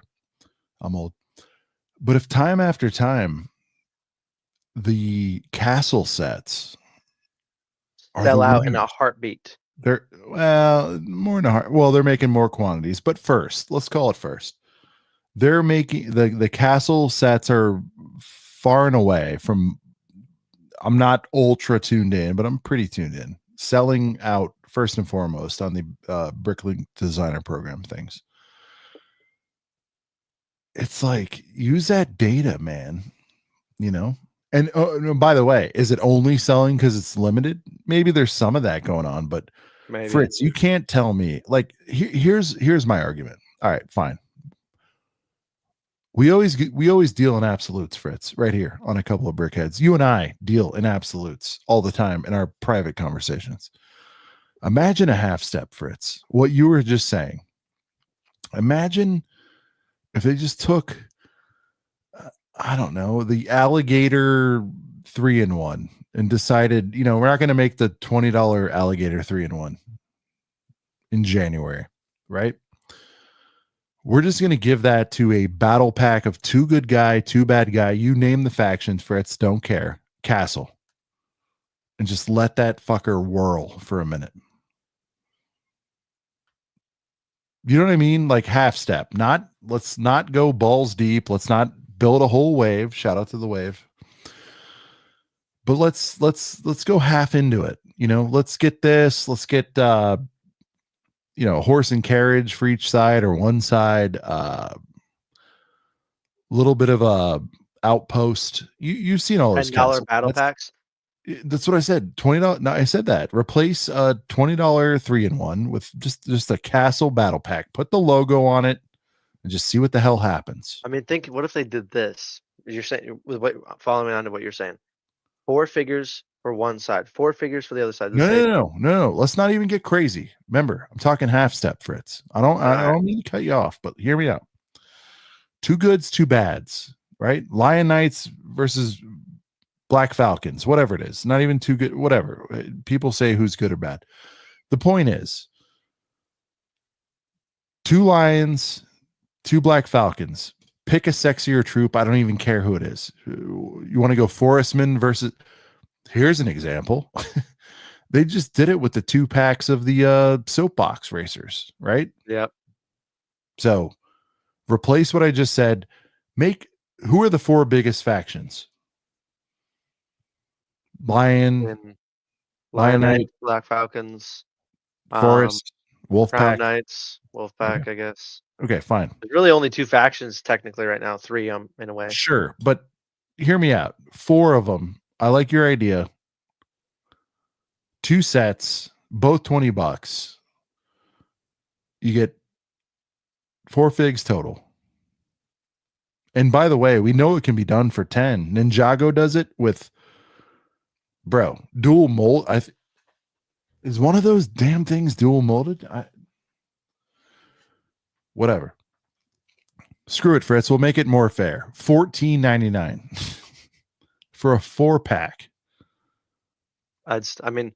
[SPEAKER 1] I'm old, but if time after time, the castle sets
[SPEAKER 2] sell out in a heartbeat.
[SPEAKER 1] They're more in a heart. Well, they're making more quantities, but first, let's call it first. They're making the castle sets are far and away from. I'm not ultra tuned in, but I'm pretty tuned in. Selling out first and foremost on the Bricklink designer program things. It's like, use that data, man. You know. And by the way, is it only selling because it's limited? Maybe there's some of that going on, but
[SPEAKER 2] Maybe.
[SPEAKER 1] Fritz, you can't tell me. Like, here's my argument. All right, fine. We always deal in absolutes, Fritz, right here on a couple of brickheads. You and I deal in absolutes all the time in our private conversations. Imagine a half step, Fritz. What you were just saying. Imagine if they just took, I don't know, the alligator 3-in-1 and decided, we're not going to make the $20 alligator 3-in-1 in January, right? We're just going to give that to a battle pack of 2 good guy, 2 bad guy. You name the factions, Fritz, don't care. Castle. And just let that fucker whirl for a minute. You know what I mean? Like half step. Let's not go balls deep. Let's not build a whole wave. Shout out to the wave. But let's go half into it. Let's get this. Let's get horse and carriage for each side or one side. Little bit of a outpost. You've seen all those
[SPEAKER 2] $10 battle packs.
[SPEAKER 1] That's what I said. $20. No, I said that. Replace a $20 3-in-1 with just a castle battle pack. Put the logo on it. and just see what the hell happens.
[SPEAKER 2] I mean, think, what if they did this? You're saying, following on to what you're saying, 4 figures for one side, 4 figures for the other side.
[SPEAKER 1] No. Let's not even get crazy. Remember, I'm talking half step, Fritz. I don't mean to cut you off, but hear me out. 2 goods, 2 bads, right? Lion Knights versus Black Falcons, whatever it is. Not even 2 good, whatever. People say who's good or bad. The point is 2 lions, 2 Black Falcons. Pick a sexier troop. I don't even care who it is. You want to go Forestman versus. Here's an example. They just did it with the 2 packs of the soapbox racers, right?
[SPEAKER 2] Yep.
[SPEAKER 1] So replace what I just said. Who are the 4 biggest factions? Lion
[SPEAKER 2] Knight, Black Falcons,
[SPEAKER 1] Forest,
[SPEAKER 2] Crown
[SPEAKER 1] Wolfpack.
[SPEAKER 2] Knights, Wolfpack, I guess.
[SPEAKER 1] Okay, fine.
[SPEAKER 2] There's really only 2 factions technically right now, 3 in a way.
[SPEAKER 1] Sure, but hear me out. 4 of them. I like your idea. 2 sets, both $20. You get 4 figs total. And by the way, we know it can be done for 10. Ninjago does it with, bro, dual mold. Is one of those damn things dual molded? Whatever. Screw it, Fritz. We'll make it more fair. $14.99 for a 4-pack.
[SPEAKER 2] I mean,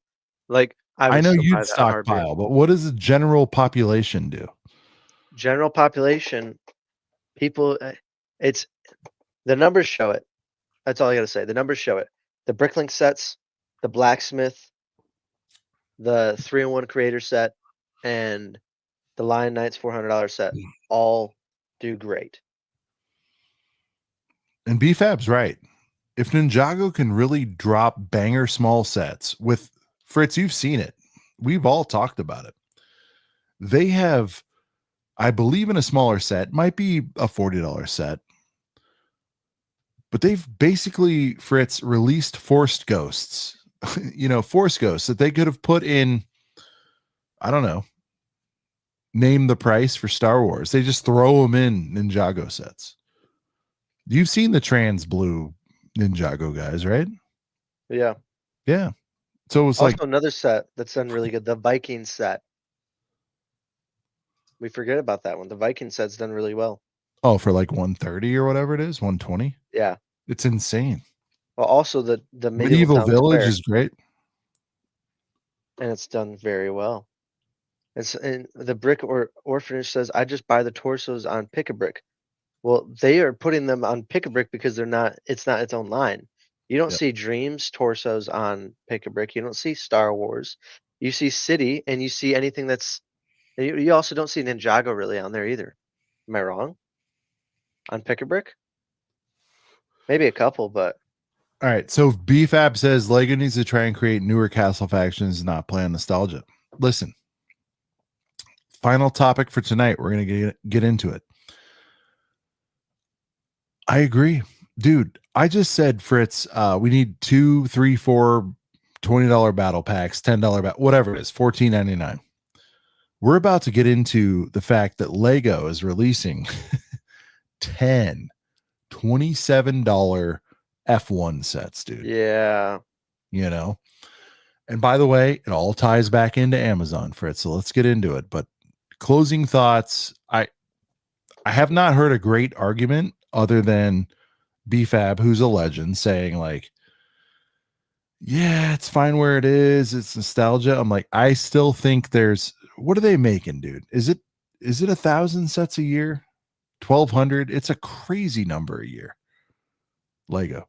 [SPEAKER 2] like,
[SPEAKER 1] I know you'd stockpile, but what does the general population do?
[SPEAKER 2] General population, people, it's the numbers show it. That's all I got to say. The numbers show it. The Bricklink sets, the Blacksmith, the 3-in-1 creator set, and the Lion Knights $400 set all do great.
[SPEAKER 1] And BFAB's right. If Ninjago can really drop banger small sets with Fritz, you've seen it. We've all talked about it. They have, I believe, in a smaller set, might be a $40 set, but they've basically, Fritz, released Forced Ghosts. Force Ghosts that they could have put in, I don't know, name the price for Star Wars. They just throw them in Ninjago sets. You've seen the trans blue Ninjago guys, right?
[SPEAKER 2] Yeah.
[SPEAKER 1] So it's
[SPEAKER 2] also
[SPEAKER 1] like
[SPEAKER 2] another set that's done really good. The Viking set. We forget about that one. The Viking set's done really well.
[SPEAKER 1] Oh, for like 130 or whatever it is, 120.
[SPEAKER 2] Yeah.
[SPEAKER 1] It's insane.
[SPEAKER 2] Well, also the
[SPEAKER 1] Medieval Village is great.
[SPEAKER 2] And it's done very well. And the Brick Orphanage says, I just buy the torsos on Pick-a-Brick. Well, they are putting them on Pick-a-Brick because it's not its own line. You don't see Dreams torsos on Pick-a-Brick. You don't see Star Wars. You see City, and you see anything that's. You also don't see Ninjago really on there either. Am I wrong? On Pick-a-Brick? Maybe a couple, but.
[SPEAKER 1] All right. So BFAB says LEGO needs to try and create newer castle factions, not play on nostalgia. Listen. Final topic for tonight. We're going to get into it. I agree. Dude, I just said, Fritz, we need 2, 3, 4 $20 battle packs, $10 whatever it is, $14.99. We're about to get into the fact that LEGO is releasing 10 $27 F1 sets, dude.
[SPEAKER 2] Yeah.
[SPEAKER 1] And by the way, it all ties back into Amazon, Fritz. So let's get into it. But closing thoughts, I have not heard a great argument other than BFAB, who's a legend, saying like, yeah, it's fine where it is. It's nostalgia. I'm like, I still think what are they making, dude? Is it 1,000 sets a year? 1,200? It's a crazy number a year. LEGO.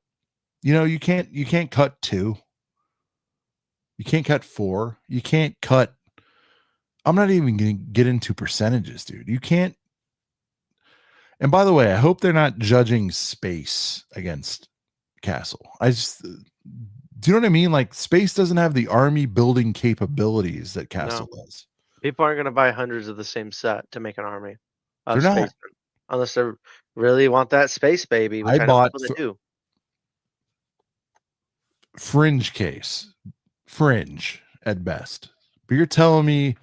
[SPEAKER 1] You can't cut 2. You can't cut 4. You can't cut. I'm not even going to get into percentages, dude. You can't. And by the way, I hope they're not judging Space against Castle. Do you know what I mean? Like, Space doesn't have the army building capabilities that Castle does.
[SPEAKER 2] People aren't going to buy hundreds of the same set to make an army.
[SPEAKER 1] They're not.
[SPEAKER 2] Unless they really want that space baby, which I bought they do.
[SPEAKER 1] Fringe case. Fringe at best. But you're telling me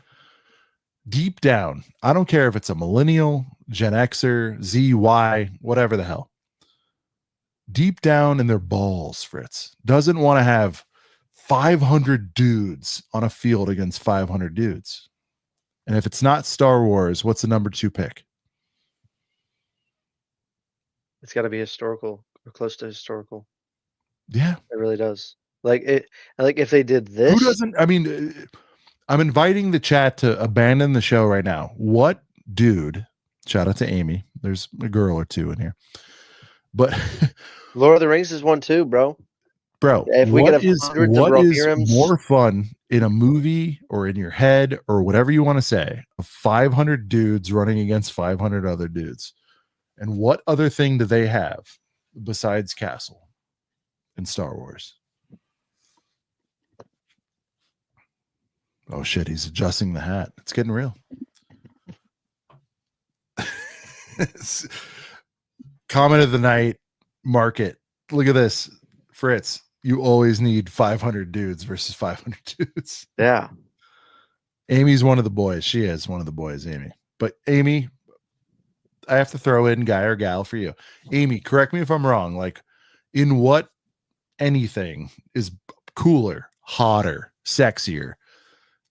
[SPEAKER 1] deep down, I don't care if it's a millennial, Gen Xer, Z, Y, whatever the hell. Deep down in their balls, Fritz doesn't want to have 500 dudes on a field against 500 dudes. And if it's not Star Wars, what's the number 2 pick?
[SPEAKER 2] It's got to be historical or close to historical.
[SPEAKER 1] Yeah,
[SPEAKER 2] it really does. Like if they did this,
[SPEAKER 1] who doesn't? I mean, I'm inviting the chat to abandon the show right now. What dude? Shout out to Amy. There's a girl or two in here, but
[SPEAKER 2] Lord of the Rings is one too, bro.
[SPEAKER 1] Bro,
[SPEAKER 2] If we could have hundreds of
[SPEAKER 1] what is
[SPEAKER 2] Rohirrims,
[SPEAKER 1] more fun in a movie or in your head or whatever you want to say of 500 dudes running against 500 other dudes? And what other thing do they have besides castle in Star Wars? Oh shit, he's adjusting the hat. It's getting real. Comment of the night, market. Look at this, Fritz. You always need 500 dudes versus 500 dudes.
[SPEAKER 2] Yeah.
[SPEAKER 1] Amy's one of the boys. She is one of the boys, Amy. But Amy, I have to throw in guy or gal for you. Amy, correct me if I'm wrong. Like, in what anything is cooler, hotter, sexier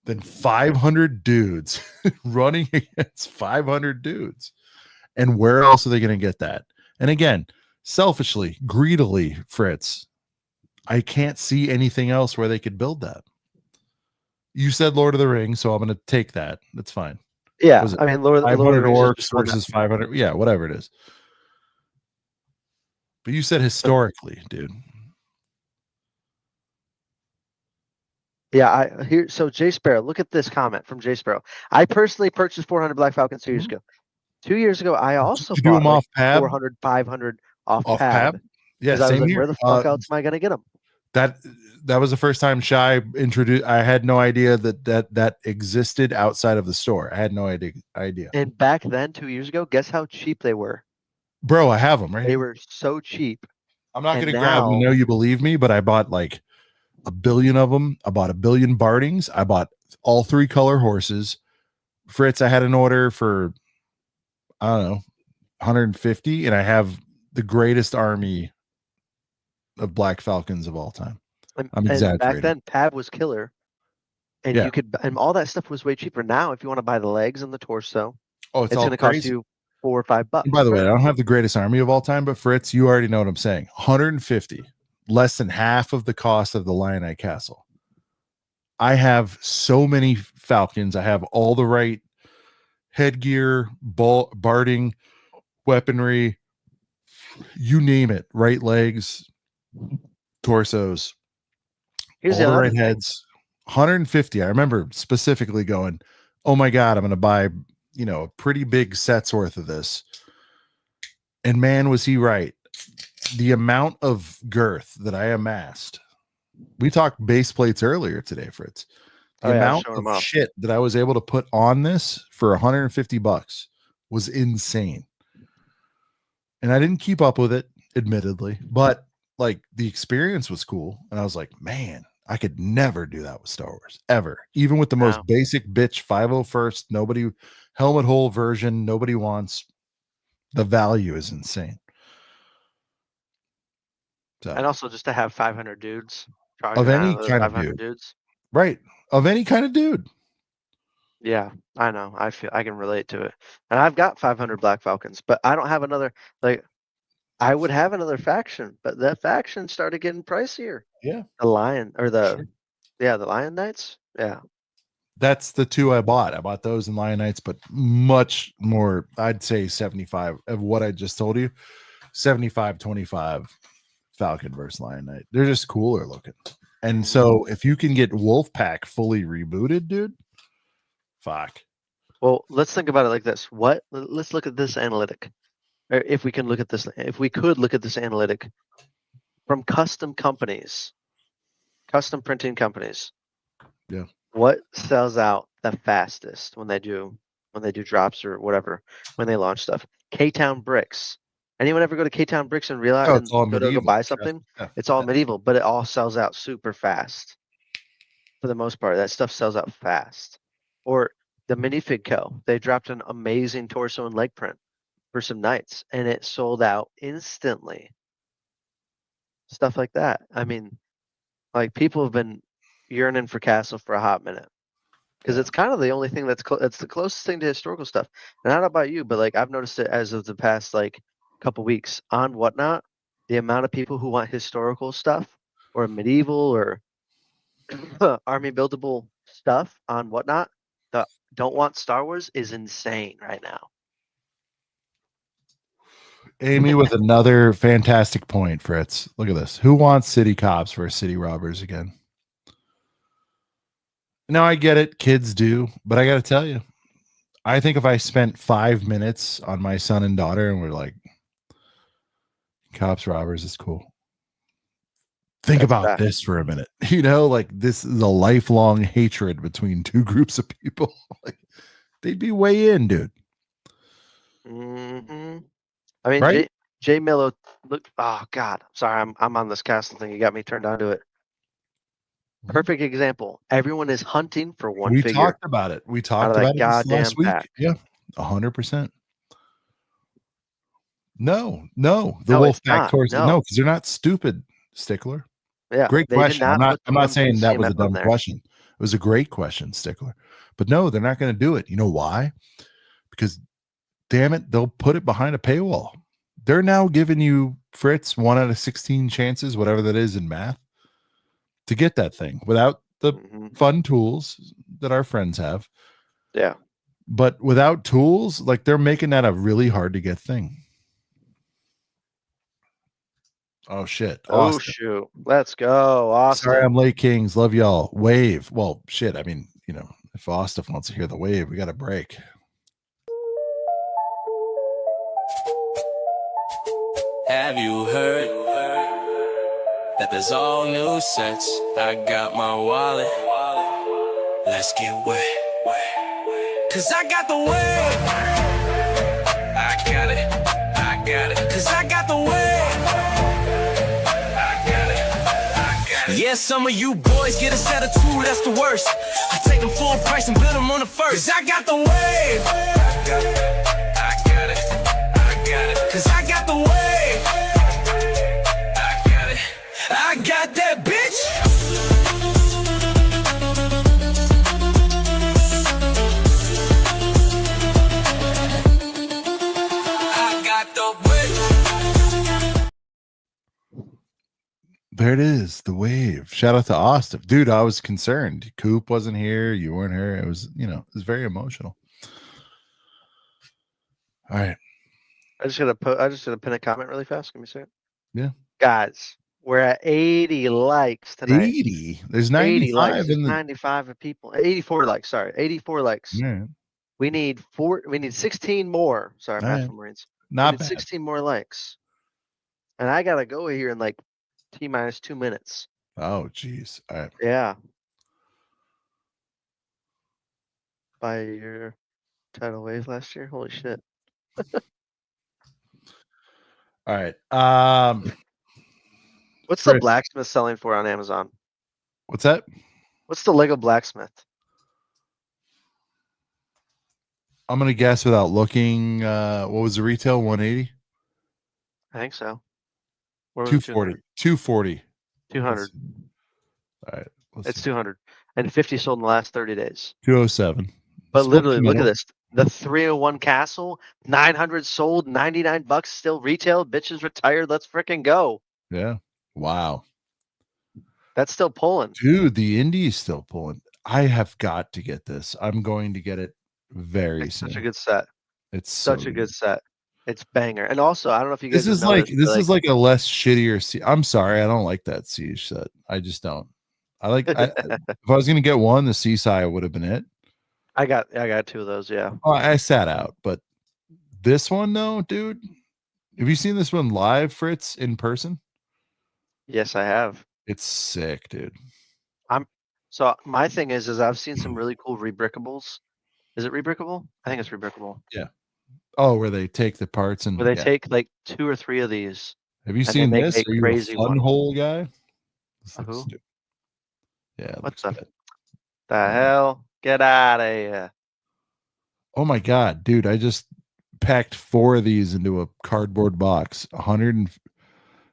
[SPEAKER 1] than 500 dudes running against 500 dudes? And where else are they going to get that? And again, selfishly, greedily, Fritz, I can't see anything else where they could build that. You said Lord of the Rings, so I'm going to take that. That's fine.
[SPEAKER 2] Yeah, I mean, Lord of the Rings
[SPEAKER 1] orcs versus 500. Yeah, whatever it is. But you said historically, dude.
[SPEAKER 2] Yeah, so Jay Sparrow, look at this comment from Jay Sparrow. I personally purchased 400 Black Falcons 2 years ago. 2 years ago, I also bought
[SPEAKER 1] them off Pab?
[SPEAKER 2] 400, 500 off
[SPEAKER 1] Pab. Yeah,
[SPEAKER 2] I was like,
[SPEAKER 1] here.
[SPEAKER 2] where the fuck else am I gonna get them?
[SPEAKER 1] That was the first time Shy introduced. I had no idea that existed outside of the store. I had no idea.
[SPEAKER 2] And back then, 2 years ago, guess how cheap they were?
[SPEAKER 1] Bro, I have them right.
[SPEAKER 2] They were so cheap.
[SPEAKER 1] I'm not going to grab them. I know you believe me, but I bought like 1 billion of them. I bought 1 billion Bardings. I bought all 3 color horses. Fritz, I had an order for, I don't know, 150, and I have the greatest army of Black Falcons of all time. I'm exaggerating.
[SPEAKER 2] Back then, Pab was killer, and you could, and all that stuff was way cheaper. Now, if you want to buy the legs and the torso, it's going to cost you $4 or $5.
[SPEAKER 1] And by the way, I don't have the greatest army of all time, but Fritz, you already know what I'm saying. 150, less than half of the cost of the Lionite Castle. I have so many Falcons. I have all the right headgear, barding, weaponry, you name it, right legs, torsos,
[SPEAKER 2] here's
[SPEAKER 1] all
[SPEAKER 2] the
[SPEAKER 1] right heads. 150. I remember specifically going, oh my God, I'm going to buy, a pretty big set's worth of this. And man, was he right. The amount of girth that I amassed. We talked base plates earlier today, Fritz. The amount of shit that I was able to put on this for $150 was insane. And I didn't keep up with it, admittedly, but like the experience was cool. And I was like, man, I could never do that with Star Wars ever. Even with the most basic bitch 501st, nobody helmet hole version, nobody wants. The value is insane.
[SPEAKER 2] So, and also just to have 500 dudes
[SPEAKER 1] of any kind of dudes, right? Of any kind of dude.
[SPEAKER 2] Yeah, I know. I feel I can relate to it. And I've got 500 Black Falcons, but I don't have another. Like, I would have another faction, but that faction started getting pricier.
[SPEAKER 1] Yeah,
[SPEAKER 2] the Lion or the Lion Knights. Yeah,
[SPEAKER 1] that's the 2 I bought. I bought those and Lion Knights, but much more. I'd say 75 of what I just told you. 75-25 Falcon versus Lion Knight. They're just cooler looking. And so if you can get Wolfpack fully rebooted, dude. Fuck.
[SPEAKER 2] Well, let's think about it like this. Let's look at this analytic. Or if we could look at this analytic from custom companies, custom printing companies.
[SPEAKER 1] Yeah.
[SPEAKER 2] What sells out the fastest when they do drops or whatever, when they launch stuff? K-Town Bricks. Anyone ever go to K-Town Bricks and realize
[SPEAKER 1] it's all medieval.
[SPEAKER 2] Go buy something? Yeah. It's all medieval, but it all sells out super fast. For the most part, that stuff sells out fast. Or the Minifig Co. They dropped an amazing torso and leg print. for some nights, and it sold out instantly. Stuff like that. I mean, like people have been yearning for Castle for a hot minute because it's kind of the only thing that's it's the closest thing to historical stuff. And I don't know about you, but like I've noticed it as of the past like couple weeks on Whatnot, the amount of people who want historical stuff or medieval or army buildable stuff on Whatnot that don't want Star Wars is insane right now.
[SPEAKER 1] Amy with another fantastic point, Fritz. Look at this. Who wants city cops versus city robbers again? Now, I get it. Kids do. But I got to tell you, I think if I spent 5 minutes on my son and daughter and we're like, cops, robbers is cool. Think about this for a minute. You know, like this is a lifelong hatred between two groups of people. Like they'd be way in, dude.
[SPEAKER 2] Mm-hmm. I mean,
[SPEAKER 1] right?
[SPEAKER 2] Jay Mello, look. Oh God, sorry, I'm on this castle thing. You got me turned on to it. Perfect example. Everyone is hunting for one
[SPEAKER 1] we
[SPEAKER 2] figure.
[SPEAKER 1] Talked about it. We talked about it this last week.
[SPEAKER 2] Pack.
[SPEAKER 1] Yeah, 100%. No. The wolf pack towards no, because they're not stupid, Stickler.
[SPEAKER 2] Yeah,
[SPEAKER 1] great question. I'm not saying that was a dumb question. It was a great question, Stickler. But no, they're not going to do it. You know why? Because damn it, they'll put it behind a paywall. They're now giving you, Fritz, 1 out of 16 chances, whatever that is in math, to get that thing without the fun tools that our friends have.
[SPEAKER 2] Yeah.
[SPEAKER 1] But without tools, like they're making that a really hard to get thing. Oh shit.
[SPEAKER 2] Oh shoot. Let's go. Austin.
[SPEAKER 1] Sorry, I'm late, Kings. Love y'all. Wave. Well, shit. I mean, you know, if Austin wants to hear the wave, we got a break.
[SPEAKER 6] Have you heard that there's all new sets? I got my wallet. Let's get wet. Cause I got the wave. I got it. Cause I got the wave. I got it. Yeah, some of you boys get a set of 2, that's the worst. I take them full price and build them on the first. Cause I got the wave. I got it. Cause I got the wave. I got that bitch. I got the wave.
[SPEAKER 1] There it is, the wave. Shout out to Austin. Dude, I was concerned. Coop wasn't here. You weren't here. It was, you know, it was very emotional. All right.
[SPEAKER 2] I just gotta pin a comment really fast. Give me a second.
[SPEAKER 1] Yeah.
[SPEAKER 2] Guys, we're at 80 likes tonight.
[SPEAKER 1] 80. There's 95 in the
[SPEAKER 2] 95 of people. 84 likes. Sorry, 84 likes.
[SPEAKER 1] Yeah.
[SPEAKER 2] We need 16 more. Sorry, Master Marines.
[SPEAKER 1] Not bad.
[SPEAKER 2] 16 more likes. And I gotta go here in like T-minus 2 minutes.
[SPEAKER 1] Oh, geez. All right.
[SPEAKER 2] Yeah. By your tidal wave last year. Holy shit.
[SPEAKER 1] All right.
[SPEAKER 2] What's the blacksmith selling for on Amazon?
[SPEAKER 1] What's that?
[SPEAKER 2] What's the Lego blacksmith?
[SPEAKER 1] I'm gonna guess without looking. What was the retail? 180.
[SPEAKER 2] I think so.
[SPEAKER 1] 240. 240.
[SPEAKER 2] 200.
[SPEAKER 1] All right.
[SPEAKER 2] It's 200. And 50 sold in the last 30 days.
[SPEAKER 1] 207.
[SPEAKER 2] But literally, look at this. The 301 Castle, 900 sold, 99 bucks still retail. Bitches retired. Let's freaking go.
[SPEAKER 1] Yeah. Wow.
[SPEAKER 2] That's still pulling.
[SPEAKER 1] Dude, the indie is still pulling. I have got to get this. I'm going to get it very soon.
[SPEAKER 2] Such a good set.
[SPEAKER 1] It's
[SPEAKER 2] such a good set. It's banger. And also, I don't know if you guys
[SPEAKER 1] this is like a less shittier I'm sorry, I don't like that Siege set. I just don't. I like if I was gonna get one, the Seaside would have been it.
[SPEAKER 2] I got 2 of those, yeah.
[SPEAKER 1] Oh, I sat out, but this one though, dude. Have you seen this one live, Fritz, in person?
[SPEAKER 2] Yes, I have.
[SPEAKER 1] It's sick, dude.
[SPEAKER 2] So my thing is I've seen some really cool rebrickables. Is it rebrickable? I think it's rebrickable.
[SPEAKER 1] Yeah. Oh, where they take the parts and
[SPEAKER 2] where they take like 2 or 3 of these.
[SPEAKER 1] Have you seen this? Are you crazy a fun hole guy?
[SPEAKER 2] Who?
[SPEAKER 1] Yeah.
[SPEAKER 2] What's up? The hell? Get out of here.
[SPEAKER 1] Oh my god, dude. I just packed 4 of these into a cardboard box. $148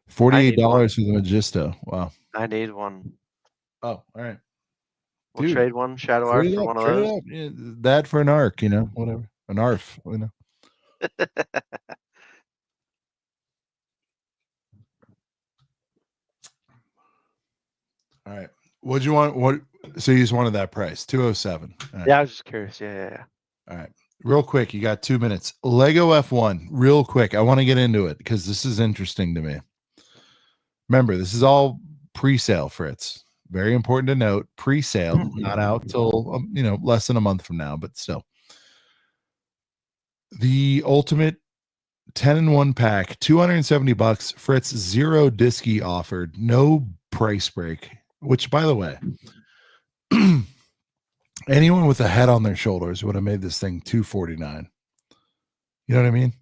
[SPEAKER 1] for the Magisto. Wow.
[SPEAKER 2] I need one.
[SPEAKER 1] Oh, all right.
[SPEAKER 2] We'll
[SPEAKER 1] Dude,
[SPEAKER 2] trade one Shadow Art for one of
[SPEAKER 1] trade
[SPEAKER 2] those.
[SPEAKER 1] it up. Yeah, that for an arc, whatever. An ARF, All right. What'd you want? So you just wanted that price, 207. Right.
[SPEAKER 2] Yeah, I was just curious. Yeah.
[SPEAKER 1] All right. Real quick, you got 2 minutes. Lego F1, real quick. I want to get into it because this is interesting to me. Remember, this is all pre-sale, Fritz. Very important to note. Pre-sale, not out till less than a month from now, but still. The ultimate 10-in-1 pack, $270. Fritz, 0 disky offered, no price break. Which, by the way, anyone with a head on their shoulders would have made this thing $249. You know what I mean?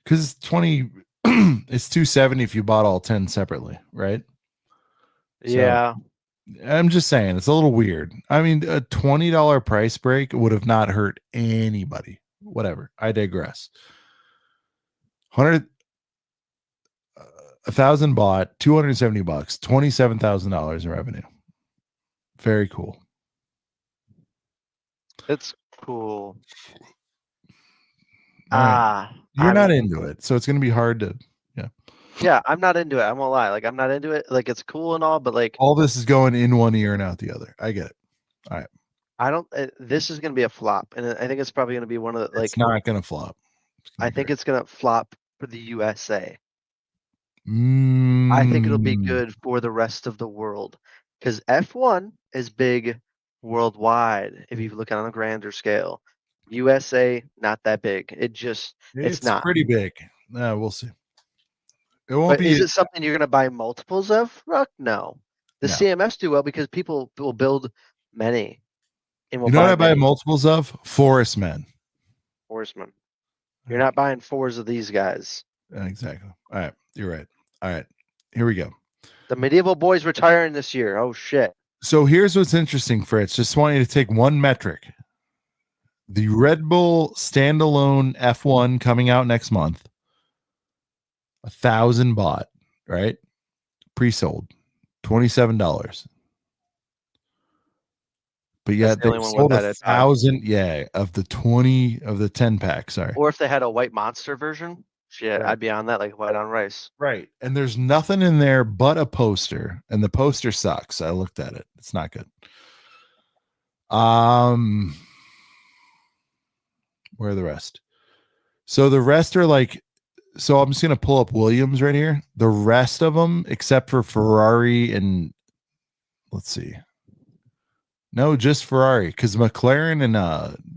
[SPEAKER 1] Because it's it's $270 if you bought all 10 separately, right?
[SPEAKER 2] Yeah.
[SPEAKER 1] So, I'm just saying it's a little weird. I mean, a $20 price break would have not hurt anybody. Whatever. I digress. 1,000 bought, $270, $27,000 in revenue. Very cool.
[SPEAKER 2] It's cool.
[SPEAKER 1] Right. You're not into it, so it's going to be hard to.
[SPEAKER 2] Yeah, I'm not into it. I won't lie. Like, I'm not into it. Like, it's cool and all, but like,
[SPEAKER 1] all this is going in one ear and out the other. I get it. All right.
[SPEAKER 2] I don't. This is going to be a flop, and I think it's probably going to be one of the like.
[SPEAKER 1] It's not going to flop.
[SPEAKER 2] I think it's going to flop for the USA.
[SPEAKER 1] Mm.
[SPEAKER 2] I think it'll be good for the rest of the world because F1 is big worldwide. If you look at it on a grander scale, USA not that big. It's not
[SPEAKER 1] pretty big. We'll see. It won't
[SPEAKER 2] but
[SPEAKER 1] be.
[SPEAKER 2] Is it something you're going to buy multiples of, Ruck? No. The CMFs do well because people will build many.
[SPEAKER 1] And you know what I buy multiples of? Forest Men.
[SPEAKER 2] You're not buying 4s of these guys.
[SPEAKER 1] Exactly. All right. You're right. All right. Here we go.
[SPEAKER 2] The Medieval Boy's retiring this year. Oh, shit.
[SPEAKER 1] So here's what's interesting, Fritz. Just want you to take one metric. The Red Bull standalone F1 coming out next month. 1,000 bought, right? Pre-sold. $27. But yet they sold 1,000, of the 10 pack. Sorry.
[SPEAKER 2] Or if they had a white monster version, shit, right. I'd be on that like white on rice.
[SPEAKER 1] Right. And there's nothing in there but a poster, and the poster sucks. I looked at it. It's not good. Where are the rest? So the rest are like, so I'm just going to pull up Williams right here. The rest of them, except for Ferrari and let's see. No, just Ferrari, because McLaren and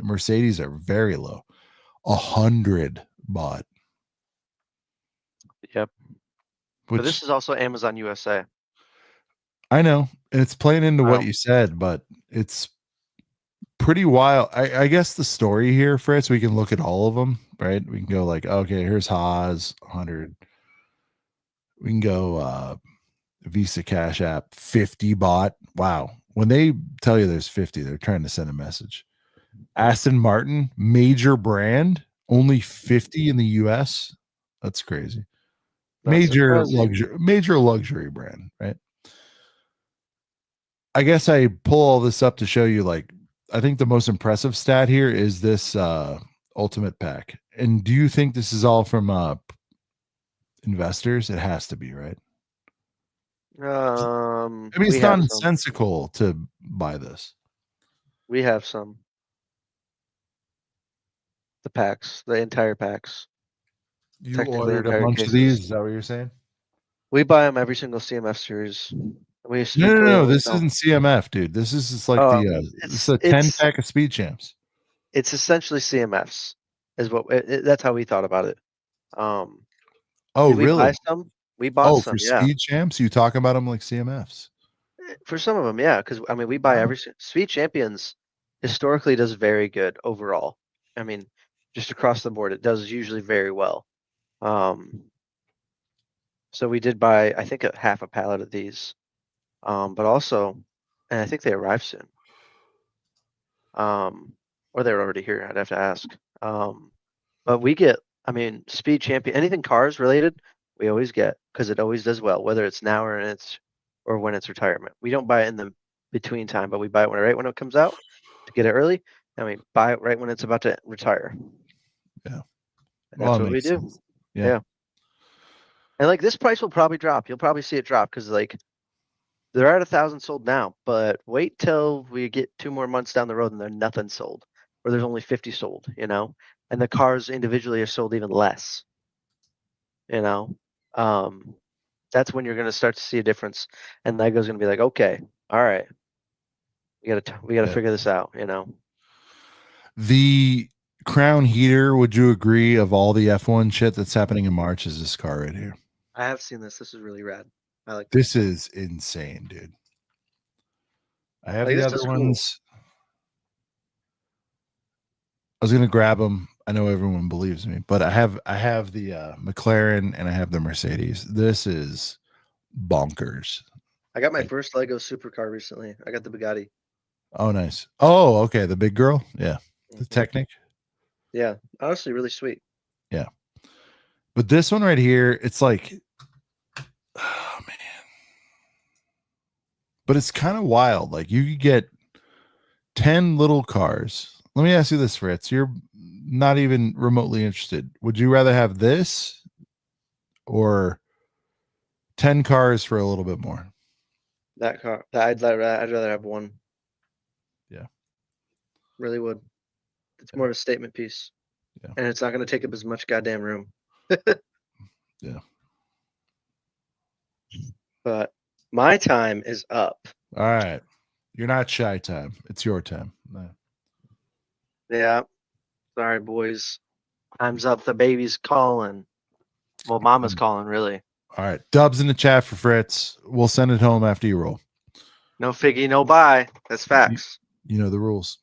[SPEAKER 1] Mercedes are very low. 100 bought.
[SPEAKER 2] Yep. But this is also Amazon USA.
[SPEAKER 1] I know. And it's playing into what you said, but it's pretty wild. I guess the story here, Fritz, we can look at all of them, right? We can go like, okay, here's Haas, 100. We can go Visa Cash App, 50 bought. Wow. When they tell you there's 50, they're trying to send a message. Aston Martin, major brand, only 50 in the US. That's crazy. Major luxury brand, right? I guess I pull all this up to show you, like, I think the most impressive stat here is this ultimate pack. And do you think this is all from investors? It has to be, right? I mean, it's nonsensical to buy this.
[SPEAKER 2] We have some. The packs, the entire packs.
[SPEAKER 1] You ordered a bunch of these? Is that what you're saying?
[SPEAKER 2] We buy them every single CMF series.
[SPEAKER 1] No. This isn't CMF, dude. This is just like it's a 10 pack of Speed Champs.
[SPEAKER 2] It's essentially CMFs, is what that's how we thought about it.
[SPEAKER 1] Oh, really?
[SPEAKER 2] Buy some? We bought some.
[SPEAKER 1] For Speed Champs, you talk about them like CMFs.
[SPEAKER 2] For some of them, yeah, because I mean, we buy every Speed Champions. Historically, does very good overall. I mean, just across the board, it does usually very well. So we did buy, I think, half a pallet of these. But also, and I think they arrive soon. Or they're already here. I'd have to ask. But we get, I mean, Speed Champion, anything cars related, we always get because it always does well, whether it's now or when it's retirement. We don't buy it in the between time, but we buy it right when it comes out to get it early, and we buy it right when it's about to retire.
[SPEAKER 1] Yeah.
[SPEAKER 2] And that's what we do.
[SPEAKER 1] Sense. Yeah.
[SPEAKER 2] And like this price will probably drop. You'll probably see it drop because like they're at 1,000 sold now, but wait till we get 2 more months down the road and there's nothing sold, or there's only 50 sold, you know, and the cars individually are sold even less, you know. That's when you're going to start to see a difference, and Lego's going to be like, okay, all right, we gotta figure this out, you know.
[SPEAKER 1] The crown heater, would you agree, of all the F1 shit that's happening in March, is this car right here?
[SPEAKER 2] I have seen this. This is really rad. I like
[SPEAKER 1] this. Is insane, dude. I have the other ones. Cool. I was gonna grab them. I know everyone believes me, but I have the McLaren and I have the Mercedes. This is bonkers.
[SPEAKER 2] I got my first Lego supercar recently. I got the Bugatti.
[SPEAKER 1] Oh, nice. Oh, okay. The big girl. Yeah. The Technic.
[SPEAKER 2] Yeah. Honestly, really sweet.
[SPEAKER 1] Yeah. But this one right here, it's like, oh man. But it's kind of wild. Like you could get 10 little cars. Let me ask you this, Fritz. You're not even remotely interested. Would you rather have this or 10 cars for a little bit more?
[SPEAKER 2] That car. I'd rather have one.
[SPEAKER 1] Yeah.
[SPEAKER 2] Really would. It's more of a statement piece.
[SPEAKER 1] Yeah.
[SPEAKER 2] And it's not going to take up as much goddamn room.
[SPEAKER 1] Yeah.
[SPEAKER 2] But my time is up.
[SPEAKER 1] All right. You're not shy time. It's your time. No.
[SPEAKER 2] Yeah. Sorry, boys. Time's up. The baby's calling. Well, mama's calling, really.
[SPEAKER 1] All right. Dubs in the chat for Fritz. We'll send it home after you roll.
[SPEAKER 2] No figgy, no buy. That's facts.
[SPEAKER 1] You know the rules.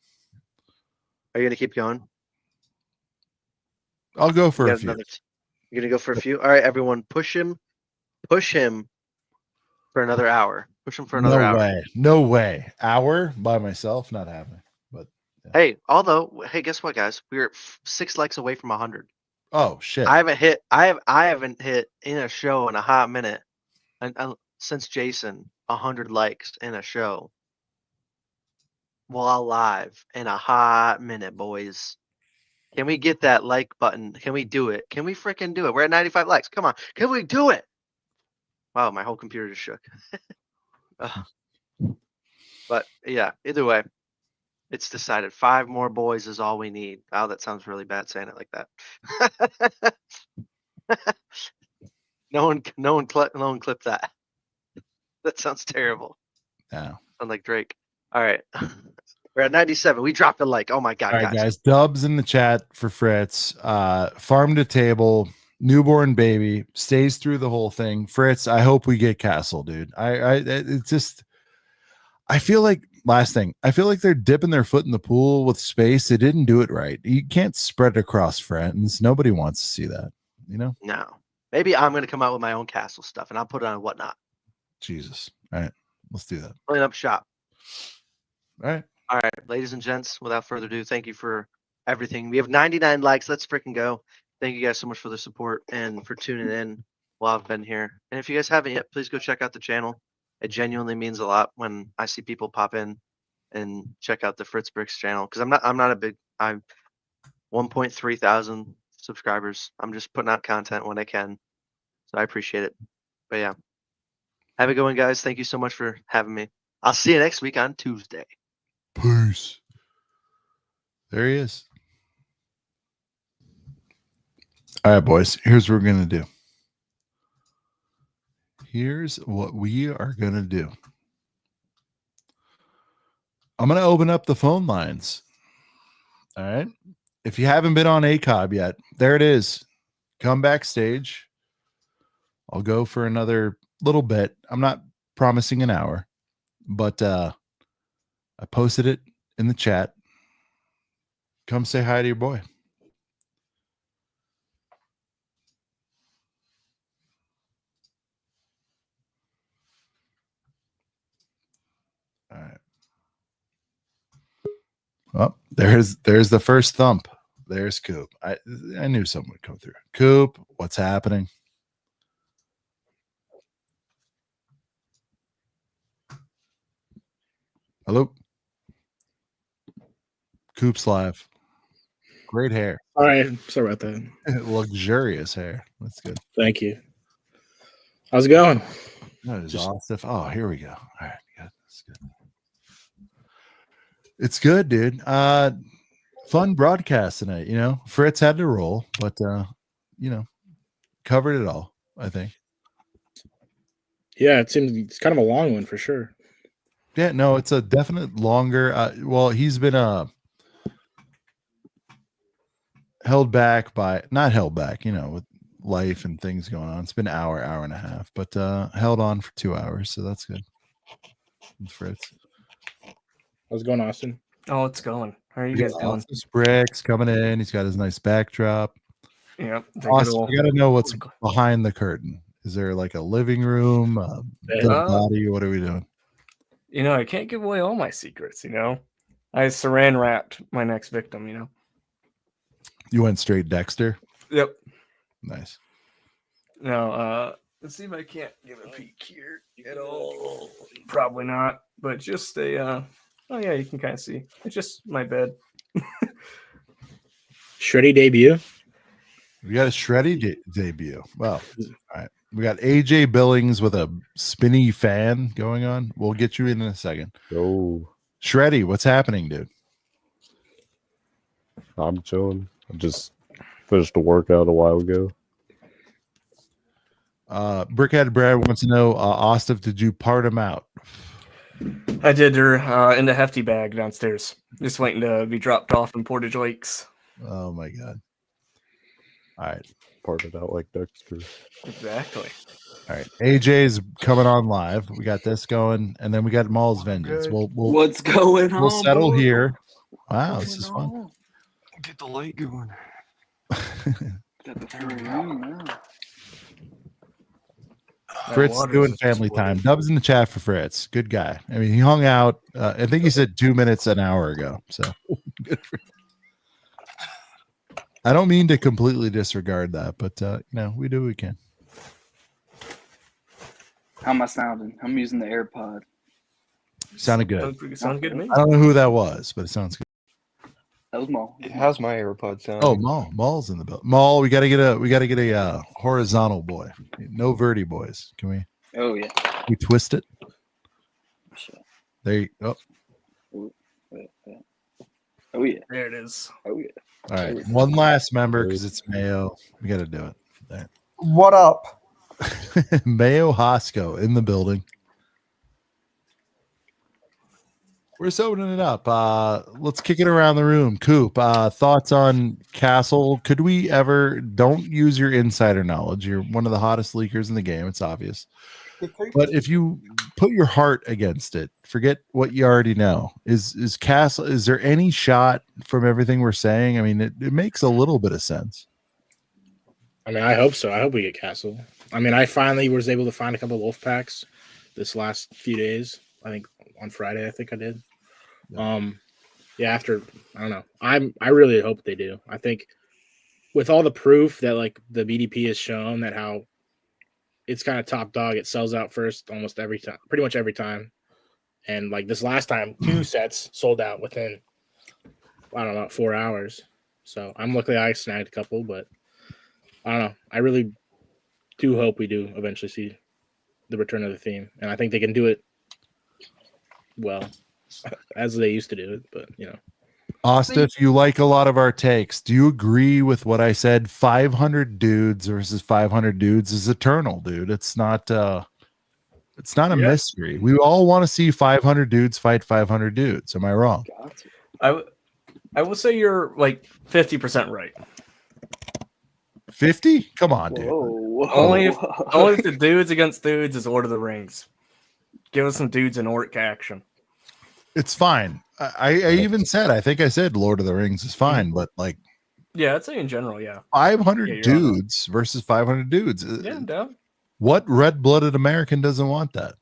[SPEAKER 2] Are you going to keep going?
[SPEAKER 1] I'll go for a few.
[SPEAKER 2] You're going to go for a few? All right, everyone. Push him for another hour. Push him for another hour.
[SPEAKER 1] No way. Hour by myself? Not happening. But
[SPEAKER 2] yeah. Hey, guess what, guys? We're 6 likes away from 100.
[SPEAKER 1] Oh shit!
[SPEAKER 2] I haven't hit in a show in a hot minute, and since Jason 100 likes in a show while live in a hot minute, boys. Can we get that like button? Can we do it? Can we freaking do it? We're at 95 likes. Come on, can we do it? Wow, my whole computer just shook. But yeah, either way. It's decided. 5 more boys is all we need. Oh, that sounds really bad saying it like that. No one clip that. That sounds terrible.
[SPEAKER 1] Yeah.
[SPEAKER 2] Sound like Drake. All right. We're at 97. We dropped a like. Oh my God.
[SPEAKER 1] All right, guys. Dubs in the chat for Fritz. Farm to table, newborn baby, stays through the whole thing. Fritz, I hope we get Castle, dude. It's just, I feel like, last thing, I feel like they're dipping their foot in the pool with space. They didn't do it right. You can't spread it across friends. Nobody wants to see that, you know?
[SPEAKER 2] No. Maybe I'm going to come out with my own Castle stuff and I'll put it on Whatnot.
[SPEAKER 1] Jesus. All right. Let's do that.
[SPEAKER 2] Clean up shop.
[SPEAKER 1] All right.
[SPEAKER 2] All right, ladies and gents, without further ado, thank you for everything. We have 99 likes. Let's freaking go. Thank you guys so much for the support and for tuning in while I've been here. And if you guys haven't yet, please go check out the channel. It genuinely means a lot when I see people pop in and check out the Fritz Bricks channel. Because I'm 1.3 thousand subscribers. I'm just putting out content when I can. So I appreciate it. But yeah. Have a good one, guys. Thank you so much for having me. I'll see you next week on Tuesday.
[SPEAKER 1] Peace. There he is. All right, boys. Here's what we're going to do. Here's what we are going to do. I'm going to open up the phone lines. All right. If you haven't been on ACOB yet, there it is. Come backstage. I'll go for another little bit. I'm not promising an hour, but I posted it in the chat. Come say hi to your boy. All right. Well, there's the first thump. there's Coop. I knew someone would come through. Coop, what's happening? Hello? Coop's live. Great hair.
[SPEAKER 7] All right. Sorry about that.
[SPEAKER 1] Luxurious hair. That's good.
[SPEAKER 7] Thank you. How's it going?
[SPEAKER 1] That is awesome. Oh, here we go. All right. Good. That's good. It's good, dude. Fun broadcast tonight. Fritz had to roll, but covered it all, I think.
[SPEAKER 7] Yeah, it seems it's kind of a long one for sure.
[SPEAKER 1] Yeah, no, it's a definite longer. Well, he's been held back not held back, with life and things going on. It's been hour and a half, but held on for 2 hours, so that's good. And Fritz.
[SPEAKER 7] How's it going, Austin?
[SPEAKER 8] Oh, it's going. How are you guys doing?
[SPEAKER 1] Bricks coming in. He's got his nice backdrop.
[SPEAKER 8] Yeah.
[SPEAKER 1] Austin, you got to know what's behind the curtain. Is there like a living room, dead body? What are we doing?
[SPEAKER 8] I can't give away all my secrets, I saran wrapped my next victim,
[SPEAKER 1] You went straight Dexter?
[SPEAKER 8] Yep.
[SPEAKER 1] Nice.
[SPEAKER 8] Now, let's see if I can't give a peek here at all. Probably not, but just oh yeah, you can kind of see. It's just my bed.
[SPEAKER 7] Shreddy debut?
[SPEAKER 1] We got a Shreddy debut. Well, all right. We got AJ Billings with a spinny fan going on. We'll get you in a second.
[SPEAKER 9] Oh,
[SPEAKER 1] Shreddy, what's happening, dude?
[SPEAKER 9] I'm chilling. I just finished a workout a while ago.
[SPEAKER 1] Brickhead Brad wants to know, Austin, did you part him out?
[SPEAKER 8] I did her in the hefty bag downstairs. Just waiting to be dropped off in Portage Lakes.
[SPEAKER 1] Oh my god. All right.
[SPEAKER 9] Parted out like Dexter.
[SPEAKER 8] Exactly.
[SPEAKER 1] All right. AJ's coming on live. We got this going, and then we got Maul's Vengeance. We'll
[SPEAKER 10] What's going on?
[SPEAKER 1] We'll settle
[SPEAKER 10] boy?
[SPEAKER 1] here. Wow,
[SPEAKER 10] What's
[SPEAKER 1] this is
[SPEAKER 10] going
[SPEAKER 1] fun.
[SPEAKER 10] on? Get the light going. Got the flame on now.
[SPEAKER 1] Fritz doing family time. Dubs in the chat for Fritz. Good guy. I mean, he hung out. I think he said 2 minutes an hour ago. So good for him. I don't mean to completely disregard that, but we do what we can.
[SPEAKER 10] How am I sounding? I'm using the AirPod.
[SPEAKER 1] Sounded good.
[SPEAKER 8] Sounds good to me.
[SPEAKER 1] I don't know who that was, but it sounds good.
[SPEAKER 10] That was Maul.
[SPEAKER 11] How's my AirPod sound?
[SPEAKER 1] Oh, Maul's in the building. Maul, we gotta get a horizontal boy. No verti boys. Can we?
[SPEAKER 10] Oh yeah.
[SPEAKER 1] We twist it.
[SPEAKER 10] Sure.
[SPEAKER 1] There you go.
[SPEAKER 10] Oh yeah.
[SPEAKER 8] There it is.
[SPEAKER 10] Oh yeah.
[SPEAKER 1] All right. One last member because it's Mayo. We got to do it. There.
[SPEAKER 11] What up?
[SPEAKER 1] Mayo Hosco in the building. We're just opening it up. Let's kick it around the room. Coop, thoughts on Castle? Could we ever? Don't use your insider knowledge. You're one of the hottest leakers in the game. It's obvious. But if you put your heart against it, forget what you already know. Is Castle? Is there any shot from everything we're saying? I mean, it makes a little bit of sense.
[SPEAKER 7] I mean, I hope so. I hope we get Castle. I mean, I finally was able to find a couple wolf packs this last few days. I think on Friday, I think I did. Yeah. After I don't know. I really hope they do. I think with all the proof that like the BDP has shown that how it's kind of top dog. It sells out first almost every time, pretty much every time. And like this last time, 2 sets sold out within, I don't know, 4 hours. So I'm lucky I snagged a couple, but I don't know. I really do hope we do eventually see the return of the theme. And I think they can do it well as they used to do it, but
[SPEAKER 1] Asta, if you like a lot of our takes, do you agree with what I said? 500 dudes versus 500 dudes is eternal, dude. It's not a mystery. We all want to see 500 dudes fight 500 dudes. Am I wrong?
[SPEAKER 8] I will say you're like 50% right.
[SPEAKER 1] 50? Come on, dude.
[SPEAKER 10] Whoa.
[SPEAKER 8] Only if the dudes against dudes is Lord of the Rings. Give us some dudes in orc action.
[SPEAKER 1] It's fine. I even said, I think I said Lord of the Rings is fine, but like,
[SPEAKER 8] yeah, I'd say in general, yeah.
[SPEAKER 1] 500 dudes versus 500 dudes.
[SPEAKER 8] Yeah, I'm down.
[SPEAKER 1] What red-blooded American doesn't want that?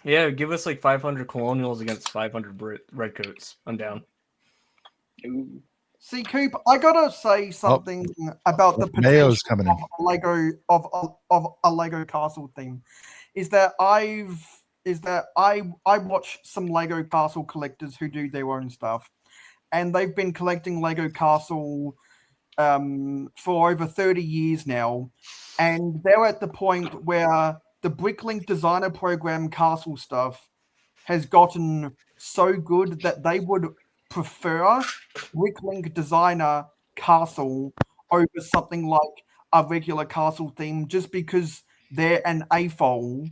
[SPEAKER 8] Yeah, give us like 500 colonials against 500 redcoats. I'm down.
[SPEAKER 10] Ooh.
[SPEAKER 12] See, Coop, I gotta say something about the
[SPEAKER 1] Mayo's
[SPEAKER 12] potential
[SPEAKER 1] coming in.
[SPEAKER 12] of a Lego of a Lego castle theme. Is that I watch some Lego castle collectors who do their own stuff, and they've been collecting Lego castle for over 30 years now, and they're at the point where the Bricklink designer program castle stuff has gotten so good that they would prefer Bricklink designer castle over something like a regular castle theme, just because they're an AFOL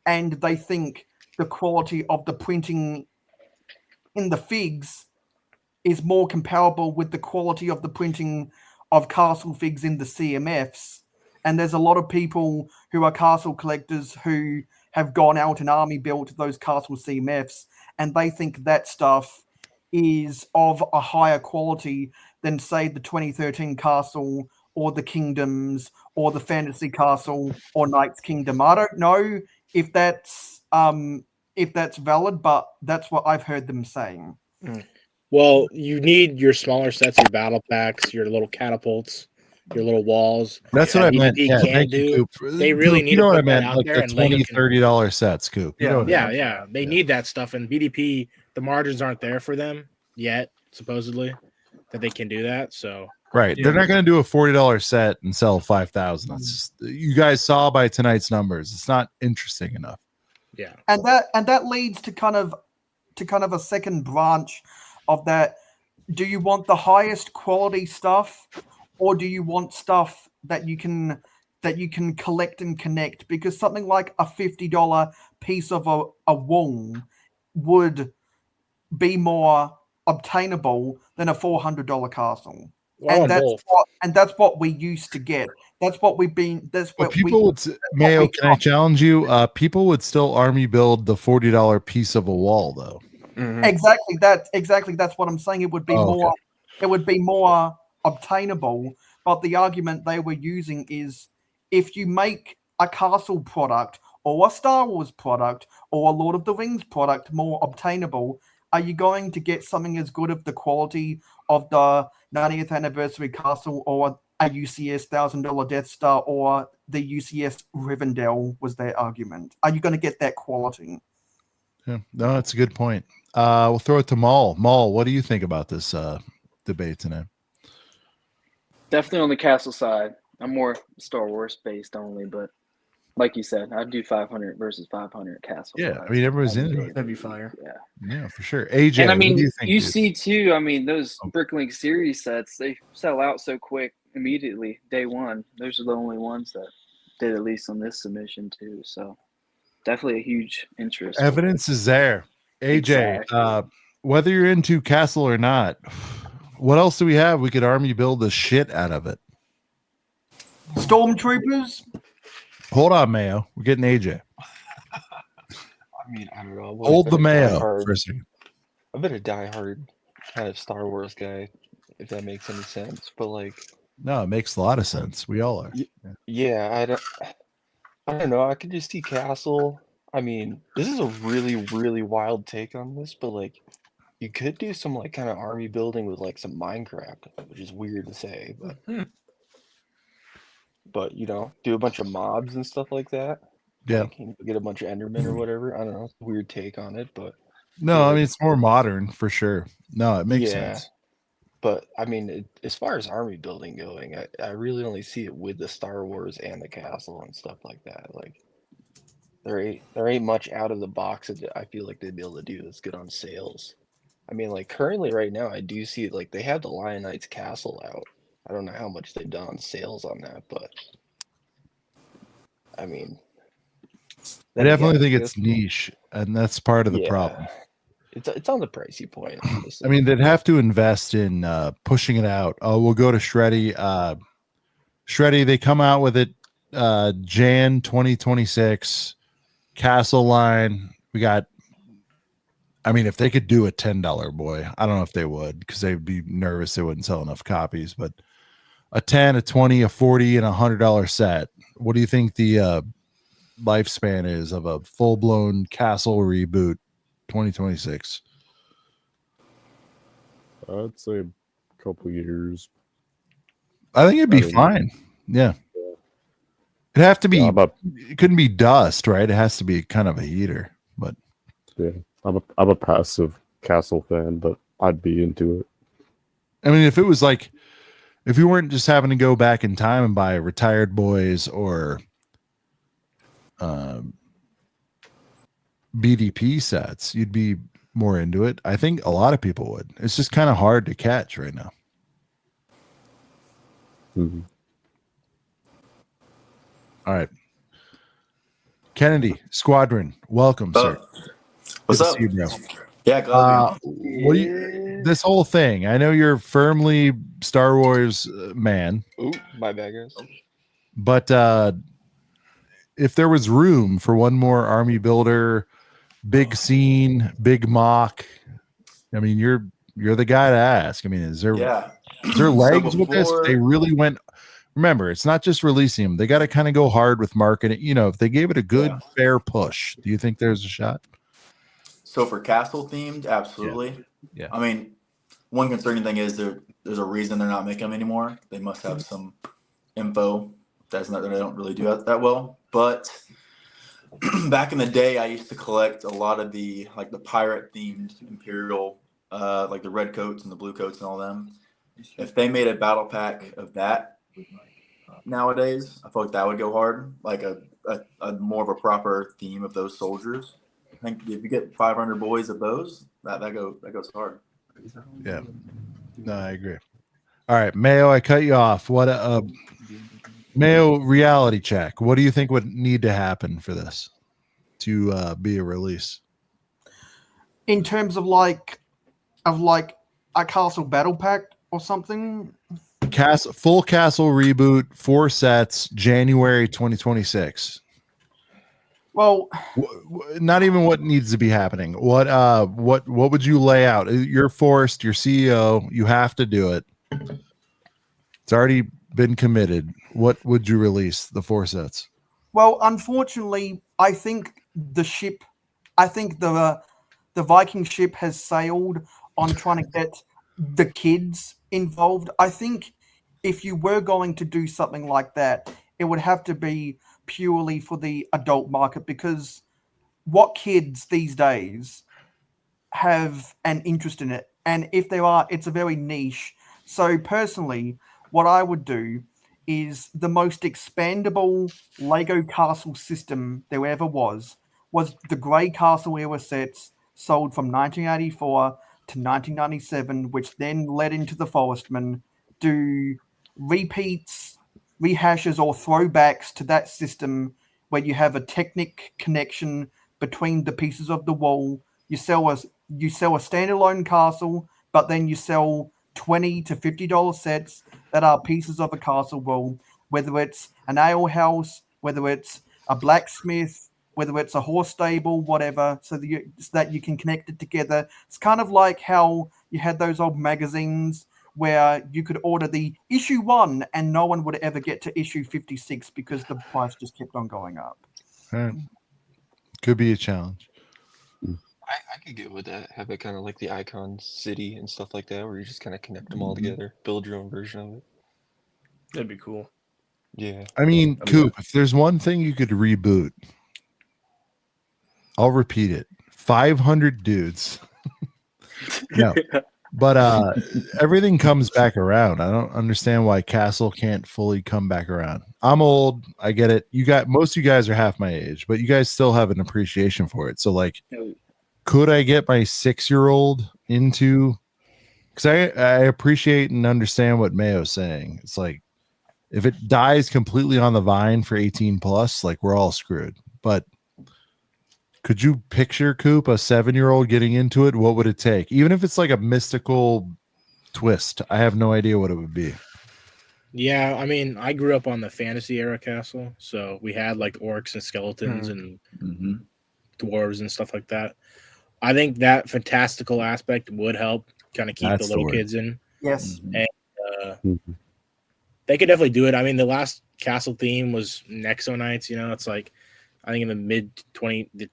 [SPEAKER 12] and they think the quality of the printing in the figs is more comparable with the quality of the printing of castle figs in the CMFs. And there's a lot of people who are castle collectors who have gone out and army built those castle CMFs, and they think that stuff is of a higher quality than, say, the 2013 castle or the Kingdoms or the Fantasy Castle or Knight's Kingdom. I don't know if that's valid, but that's what I've heard them saying.
[SPEAKER 7] Well, you need your smaller sets, your battle packs, your little catapults, your little walls.
[SPEAKER 1] That's what I meant.
[SPEAKER 7] BDP
[SPEAKER 1] Yeah,
[SPEAKER 7] can
[SPEAKER 1] thank you,
[SPEAKER 7] do.
[SPEAKER 1] Coop.
[SPEAKER 7] They really
[SPEAKER 1] Coop,
[SPEAKER 7] need
[SPEAKER 1] you know
[SPEAKER 7] to
[SPEAKER 1] what I
[SPEAKER 7] put that
[SPEAKER 1] meant,
[SPEAKER 7] out
[SPEAKER 1] like
[SPEAKER 7] there,
[SPEAKER 1] the
[SPEAKER 7] and Lego
[SPEAKER 1] $20,
[SPEAKER 7] can.
[SPEAKER 1] $30 sets, Coop. You know what I mean?
[SPEAKER 7] Yeah. They need that stuff, and BDP, the margins aren't there for them yet, supposedly, that they can do that. So
[SPEAKER 1] Right. They're not going to do a $40 set and sell 5,000. That's just, you guys saw by tonight's numbers. It's not interesting enough.
[SPEAKER 7] Yeah.
[SPEAKER 12] And that leads to kind of a second branch of that. Do you want the highest quality stuff, or do you want stuff that you can collect and connect? Because something like a $50 piece of a wall would be more obtainable than a $400 castle.
[SPEAKER 7] Well,
[SPEAKER 12] and that's what we used to get. That's what we've been. That's what
[SPEAKER 1] people would. Mayo, can I challenge you? People would still army build the $40 piece of a wall, though.
[SPEAKER 12] Mm-hmm. Exactly. That's what I'm saying. It would be more. Okay. It would be more obtainable. But the argument they were using is, if you make a castle product or a Star Wars product or a Lord of the Rings product more obtainable, are you going to get something as good of the quality of the 90th anniversary castle or a UCS $1,000 Death Star or the UCS Rivendell? Was their argument. Are you going to get that quality?
[SPEAKER 1] Yeah, no, that's a good point. We'll throw it to Maul. Maul, what do you think about this debate tonight?
[SPEAKER 13] Definitely on the castle side. I'm more Star Wars based only, but like you said, I'd do 500 versus 500 castle.
[SPEAKER 1] Yeah, I mean, everyone's into it.
[SPEAKER 8] That'd be fire.
[SPEAKER 1] Yeah, for sure. AJ,
[SPEAKER 13] and I mean,
[SPEAKER 1] what do you think,
[SPEAKER 13] you see too. I mean, those Bricklink series sets, they sell out so quick immediately, day one. Those are the only ones that did, at least on this submission too. So definitely a huge interest.
[SPEAKER 1] Evidence is there. AJ, exactly. Whether you're into castle or not, what else do we have? We could army build the shit out of it.
[SPEAKER 12] Stormtroopers.
[SPEAKER 1] Hold on, Mayo. We're getting AJ.
[SPEAKER 10] I mean, I don't know.
[SPEAKER 1] Hold the Mayo for a second.
[SPEAKER 10] I've been a diehard kind of Star Wars guy, if that makes any sense. But like,
[SPEAKER 1] no, it makes a lot of sense. We all are.
[SPEAKER 10] Yeah, I don't know. I could just see castle. I mean, this is a really, really wild take on this, but like, you could do some like kind of army building with like some Minecraft, which is weird to say, but you know, do a bunch of mobs and stuff like that.
[SPEAKER 1] Yeah,
[SPEAKER 10] like, you know, get a bunch of Endermen or whatever. I don't know. It's a weird take on it, but
[SPEAKER 1] no, I mean it's more modern for sure. No, it makes sense.
[SPEAKER 10] But I mean, as far as army building going, I really only see it with the Star Wars and the castle and stuff like that. Like, there ain't much out of the box that I feel like they'd be able to do that's good on sales. I mean, like currently right now, I do see like they have the Lion Knight's castle out. I don't know how much they've done on sales on that, but I mean,
[SPEAKER 1] I definitely think it's niche, and that's part of the problem.
[SPEAKER 10] It's on the pricey point.
[SPEAKER 1] I mean, they'd have to invest in pushing it out. Oh, we'll go to Shreddy. Shreddy, they come out with it Jan 2026 castle line. We got, I mean, if they could do a $10 boy, I don't know if they would, because they'd be nervous they wouldn't sell enough copies, but a 10, a 20, a 40, and $100 set. What do you think the lifespan is of a full-blown castle reboot 2026?
[SPEAKER 9] I'd say couple years.
[SPEAKER 1] I think it'd be fine. Yeah. It'd have to be.
[SPEAKER 9] Yeah,
[SPEAKER 1] it couldn't be dust, right? It has to be kind of a heater. But
[SPEAKER 9] yeah, I'm a passive castle fan, but I'd be into it.
[SPEAKER 1] I mean, if it was like, if you weren't just having to go back in time and buy Retired Boys or BDP sets, you'd be more into it. I think a lot of people would. It's just kind of hard to catch right now.
[SPEAKER 9] Mm-hmm.
[SPEAKER 1] All right. Kennedy, Squadron, welcome, sir.
[SPEAKER 14] What's
[SPEAKER 1] Good to
[SPEAKER 14] up?
[SPEAKER 1] see you, bro.
[SPEAKER 14] Yeah, glad
[SPEAKER 1] what do you, this whole thing, I know you're firmly Star Wars man.
[SPEAKER 10] Ooh, my bad, guys.
[SPEAKER 1] But if there was room for one more army builder, big scene, big mock, I mean, you're the guy to ask. I mean, is there legs with this? They really went. Remember, it's not just releasing them. They got to kind of go hard with marketing. You know, if they gave it a good, fair push, do you think there's a shot?
[SPEAKER 14] So for castle themed, absolutely.
[SPEAKER 1] Yeah.
[SPEAKER 14] I mean, one concerning thing is there's a reason they're not making them anymore. They must have some info they don't really do that well. But back in the day, I used to collect a lot of the pirate themed Imperial, like the red coats and the blue coats and all them. If they made a battle pack of that nowadays, I feel like that would go hard. Like a more of a proper theme of those soldiers. I think if you get 500 boys of those, that goes hard.
[SPEAKER 1] Yeah. No, I agree. All right, Mayo, I cut you off. What Mayo, reality check. What do you think would need to happen for this to be a release?
[SPEAKER 12] In terms of like a castle battle pack or something?
[SPEAKER 1] Full castle reboot, 4 sets, January 2026.
[SPEAKER 12] Well,
[SPEAKER 1] not even what needs to be happening. What would you lay out? You're forced, you're CEO, you have to do it. It's already been committed. What would you release, the 4 sets?
[SPEAKER 12] Well, unfortunately, I think the Viking ship has sailed on trying to get the kids involved. I think if you were going to do something like that, it would have to be purely for the adult market, because what kids these days have an interest in it? And if there are, it's a very niche. So personally, what I would do is the most expandable Lego castle system there ever was the Grey Castle era sets sold from 1984 to 1997, which then led into the Forestman. Do repeats, rehashes, or throwbacks to that system where you have a Technic connection between the pieces of the wall. You sell a standalone castle, but then you sell $20 to $50 sets that are pieces of a castle wall, whether it's an ale house, whether it's a blacksmith, whether it's a horse stable, whatever, so that you can connect it together. It's kind of like how you had those old magazines where you could order the issue 1 and no one would ever get to issue 56 because the price just kept on going up.
[SPEAKER 1] Right. Could be a challenge.
[SPEAKER 10] I could get with that. Have it kind of like the Icon City and stuff like that, where you just kind of connect them all together, build your own version of it.
[SPEAKER 8] That'd be cool.
[SPEAKER 10] Yeah.
[SPEAKER 1] I mean, Coop, if there's one thing you could reboot, I'll repeat it. 500 dudes. No. But everything comes back around. I don't understand why Castle can't fully come back around. I'm old. I get it. Most of you guys are half my age, but you guys still have an appreciation for it. So like, could I get my 6-year-old into, because I appreciate and understand what Mayo's saying. It's like, if it dies completely on the vine for 18 plus, like we're all screwed. But could you picture, Coop, a 7-year-old getting into it? What would it take? Even if it's like a mystical twist, I have no idea what it would be.
[SPEAKER 7] Yeah, I mean, I grew up on the fantasy era castle, so we had like orcs and skeletons and dwarves and stuff like that. I think that fantastical aspect would help kind of keep the little kids in.
[SPEAKER 12] Yes.
[SPEAKER 7] And they could definitely do it. I mean, the last castle theme was Nexo Knights, it's like, I think in the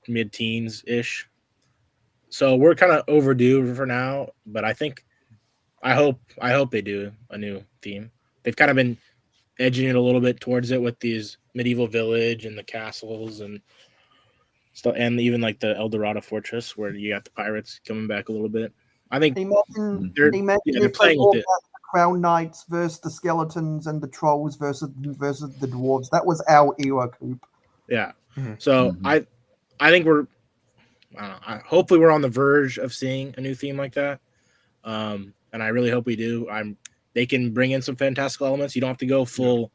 [SPEAKER 7] mid-teens ish. So we're kind of overdue for now, but I think I hope they do a new theme. They've kind of been edging it a little bit towards it with these medieval village and the castles and stuff, and even like the El Dorado Fortress where you got the pirates coming back a little bit. I think they're playing with it.
[SPEAKER 12] The Crown Knights versus the skeletons and the trolls versus the dwarves. That was our era, Coop.
[SPEAKER 7] Yeah. So I think we're hopefully we're on the verge of seeing a new theme like that. And I really hope we do. They can bring in some fantastical elements. You don't have to go full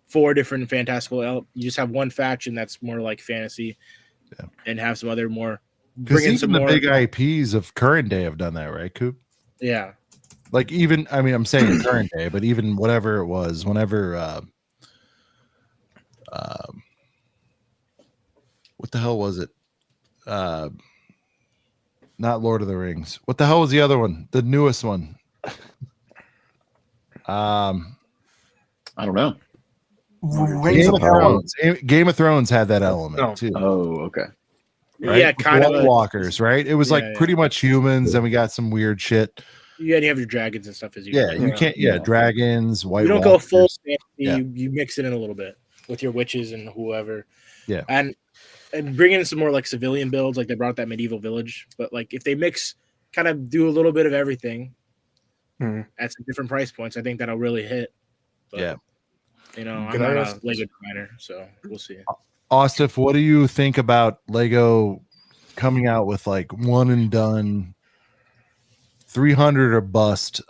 [SPEAKER 7] 4 different fantastical elements. You just have one faction that's more like fantasy, and have some other more.
[SPEAKER 1] Because even the big IPs of current day have done that, right, Coop?
[SPEAKER 7] Yeah.
[SPEAKER 1] Like even, I mean, I'm saying current day, but even whatever it was, whenever, what the hell was it? Not Lord of the Rings. What the hell was the other one? The newest one.
[SPEAKER 15] I don't know.
[SPEAKER 1] Game of Thrones had that element too.
[SPEAKER 15] Oh, okay.
[SPEAKER 1] Right?
[SPEAKER 7] Yeah, kind of
[SPEAKER 1] Walkers, right? It was like pretty much humans, and we got some weird shit.
[SPEAKER 7] You have your dragons and stuff as you.
[SPEAKER 1] Yeah, you can't. Yeah, dragons, white.
[SPEAKER 7] You don't
[SPEAKER 1] walkers.
[SPEAKER 7] go full fantasy. You mix it in a little bit with your witches and whoever.
[SPEAKER 1] Yeah,
[SPEAKER 7] and bring in some more like civilian builds, like they brought that medieval village. But like if they kind of do a little bit of everything at some different price points, I think that'll really hit. But, I'm not a Lego designer, so we'll see.
[SPEAKER 1] Austin, what do you think about Lego coming out with like one and done 300 or bust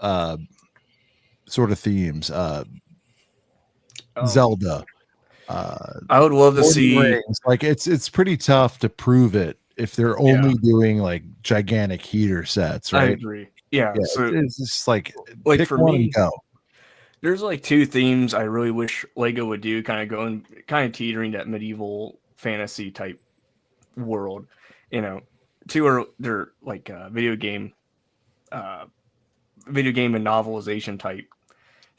[SPEAKER 1] sort of themes? Zelda.
[SPEAKER 8] I would love to see
[SPEAKER 1] Rings. Like it's pretty tough to prove it if they're only doing like gigantic heater sets, right?
[SPEAKER 8] I agree. Yeah, so
[SPEAKER 1] it's just like
[SPEAKER 8] for me,
[SPEAKER 1] go.
[SPEAKER 8] There's like 2 themes I really wish Lego would do, kind of teetering that medieval fantasy type world. 2 are they're like video game and novelization type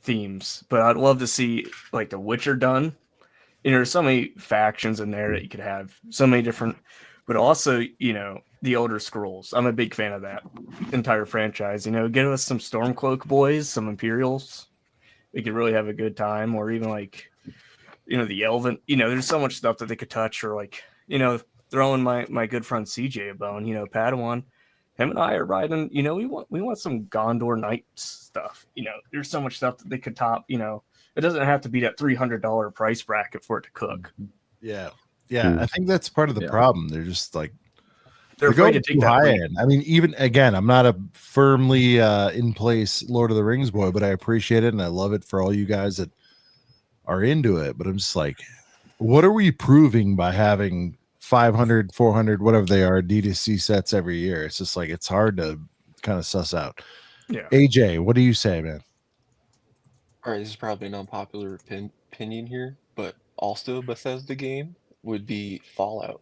[SPEAKER 8] themes, but I'd love to see like The Witcher done. There's so many factions in there that you could have, so many different, but also, the Elder Scrolls. I'm a big fan of that entire franchise. Get us some Stormcloak boys, some Imperials. We could really have a good time, or even like, the Elven. There's so much stuff that they could touch, or like, throwing my good friend CJ a bone. Padawan, him and I are riding. We want some Gondor Knights stuff. There's so much stuff that they could top. It doesn't have to be that $300 price bracket for it to cook.
[SPEAKER 1] Yeah. I think that's part of the problem. They're just like
[SPEAKER 8] they're afraid to take that
[SPEAKER 1] high
[SPEAKER 8] leap.
[SPEAKER 1] end. I mean, even again, I'm not a firmly in place Lord of the Rings boy, but I appreciate it and I love it for all you guys that are into it. But I'm just like, what are we proving by having 500, 400, whatever they are, D2C sets every year? It's just like it's hard to kind of suss out.
[SPEAKER 8] Yeah.
[SPEAKER 1] AJ, what do you say, man?
[SPEAKER 10] All right, this is probably an unpopular opinion here, but also a Bethesda game would be Fallout.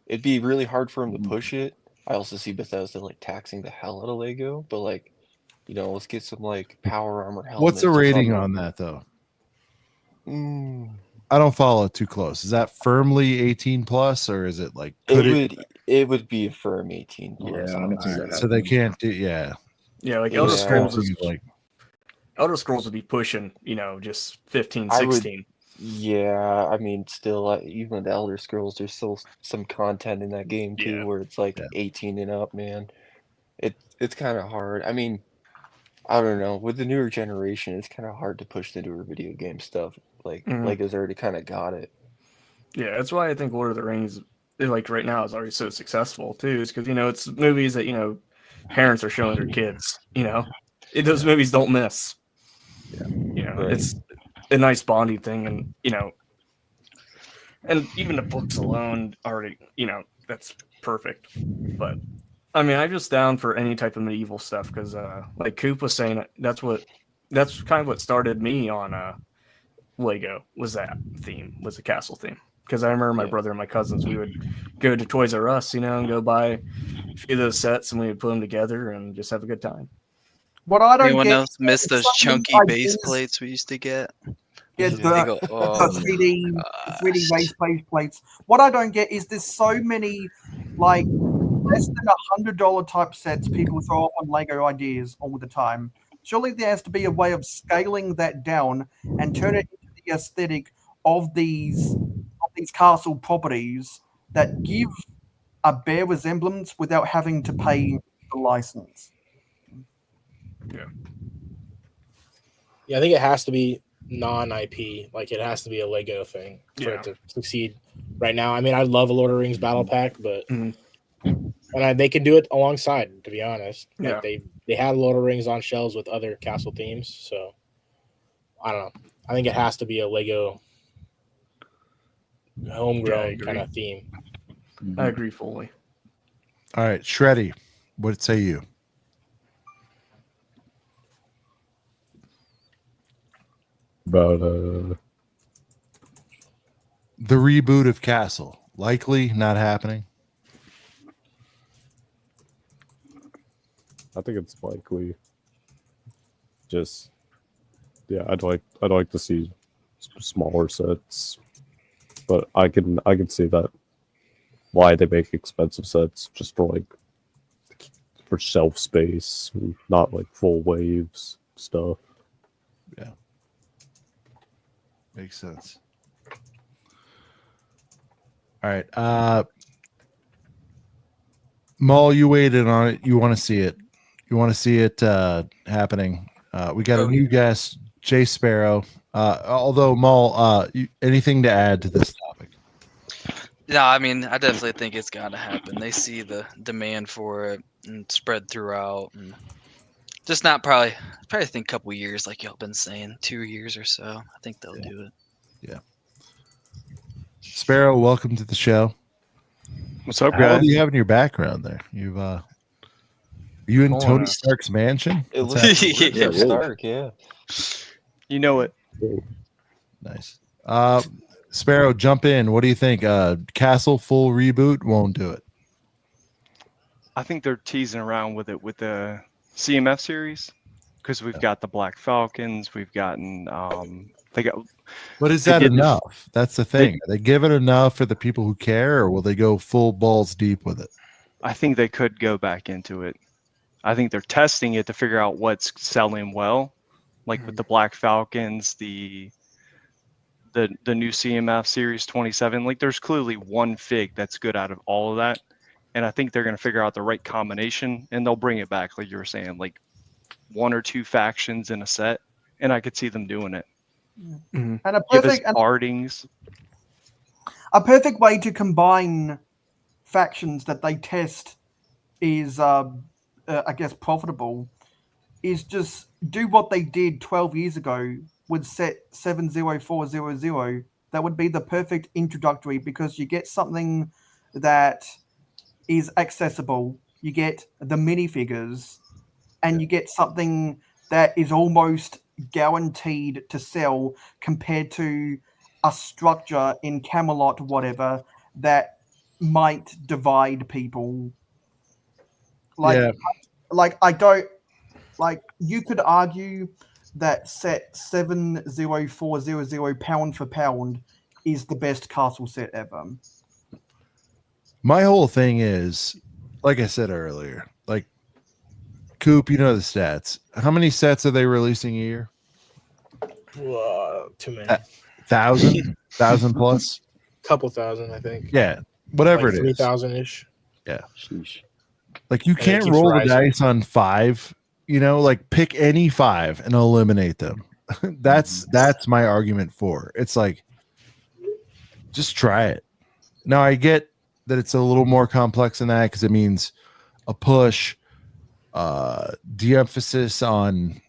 [SPEAKER 10] It'd be really hard for them to push it. I also see Bethesda like taxing the hell out of Lego, but like, let's get some like power armor helmets.
[SPEAKER 1] What's the rating on that though? I don't follow it too close. Is that firmly 18 plus, or is it like
[SPEAKER 10] it would be a firm 18 plus?
[SPEAKER 1] Yeah, so they can't do
[SPEAKER 8] like Elder Scrolls is like Elder Scrolls would be pushing, just 15, 16.
[SPEAKER 10] Yeah, I mean, still, even with the Elder Scrolls, there's still some content in that game too, where it's like 18 and up, man. It's kind of hard. I mean, I don't know. With the newer generation, it's kind of hard to push the newer video game stuff. Like Lego's already kind of got it.
[SPEAKER 8] Yeah, that's why I think Lord of the Rings, like right now, is already so successful too. Is because it's movies that parents are showing their kids. Those movies don't miss. It's a nice bonding thing, and and even the books alone already, that's perfect. But I mean, I'm just down for any type of medieval stuff because, like Coop was saying, that's kind of what started me on Lego was the castle theme. Because I remember my brother and my cousins, we would go to Toys R Us, and go buy a few of those sets, and we would put them together and just have a good time.
[SPEAKER 12] What I don't
[SPEAKER 16] Anyone
[SPEAKER 12] get
[SPEAKER 16] else miss those chunky base plates we used to get?
[SPEAKER 12] Yeah, the 3D base plates. What I don't get is there's so many like less than $100 type sets people throw up on Lego ideas all the time. Surely there has to be a way of scaling that down and turn it into the aesthetic of these castle properties that give a bare resemblance without having to pay the license.
[SPEAKER 7] Yeah, I think it has to be non-IP. Like, it has to be a Lego thing for it to succeed right now. I mean, I love a Lord of the Rings battle pack, but they can do it alongside, to be honest. Like, they had Lord of the Rings on shelves with other castle themes, so I don't know. I think it has to be a Lego homegrown kind of theme.
[SPEAKER 8] I agree fully.
[SPEAKER 1] All right, Shreddy, what say you?
[SPEAKER 9] About
[SPEAKER 1] the reboot of Castle, likely not happening.
[SPEAKER 9] I think it's likely. Just I'd like to see smaller sets, but I can see that why they make expensive sets just for shelf space, not like full waves stuff.
[SPEAKER 1] Yeah. Makes sense. All right. Maul, you waited on it. You want to see it. You want to see it happening. We got a new guest, Jay Sparrow. Although, Maul, anything to add to this topic?
[SPEAKER 16] No, I mean, I definitely think it's got to happen. They see the demand for it and spread throughout. And just not probably think a couple years, like y'all been saying, 2 years or so. I think they'll do it.
[SPEAKER 1] Yeah. Sparrow, welcome to the show.
[SPEAKER 17] What's up,
[SPEAKER 1] How
[SPEAKER 17] guys?
[SPEAKER 1] do you have in your background there? You've you in Tony Stark's mansion?
[SPEAKER 10] It looks like
[SPEAKER 16] Yeah,
[SPEAKER 10] Stark, yeah.
[SPEAKER 17] You know it.
[SPEAKER 1] Nice. Sparrow, jump in. What do you think? Castle full reboot won't do it.
[SPEAKER 17] I think they're teasing around with it with the CMF series because we've got the Black Falcons. We've gotten they got.
[SPEAKER 1] But is that enough? That's the thing. Are they give it enough for the people who care, or will they go full balls deep with it?
[SPEAKER 17] I think they could go back into it. I think they're testing it to figure out what's selling well, like with the Black Falcons, the new CMF Series 27. Like, there's clearly one fig that's good out of all of that, and I think they're going to figure out the right combination, and they'll bring it back, like you were saying, like 1 or 2 factions in a set, and I could see them doing it.
[SPEAKER 12] And
[SPEAKER 17] Give us Bardings.
[SPEAKER 12] A perfect way to combine factions that they test is, I guess, profitable, is just do what they did 12 years ago with set 70400. That would be the perfect introductory, because you get something that is accessible, you get the minifigures, and you get something that is almost guaranteed to sell compared to a structure in Camelot, whatever, that might divide people. Like I don't like. You could argue that set 70400 pound for pound is the best castle set ever.
[SPEAKER 1] My whole thing is, like I said earlier, like Coop, you know the stats. How many sets are they releasing a year?
[SPEAKER 7] Too many.
[SPEAKER 1] 1,000 plus.
[SPEAKER 7] Couple thousand, I think.
[SPEAKER 1] Yeah, whatever
[SPEAKER 7] like
[SPEAKER 1] it is.
[SPEAKER 7] 3,000-ish.
[SPEAKER 1] Yeah.
[SPEAKER 10] Sheesh.
[SPEAKER 1] Like, you can't roll the dice on 5. You know, like, pick any 5 and eliminate them. That's my argument for. It's like, just try it. Now, I get that it's a little more complex than that, because it means a push, de-emphasis on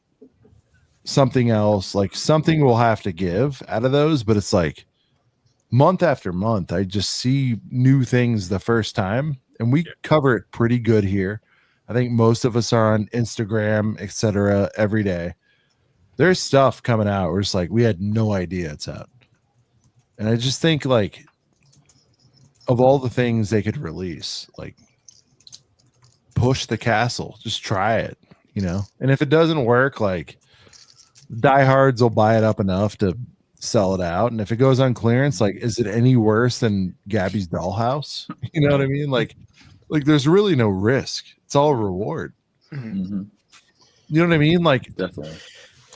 [SPEAKER 1] something else. Like, something will have to give out of those, but it's like month after month, I just see new things the first time, and we cover it pretty good here. I think most of us are on Instagram, etc. every day. There's stuff coming out where it's like, we had no idea it's out. And I just think, like, of all the things they could release, like, push the castle, just try it, you know? And if it doesn't work, like, diehards will buy it up enough to sell it out. And if it goes on clearance, like, is it any worse than Gabby's Dollhouse? You know what I mean? Like, Like there's really no risk. It's all reward.
[SPEAKER 15] Mm-hmm.
[SPEAKER 1] You know what I mean? Like
[SPEAKER 15] definitely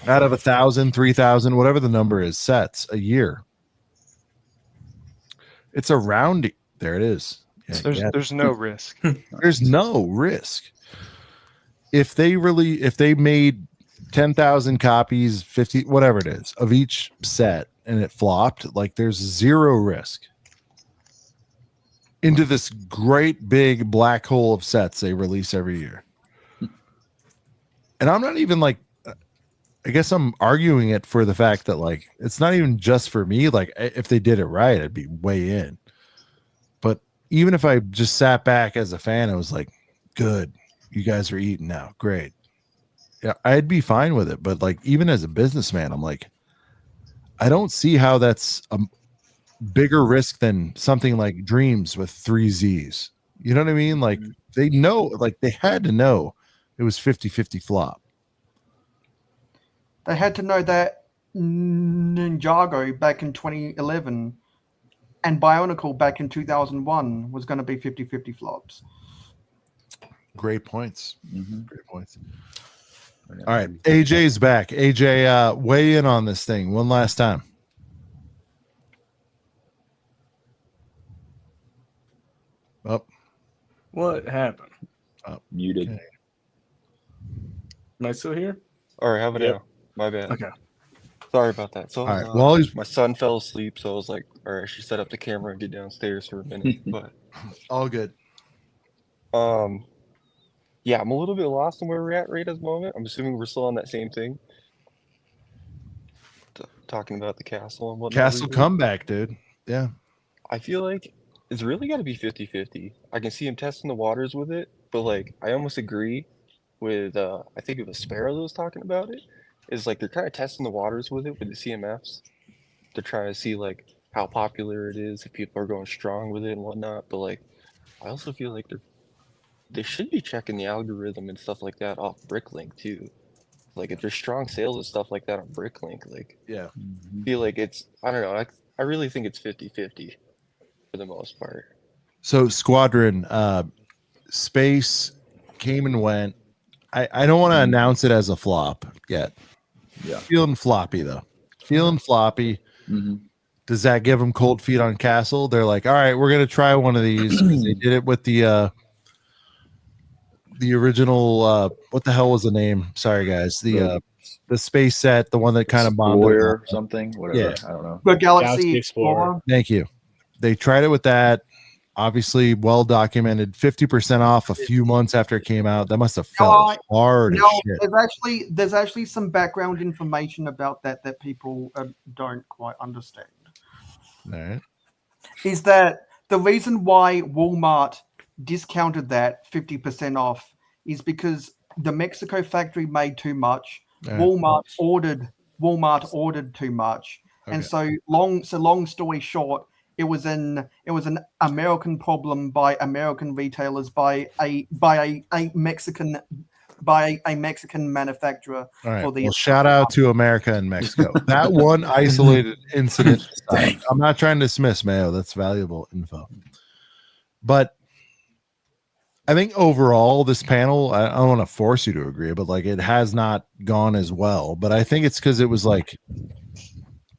[SPEAKER 1] out of 1,000, 3,000, whatever the number is, sets a year. It's a rounding. There it is. Yeah,
[SPEAKER 17] There's no risk.
[SPEAKER 1] There's no risk. If they made 10,000 copies, 50, whatever it is, of each set and it flopped, like there's zero risk into this great big black hole of sets they release every year. And I'm not even like, I guess I'm arguing it for the fact that like it's not even just for me. Like if they did it right, I'd be way in. But even if I just sat back as a fan, I was like, good, you guys are eating now. Great. Yeah, I'd be fine with it. But like even as a businessman, I'm like, I don't see how that's a bigger risk than something like Dreams with 3 Z's. You know what I mean? Like they know, like they had to know it was 50-50 flop.
[SPEAKER 12] They had to know that Ninjago back in 2011 and Bionicle back in 2001 was going to be 50-50 flops.
[SPEAKER 1] Great points. Great points. All right, AJ's back. AJ, weigh in on this thing one last time. Up.
[SPEAKER 8] What happened?
[SPEAKER 15] Muted.
[SPEAKER 1] Okay.
[SPEAKER 8] Am I still here?
[SPEAKER 10] All right, how about now? My bad.
[SPEAKER 8] Okay.
[SPEAKER 10] Sorry about that. So,
[SPEAKER 1] All right. Well,
[SPEAKER 10] my son fell asleep, so I was like, all right, I should set up the camera and get downstairs for a minute. But
[SPEAKER 1] all good.
[SPEAKER 10] Yeah, I'm a little bit lost on where we're at right at the moment. I'm assuming we're still on that same thing. Talking about the castle and whatnot.
[SPEAKER 1] Castle comeback, dude. Yeah.
[SPEAKER 10] I feel like it's really got to be 50-50. I can see him testing the waters with it, but like I almost agree with I think it was Sparrow that was talking about it. Is like they're kind of testing the waters with it with the CMFs to try to see like how popular it is, if people are going strong with it and whatnot. But like I also feel like they should be checking the algorithm and stuff like that off Bricklink too. Like if there's strong sales and stuff like that on Bricklink, like
[SPEAKER 1] yeah,
[SPEAKER 10] I feel like it's, I don't know, I really think it's 50-50 for the most part.
[SPEAKER 1] So Squadron, Space came and went. I don't want to announce it as a flop yet.
[SPEAKER 15] Yeah.
[SPEAKER 1] Feeling floppy though. Feeling floppy. Does that give them cold feet on Castle? They're like, all right, we're gonna try one of these. They did it with the original what the hell was the name? Sorry guys. The space set, the one that kind of bombed
[SPEAKER 15] or something, whatever.
[SPEAKER 1] Yeah.
[SPEAKER 15] I don't know.
[SPEAKER 12] The Galaxy Explorer.
[SPEAKER 1] Thank you. They tried it with that. Obviously, well documented. 50% off a few months after it came out. That must have felt hard.
[SPEAKER 12] No,
[SPEAKER 1] as shit.
[SPEAKER 12] there's actually some background information about that people don't quite understand.
[SPEAKER 1] All right.
[SPEAKER 12] Is that the reason why Walmart discounted that 50% off is because the Mexico factory made too much.
[SPEAKER 1] Yeah.
[SPEAKER 12] Walmart ordered too much, and
[SPEAKER 1] Okay.
[SPEAKER 12] so long story short, it was an American problem by American retailers by a Mexican manufacturer.
[SPEAKER 1] All right.
[SPEAKER 12] For the
[SPEAKER 1] Well, shout out to America and Mexico. That one isolated incident aside, I'm not trying to dismiss Mayo. That's valuable info. But I think overall, this panel, I don't want to force you to agree, but like it has not gone as well. But I think it's because it was like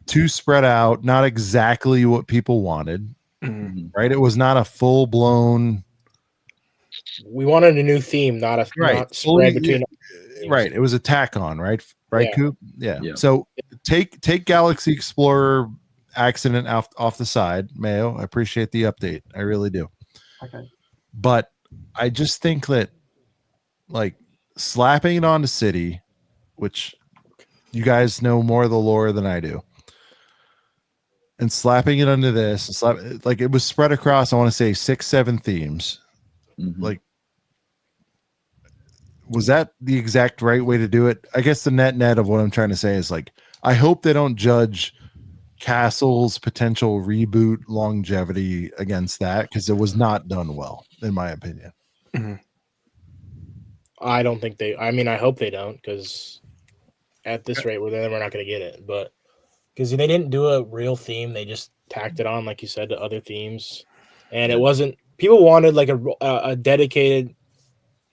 [SPEAKER 1] too spread out, not exactly what people wanted. Right? It was not a full blown.
[SPEAKER 7] We wanted a new theme, not a not spread between.
[SPEAKER 1] Right. It was a tack on, right? Right,
[SPEAKER 7] Yeah.
[SPEAKER 1] Coop? Yeah.
[SPEAKER 7] Yeah.
[SPEAKER 1] So take Galaxy Explorer accident off the side, Mayo. I appreciate the update. I really do.
[SPEAKER 12] Okay.
[SPEAKER 1] But I just think that like slapping it onto City, which you guys know more of the lore than I do, and slapping it onto this, like it was spread across, I want to say 6-7 themes. Like, was that the exact right way to do it? I guess the net of what I'm trying to say is like, I hope they don't judge Castle's potential reboot longevity against that, because it was not done well, in my opinion.
[SPEAKER 7] I don't think they. I mean, I hope they don't, because at this rate, we're not going to get it. But because they didn't do a real theme, they just tacked it on, like you said, to other themes, and it wasn't. people wanted like a dedicated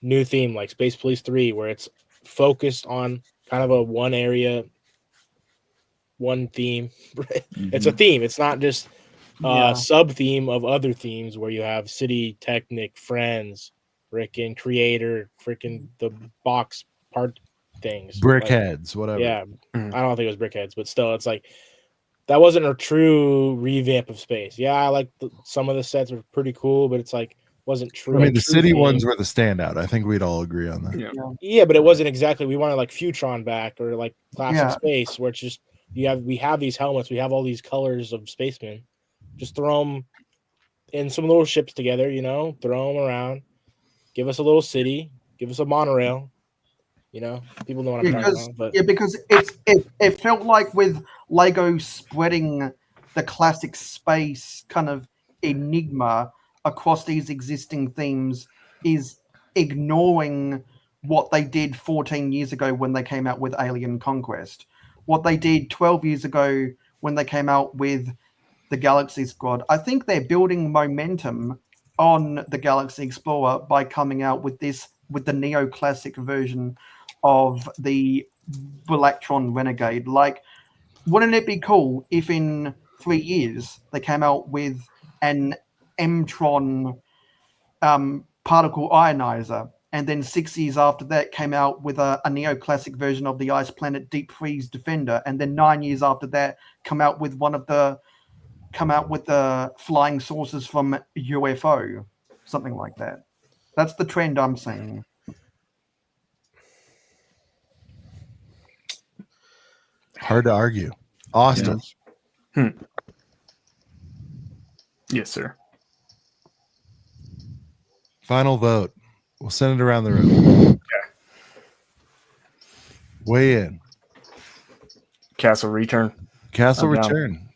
[SPEAKER 7] new theme like Space Police 3 where it's focused on kind of a one area, one theme. It's a theme. It's not just sub theme of other themes where you have City, Technic, Friends, freaking Creator, freaking the box part things.
[SPEAKER 1] Brickheads, whatever.
[SPEAKER 7] Yeah. I don't think it was Brickheads, but still, it's like that wasn't a true revamp of space. Yeah, I like some of the sets were pretty cool, but it's like wasn't true.
[SPEAKER 1] I mean, the city ones were the standout. I think we'd all agree on that.
[SPEAKER 7] Yeah, but it wasn't exactly. We wanted like Futron back or like classic space, where it's just we have these helmets, we have all these colors of spacemen. Just throw them in some little ships together, throw them around. Give us a little city. Give us a monorail. People know what I'm talking about. But
[SPEAKER 12] because it felt like with Lego spreading the classic space kind of enigma across these existing themes is ignoring what they did 14 years ago when they came out with Alien Conquest, what they did 12 years ago when they came out with the Galaxy Squad. I think they're building momentum on the Galaxy Explorer by coming out with the neoclassic version of the Blacktron Renegade. Like, wouldn't it be cool if in 3 years they came out with an Mtron particle ionizer, and then 6 years after that came out with a neoclassic version of the Ice Planet Deep Freeze Defender, and then 9 years after that come out with the flying saucers from UFO, something like that. That's the trend I'm seeing.
[SPEAKER 1] Hard to argue. Austin.
[SPEAKER 8] Yes, sir.
[SPEAKER 1] Final vote. We'll send it around the room.
[SPEAKER 8] Okay.
[SPEAKER 1] Weigh in.
[SPEAKER 8] Castle Return.
[SPEAKER 1] Castle
[SPEAKER 8] I'm
[SPEAKER 1] Return.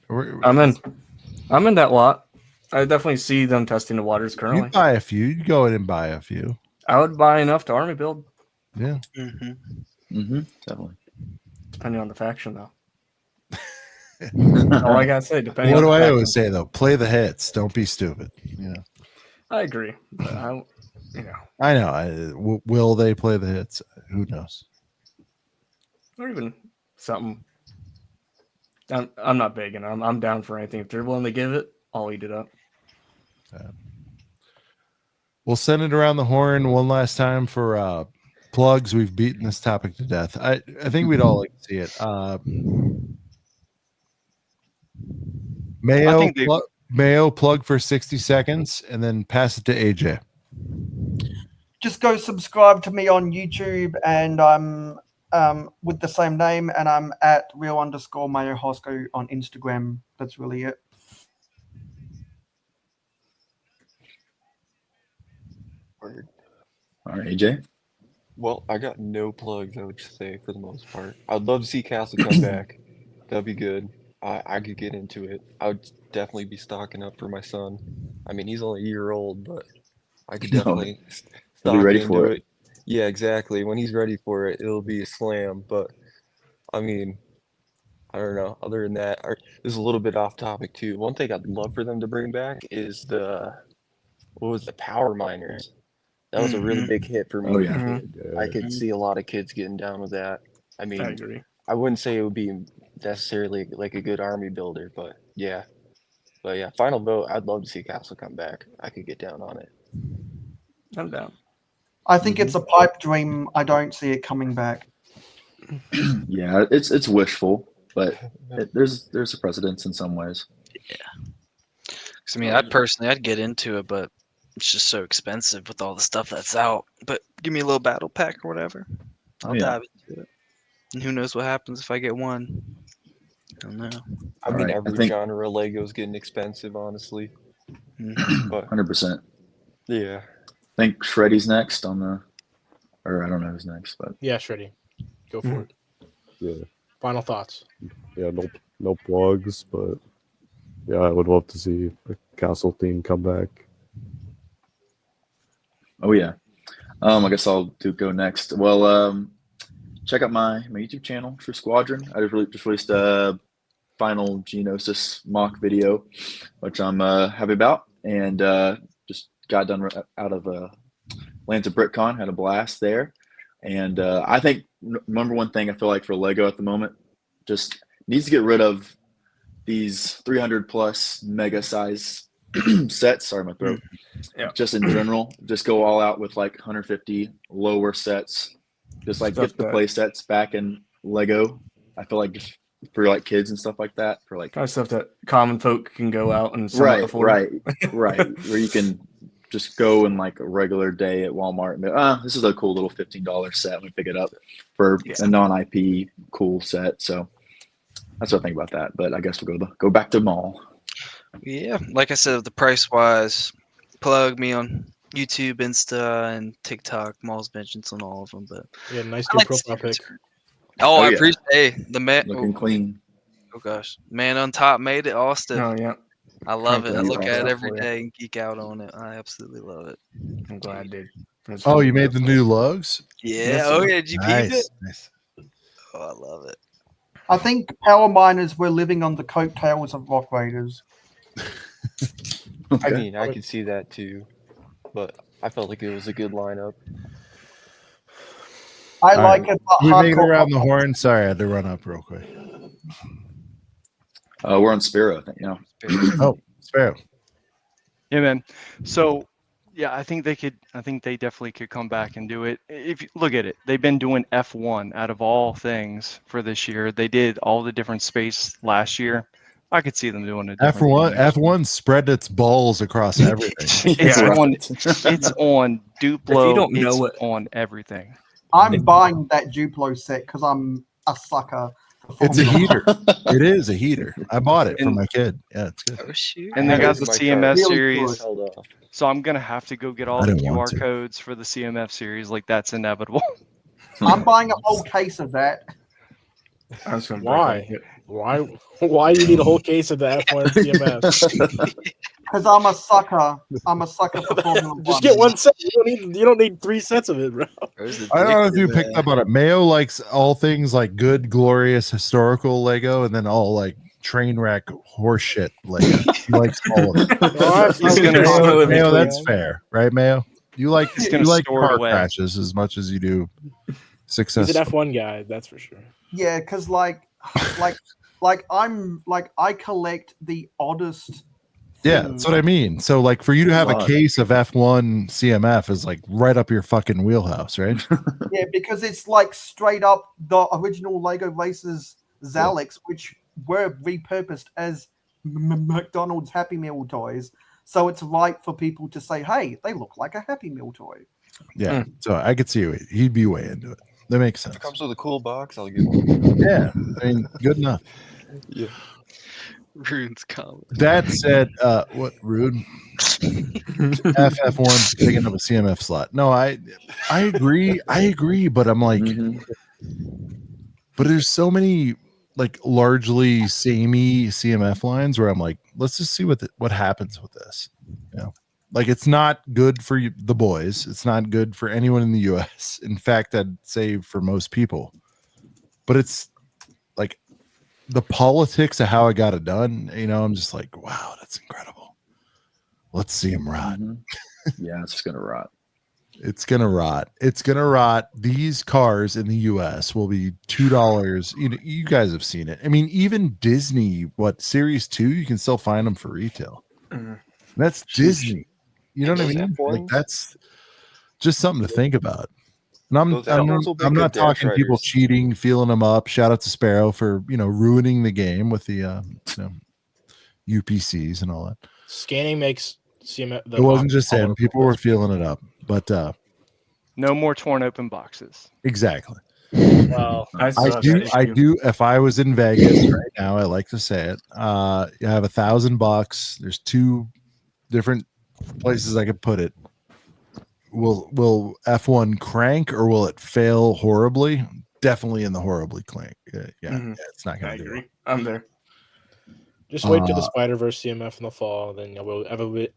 [SPEAKER 8] I'm in that lot. I definitely see them testing the waters currently.
[SPEAKER 1] You'd buy a few. You'd go in and buy a few.
[SPEAKER 8] I would buy enough to army build.
[SPEAKER 1] Yeah.
[SPEAKER 15] Definitely.
[SPEAKER 8] Depending on the faction, though. All I gotta say. Depending.
[SPEAKER 1] What
[SPEAKER 8] on
[SPEAKER 1] do
[SPEAKER 8] the
[SPEAKER 1] I always say though? Play the hits. Don't be stupid.
[SPEAKER 8] I agree. But
[SPEAKER 1] I know. Will they play the hits? Who knows?
[SPEAKER 8] Or even something. I'm not begging. I'm down for anything. If they're willing to give it, I'll eat it up.
[SPEAKER 1] We'll send it around the horn one last time for plugs. We've beaten this topic to death. I think we'd all like to see it. Mayo plug for 60 seconds and then pass it to AJ.
[SPEAKER 12] Just go subscribe to me on YouTube, and I'm with the same name, and I'm at real_Mayo Hosco on Instagram. That's really it.
[SPEAKER 10] Word.
[SPEAKER 15] All right, AJ.
[SPEAKER 10] Well, I got no plugs, I would say, for the most part. I'd love to see Castle come back. That'd be good. I could get into it. I would definitely be stocking up for my son. I mean, he's only a year old, but I could definitely
[SPEAKER 15] He'll be ready
[SPEAKER 10] into
[SPEAKER 15] for it.
[SPEAKER 10] Yeah, exactly. When he's ready for it, it'll be a slam. But I mean, I don't know. Other than that, this is a little bit off topic too. One thing I'd love for them to bring back is the power miners. That was a really big hit for me.
[SPEAKER 15] Oh, yeah.
[SPEAKER 10] I could see a lot of kids getting down with that. I mean,
[SPEAKER 8] I agree.
[SPEAKER 10] I wouldn't say it would be necessarily like a good army builder, but yeah. Final vote. I'd love to see Castle come back. I could get down on it.
[SPEAKER 8] I'm down.
[SPEAKER 12] I think it's a pipe dream. I don't see it coming back.
[SPEAKER 15] Yeah, it's wishful, but there's a precedence in some ways.
[SPEAKER 16] Yeah. Because I mean, I'd get into it, but it's just so expensive with all the stuff that's out. But give me a little battle pack or whatever. I'll dive into it. And who knows what happens if I get one? I don't know.
[SPEAKER 10] I mean, every genre of Lego is getting expensive, honestly. But
[SPEAKER 15] 100%.
[SPEAKER 10] Yeah.
[SPEAKER 15] I think Shreddy's next on the, or I don't know who's next, but
[SPEAKER 7] yeah, Shreddy, go for it.
[SPEAKER 9] Yeah.
[SPEAKER 7] Final thoughts.
[SPEAKER 9] Yeah, no plugs, but yeah, I would love to see a castle theme come back.
[SPEAKER 15] Oh yeah. I guess I'll go next. Well, check out my YouTube channel for Squadron. I just released a final Geonosis mock video, which I'm happy about, and just got done out of Lands of BritCon, had a blast there. And I think number one thing I feel like for Lego at the moment, just needs to get rid of these 300 plus mega size sets. Sorry, my throat.
[SPEAKER 8] Yeah.
[SPEAKER 15] Just in general, just go all out with like 150 lower sets. Just like
[SPEAKER 8] Stuff
[SPEAKER 15] get the
[SPEAKER 8] that-
[SPEAKER 15] play sets back in Lego. I feel like just for like kids and stuff like that. For like
[SPEAKER 8] kind of stuff that common folk can go out and somewhat afford.
[SPEAKER 15] right. Where you can just go in like a regular day at Walmart and be, this is a cool little $15 set. We pick it up for a non-IP cool set. So that's what I think about that. But I guess we'll go back to mall.
[SPEAKER 16] Yeah, like I said, the price wise, plug me on YouTube, Insta, and TikTok. Mall's mentions on all of them, but
[SPEAKER 7] Yeah, nice
[SPEAKER 16] I
[SPEAKER 7] new
[SPEAKER 16] like to see
[SPEAKER 7] profile pic.
[SPEAKER 16] return. Oh, I
[SPEAKER 15] yeah.
[SPEAKER 16] appreciate the man.
[SPEAKER 15] Looking clean.
[SPEAKER 16] Oh gosh, man on top made it, Austin.
[SPEAKER 8] Oh yeah,
[SPEAKER 16] I love it. I
[SPEAKER 15] Thank you,
[SPEAKER 16] look at it
[SPEAKER 15] Austin.
[SPEAKER 16] every day and geek out on it. I absolutely love it.
[SPEAKER 8] I'm glad, dude.
[SPEAKER 1] Oh, you made the new lugs?
[SPEAKER 16] Yeah.
[SPEAKER 8] Yes,
[SPEAKER 16] Oh
[SPEAKER 8] sir.
[SPEAKER 16] yeah. Did you peep it?
[SPEAKER 1] Nice.
[SPEAKER 16] Oh, I love it.
[SPEAKER 12] I think power miners were living on the coattails of Rock Raiders.
[SPEAKER 10] I mean, I could see that too, but I felt like it was a good lineup.
[SPEAKER 12] I
[SPEAKER 1] All
[SPEAKER 12] like
[SPEAKER 1] right.
[SPEAKER 12] it. But
[SPEAKER 1] We make it
[SPEAKER 12] hardcore
[SPEAKER 1] around the horn. Sorry, I had to run up real quick.
[SPEAKER 15] We're on Sparrow, I think. You know.
[SPEAKER 1] Oh, Sparrow.
[SPEAKER 17] Yeah, man. So, yeah, I think they could. I think they definitely could come back and do it. If you look at it, they've been doing F1 out of all things for this year. They did all the different space last year. I could see them doing a different
[SPEAKER 1] F1.
[SPEAKER 17] thing.
[SPEAKER 1] F1 spread its balls across everything.
[SPEAKER 17] It's
[SPEAKER 8] Yeah.
[SPEAKER 17] on. It's on Duplo.
[SPEAKER 8] If you don't know
[SPEAKER 17] it's
[SPEAKER 8] what-
[SPEAKER 17] on everything.
[SPEAKER 12] I'm buying that Duplo set because I'm a sucker. for
[SPEAKER 1] It's a
[SPEAKER 12] Formula
[SPEAKER 1] heater. It is a heater. I bought it for
[SPEAKER 8] And-
[SPEAKER 1] my kid. Yeah, it's good.
[SPEAKER 16] Oh shoot.
[SPEAKER 17] And they
[SPEAKER 10] That
[SPEAKER 17] got
[SPEAKER 10] is
[SPEAKER 17] the
[SPEAKER 10] my
[SPEAKER 17] CMF
[SPEAKER 12] Really
[SPEAKER 17] series.
[SPEAKER 10] Held off.
[SPEAKER 17] So I'm gonna have to go get all
[SPEAKER 1] I
[SPEAKER 17] the
[SPEAKER 1] didn't want
[SPEAKER 17] QR
[SPEAKER 1] to.
[SPEAKER 17] codes for the CMF series. Like that's inevitable.
[SPEAKER 12] One. I'm buying a whole case of that.
[SPEAKER 8] I was gonna break
[SPEAKER 7] Why?
[SPEAKER 8] my hip.
[SPEAKER 7] Why you need a whole case of the F1 CMF?
[SPEAKER 12] Because I'm a sucker. I'm a sucker for Formula
[SPEAKER 7] Just
[SPEAKER 12] 1.
[SPEAKER 7] get one set. You don't need 3 sets of it, bro.
[SPEAKER 1] I don't know if you picked up on it. Mayo likes all things like good, glorious, historical Lego, and then all like train wreck horseshit Lego. He likes all of it.
[SPEAKER 17] He's gonna
[SPEAKER 1] Mayo, that's fair, right, Mayo? You like
[SPEAKER 17] He's gonna
[SPEAKER 1] you like
[SPEAKER 17] store it
[SPEAKER 1] car
[SPEAKER 17] away.
[SPEAKER 1] crashes as much as you do success.
[SPEAKER 7] He's an F1 guy, that's for sure.
[SPEAKER 12] Yeah, because I collect the oddest.
[SPEAKER 1] Yeah,
[SPEAKER 12] things.
[SPEAKER 1] that's what I mean. So, like, for you to have a
[SPEAKER 15] Lot.
[SPEAKER 1] case of F1 CMF is like right up your fucking wheelhouse, right?
[SPEAKER 12] Yeah, because it's like straight up the original Lego Racers Zalix, which were repurposed as McDonald's Happy Meal toys. So it's right for people to say, "Hey, they look like a Happy Meal toy."
[SPEAKER 1] Yeah. So I could see he'd be way into it. That makes sense.
[SPEAKER 10] If it comes with a cool box, I'll get one.
[SPEAKER 1] Yeah, I mean, good enough.
[SPEAKER 10] Yeah.
[SPEAKER 16] Rune's comment.
[SPEAKER 1] That said, what rude? FF1 picking up a CMF slot. No, I agree, but I'm like, but there's so many like largely samey CMF lines where I'm like, let's just see what happens with this. You know, like it's not good for the boys. It's not good for anyone in the U.S. In fact, I'd say for most people. But it's like the politics of how I got it done. You know, I'm just like, wow, that's incredible. Let's see him rot.
[SPEAKER 15] Yeah, it's just gonna rot.
[SPEAKER 1] It's gonna rot. It's gonna rot. These cars in the US will be $2. You know, you guys have seen it. I mean, even Disney, Series 2, you can still find them for retail. That's Disney. You know what I
[SPEAKER 10] Those
[SPEAKER 1] mean? Like
[SPEAKER 10] F1s?
[SPEAKER 1] that's just something to think about. And
[SPEAKER 10] Those F1s will be
[SPEAKER 1] I'm
[SPEAKER 10] good
[SPEAKER 1] not
[SPEAKER 10] dash
[SPEAKER 1] talking people
[SPEAKER 10] riders.
[SPEAKER 1] cheating, feeling them up. Shout out to Sparrow for ruining the game with the UPCs and all that.
[SPEAKER 7] Scanning makes CMF.
[SPEAKER 1] It wasn't just him. People were feeling it up. But
[SPEAKER 17] No more torn open boxes.
[SPEAKER 1] exactly.
[SPEAKER 7] Well,
[SPEAKER 1] I do. If I was in Vegas right now, I like to say it. I have $1,000. There's 2 different places I could put it. Will F1 crank or will it fail horribly? Definitely in the horribly crank. Yeah, it's not gonna do it.
[SPEAKER 8] I'm there.
[SPEAKER 7] Just wait till the Spider-Verse CMF in the fall, then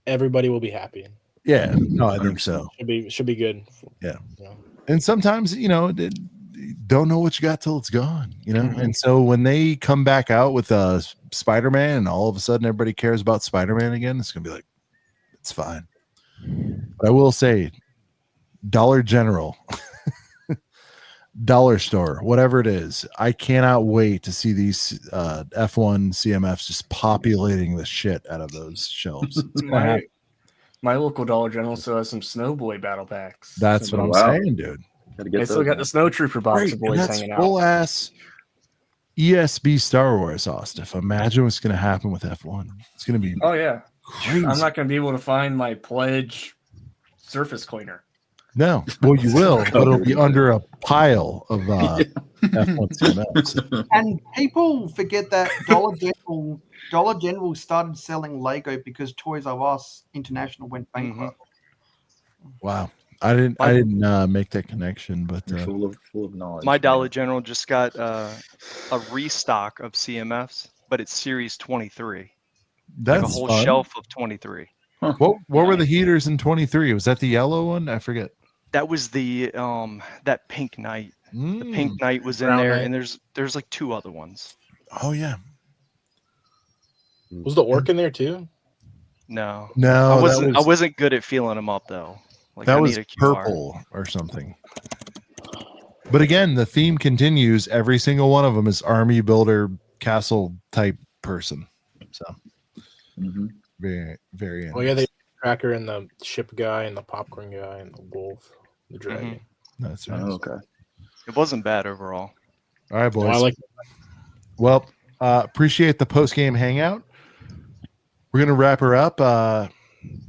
[SPEAKER 7] everybody will be happy.
[SPEAKER 1] Yeah, no, I think so.
[SPEAKER 7] Should be good.
[SPEAKER 1] Yeah. And sometimes, don't know what you got till it's gone, And so when they come back out with Spider-Man and all of a sudden everybody cares about Spider-Man again, it's going to be like, it's fine. But I will say, Dollar General, Dollar Store, whatever it is, I cannot wait to see these F1 CMFs just populating the shit out of those shelves. It's gonna happen.
[SPEAKER 8] My local Dollar General still has some Snowboy battle packs.
[SPEAKER 1] That's what I'm saying, dude.
[SPEAKER 8] They still got the Snow Trooper box of boys
[SPEAKER 1] that's
[SPEAKER 8] hanging out.
[SPEAKER 1] full ass ESB Star Wars, Austin. Imagine what's going to happen with F1. It's going to be crazy.
[SPEAKER 8] I'm not going to be able to find my pledge surface cleaner.
[SPEAKER 1] No, well, you will, but it'll be under a pile of F1 CMFs.
[SPEAKER 12] And people forget that Dollar General started selling Lego because Toys R Us International went bankrupt.
[SPEAKER 1] Wow, I didn't make that connection, but
[SPEAKER 15] full of knowledge.
[SPEAKER 17] My Dollar General just got a restock of CMFs, but it's Series 23.
[SPEAKER 1] That's
[SPEAKER 17] like a whole
[SPEAKER 1] fun.
[SPEAKER 17] shelf of 23.
[SPEAKER 1] Huh. What were the heaters in 23? Was that the yellow one? I forget.
[SPEAKER 17] That was the that Pink Knight. The Pink Knight was in there, and there's like 2 other ones.
[SPEAKER 1] Oh yeah.
[SPEAKER 7] Was the orc in there too?
[SPEAKER 17] No,
[SPEAKER 1] No,
[SPEAKER 17] I wasn't good at feeling them up though. Like,
[SPEAKER 1] that
[SPEAKER 17] I
[SPEAKER 1] was
[SPEAKER 17] need a QR.
[SPEAKER 1] purple or something. But again, the theme continues. Every single one of them is army builder, castle type person. So very, very.
[SPEAKER 7] Oh yeah, the cracker and the ship guy and the popcorn guy and the wolf, the dragon.
[SPEAKER 1] That's right.
[SPEAKER 15] Oh, okay.
[SPEAKER 17] It wasn't bad overall.
[SPEAKER 1] All right, boys.
[SPEAKER 7] I like
[SPEAKER 1] Well, appreciate the post game hangout. We're gonna wrap her up.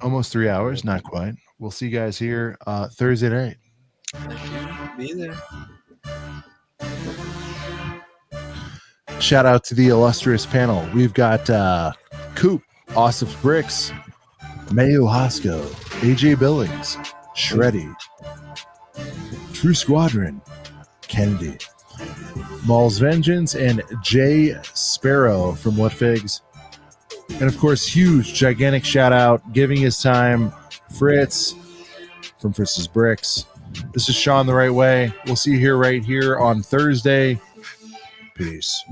[SPEAKER 1] Almost 3 hours, not quite. We'll see you guys here Thursday night.
[SPEAKER 16] Be there.
[SPEAKER 1] Shout out to the illustrious panel. We've got Coop, Osif Bricks, Mayo Hosco, AJ Billings, Shreddy, True Squadron, Kennedy, Maul's Vengeance, and Jay Sparrow from What Figs. And of course, huge, gigantic shout out, giving his time, Fritz from Fritz's Bricks. This is Sean the Right Way. We'll see you right here on Thursday. Peace.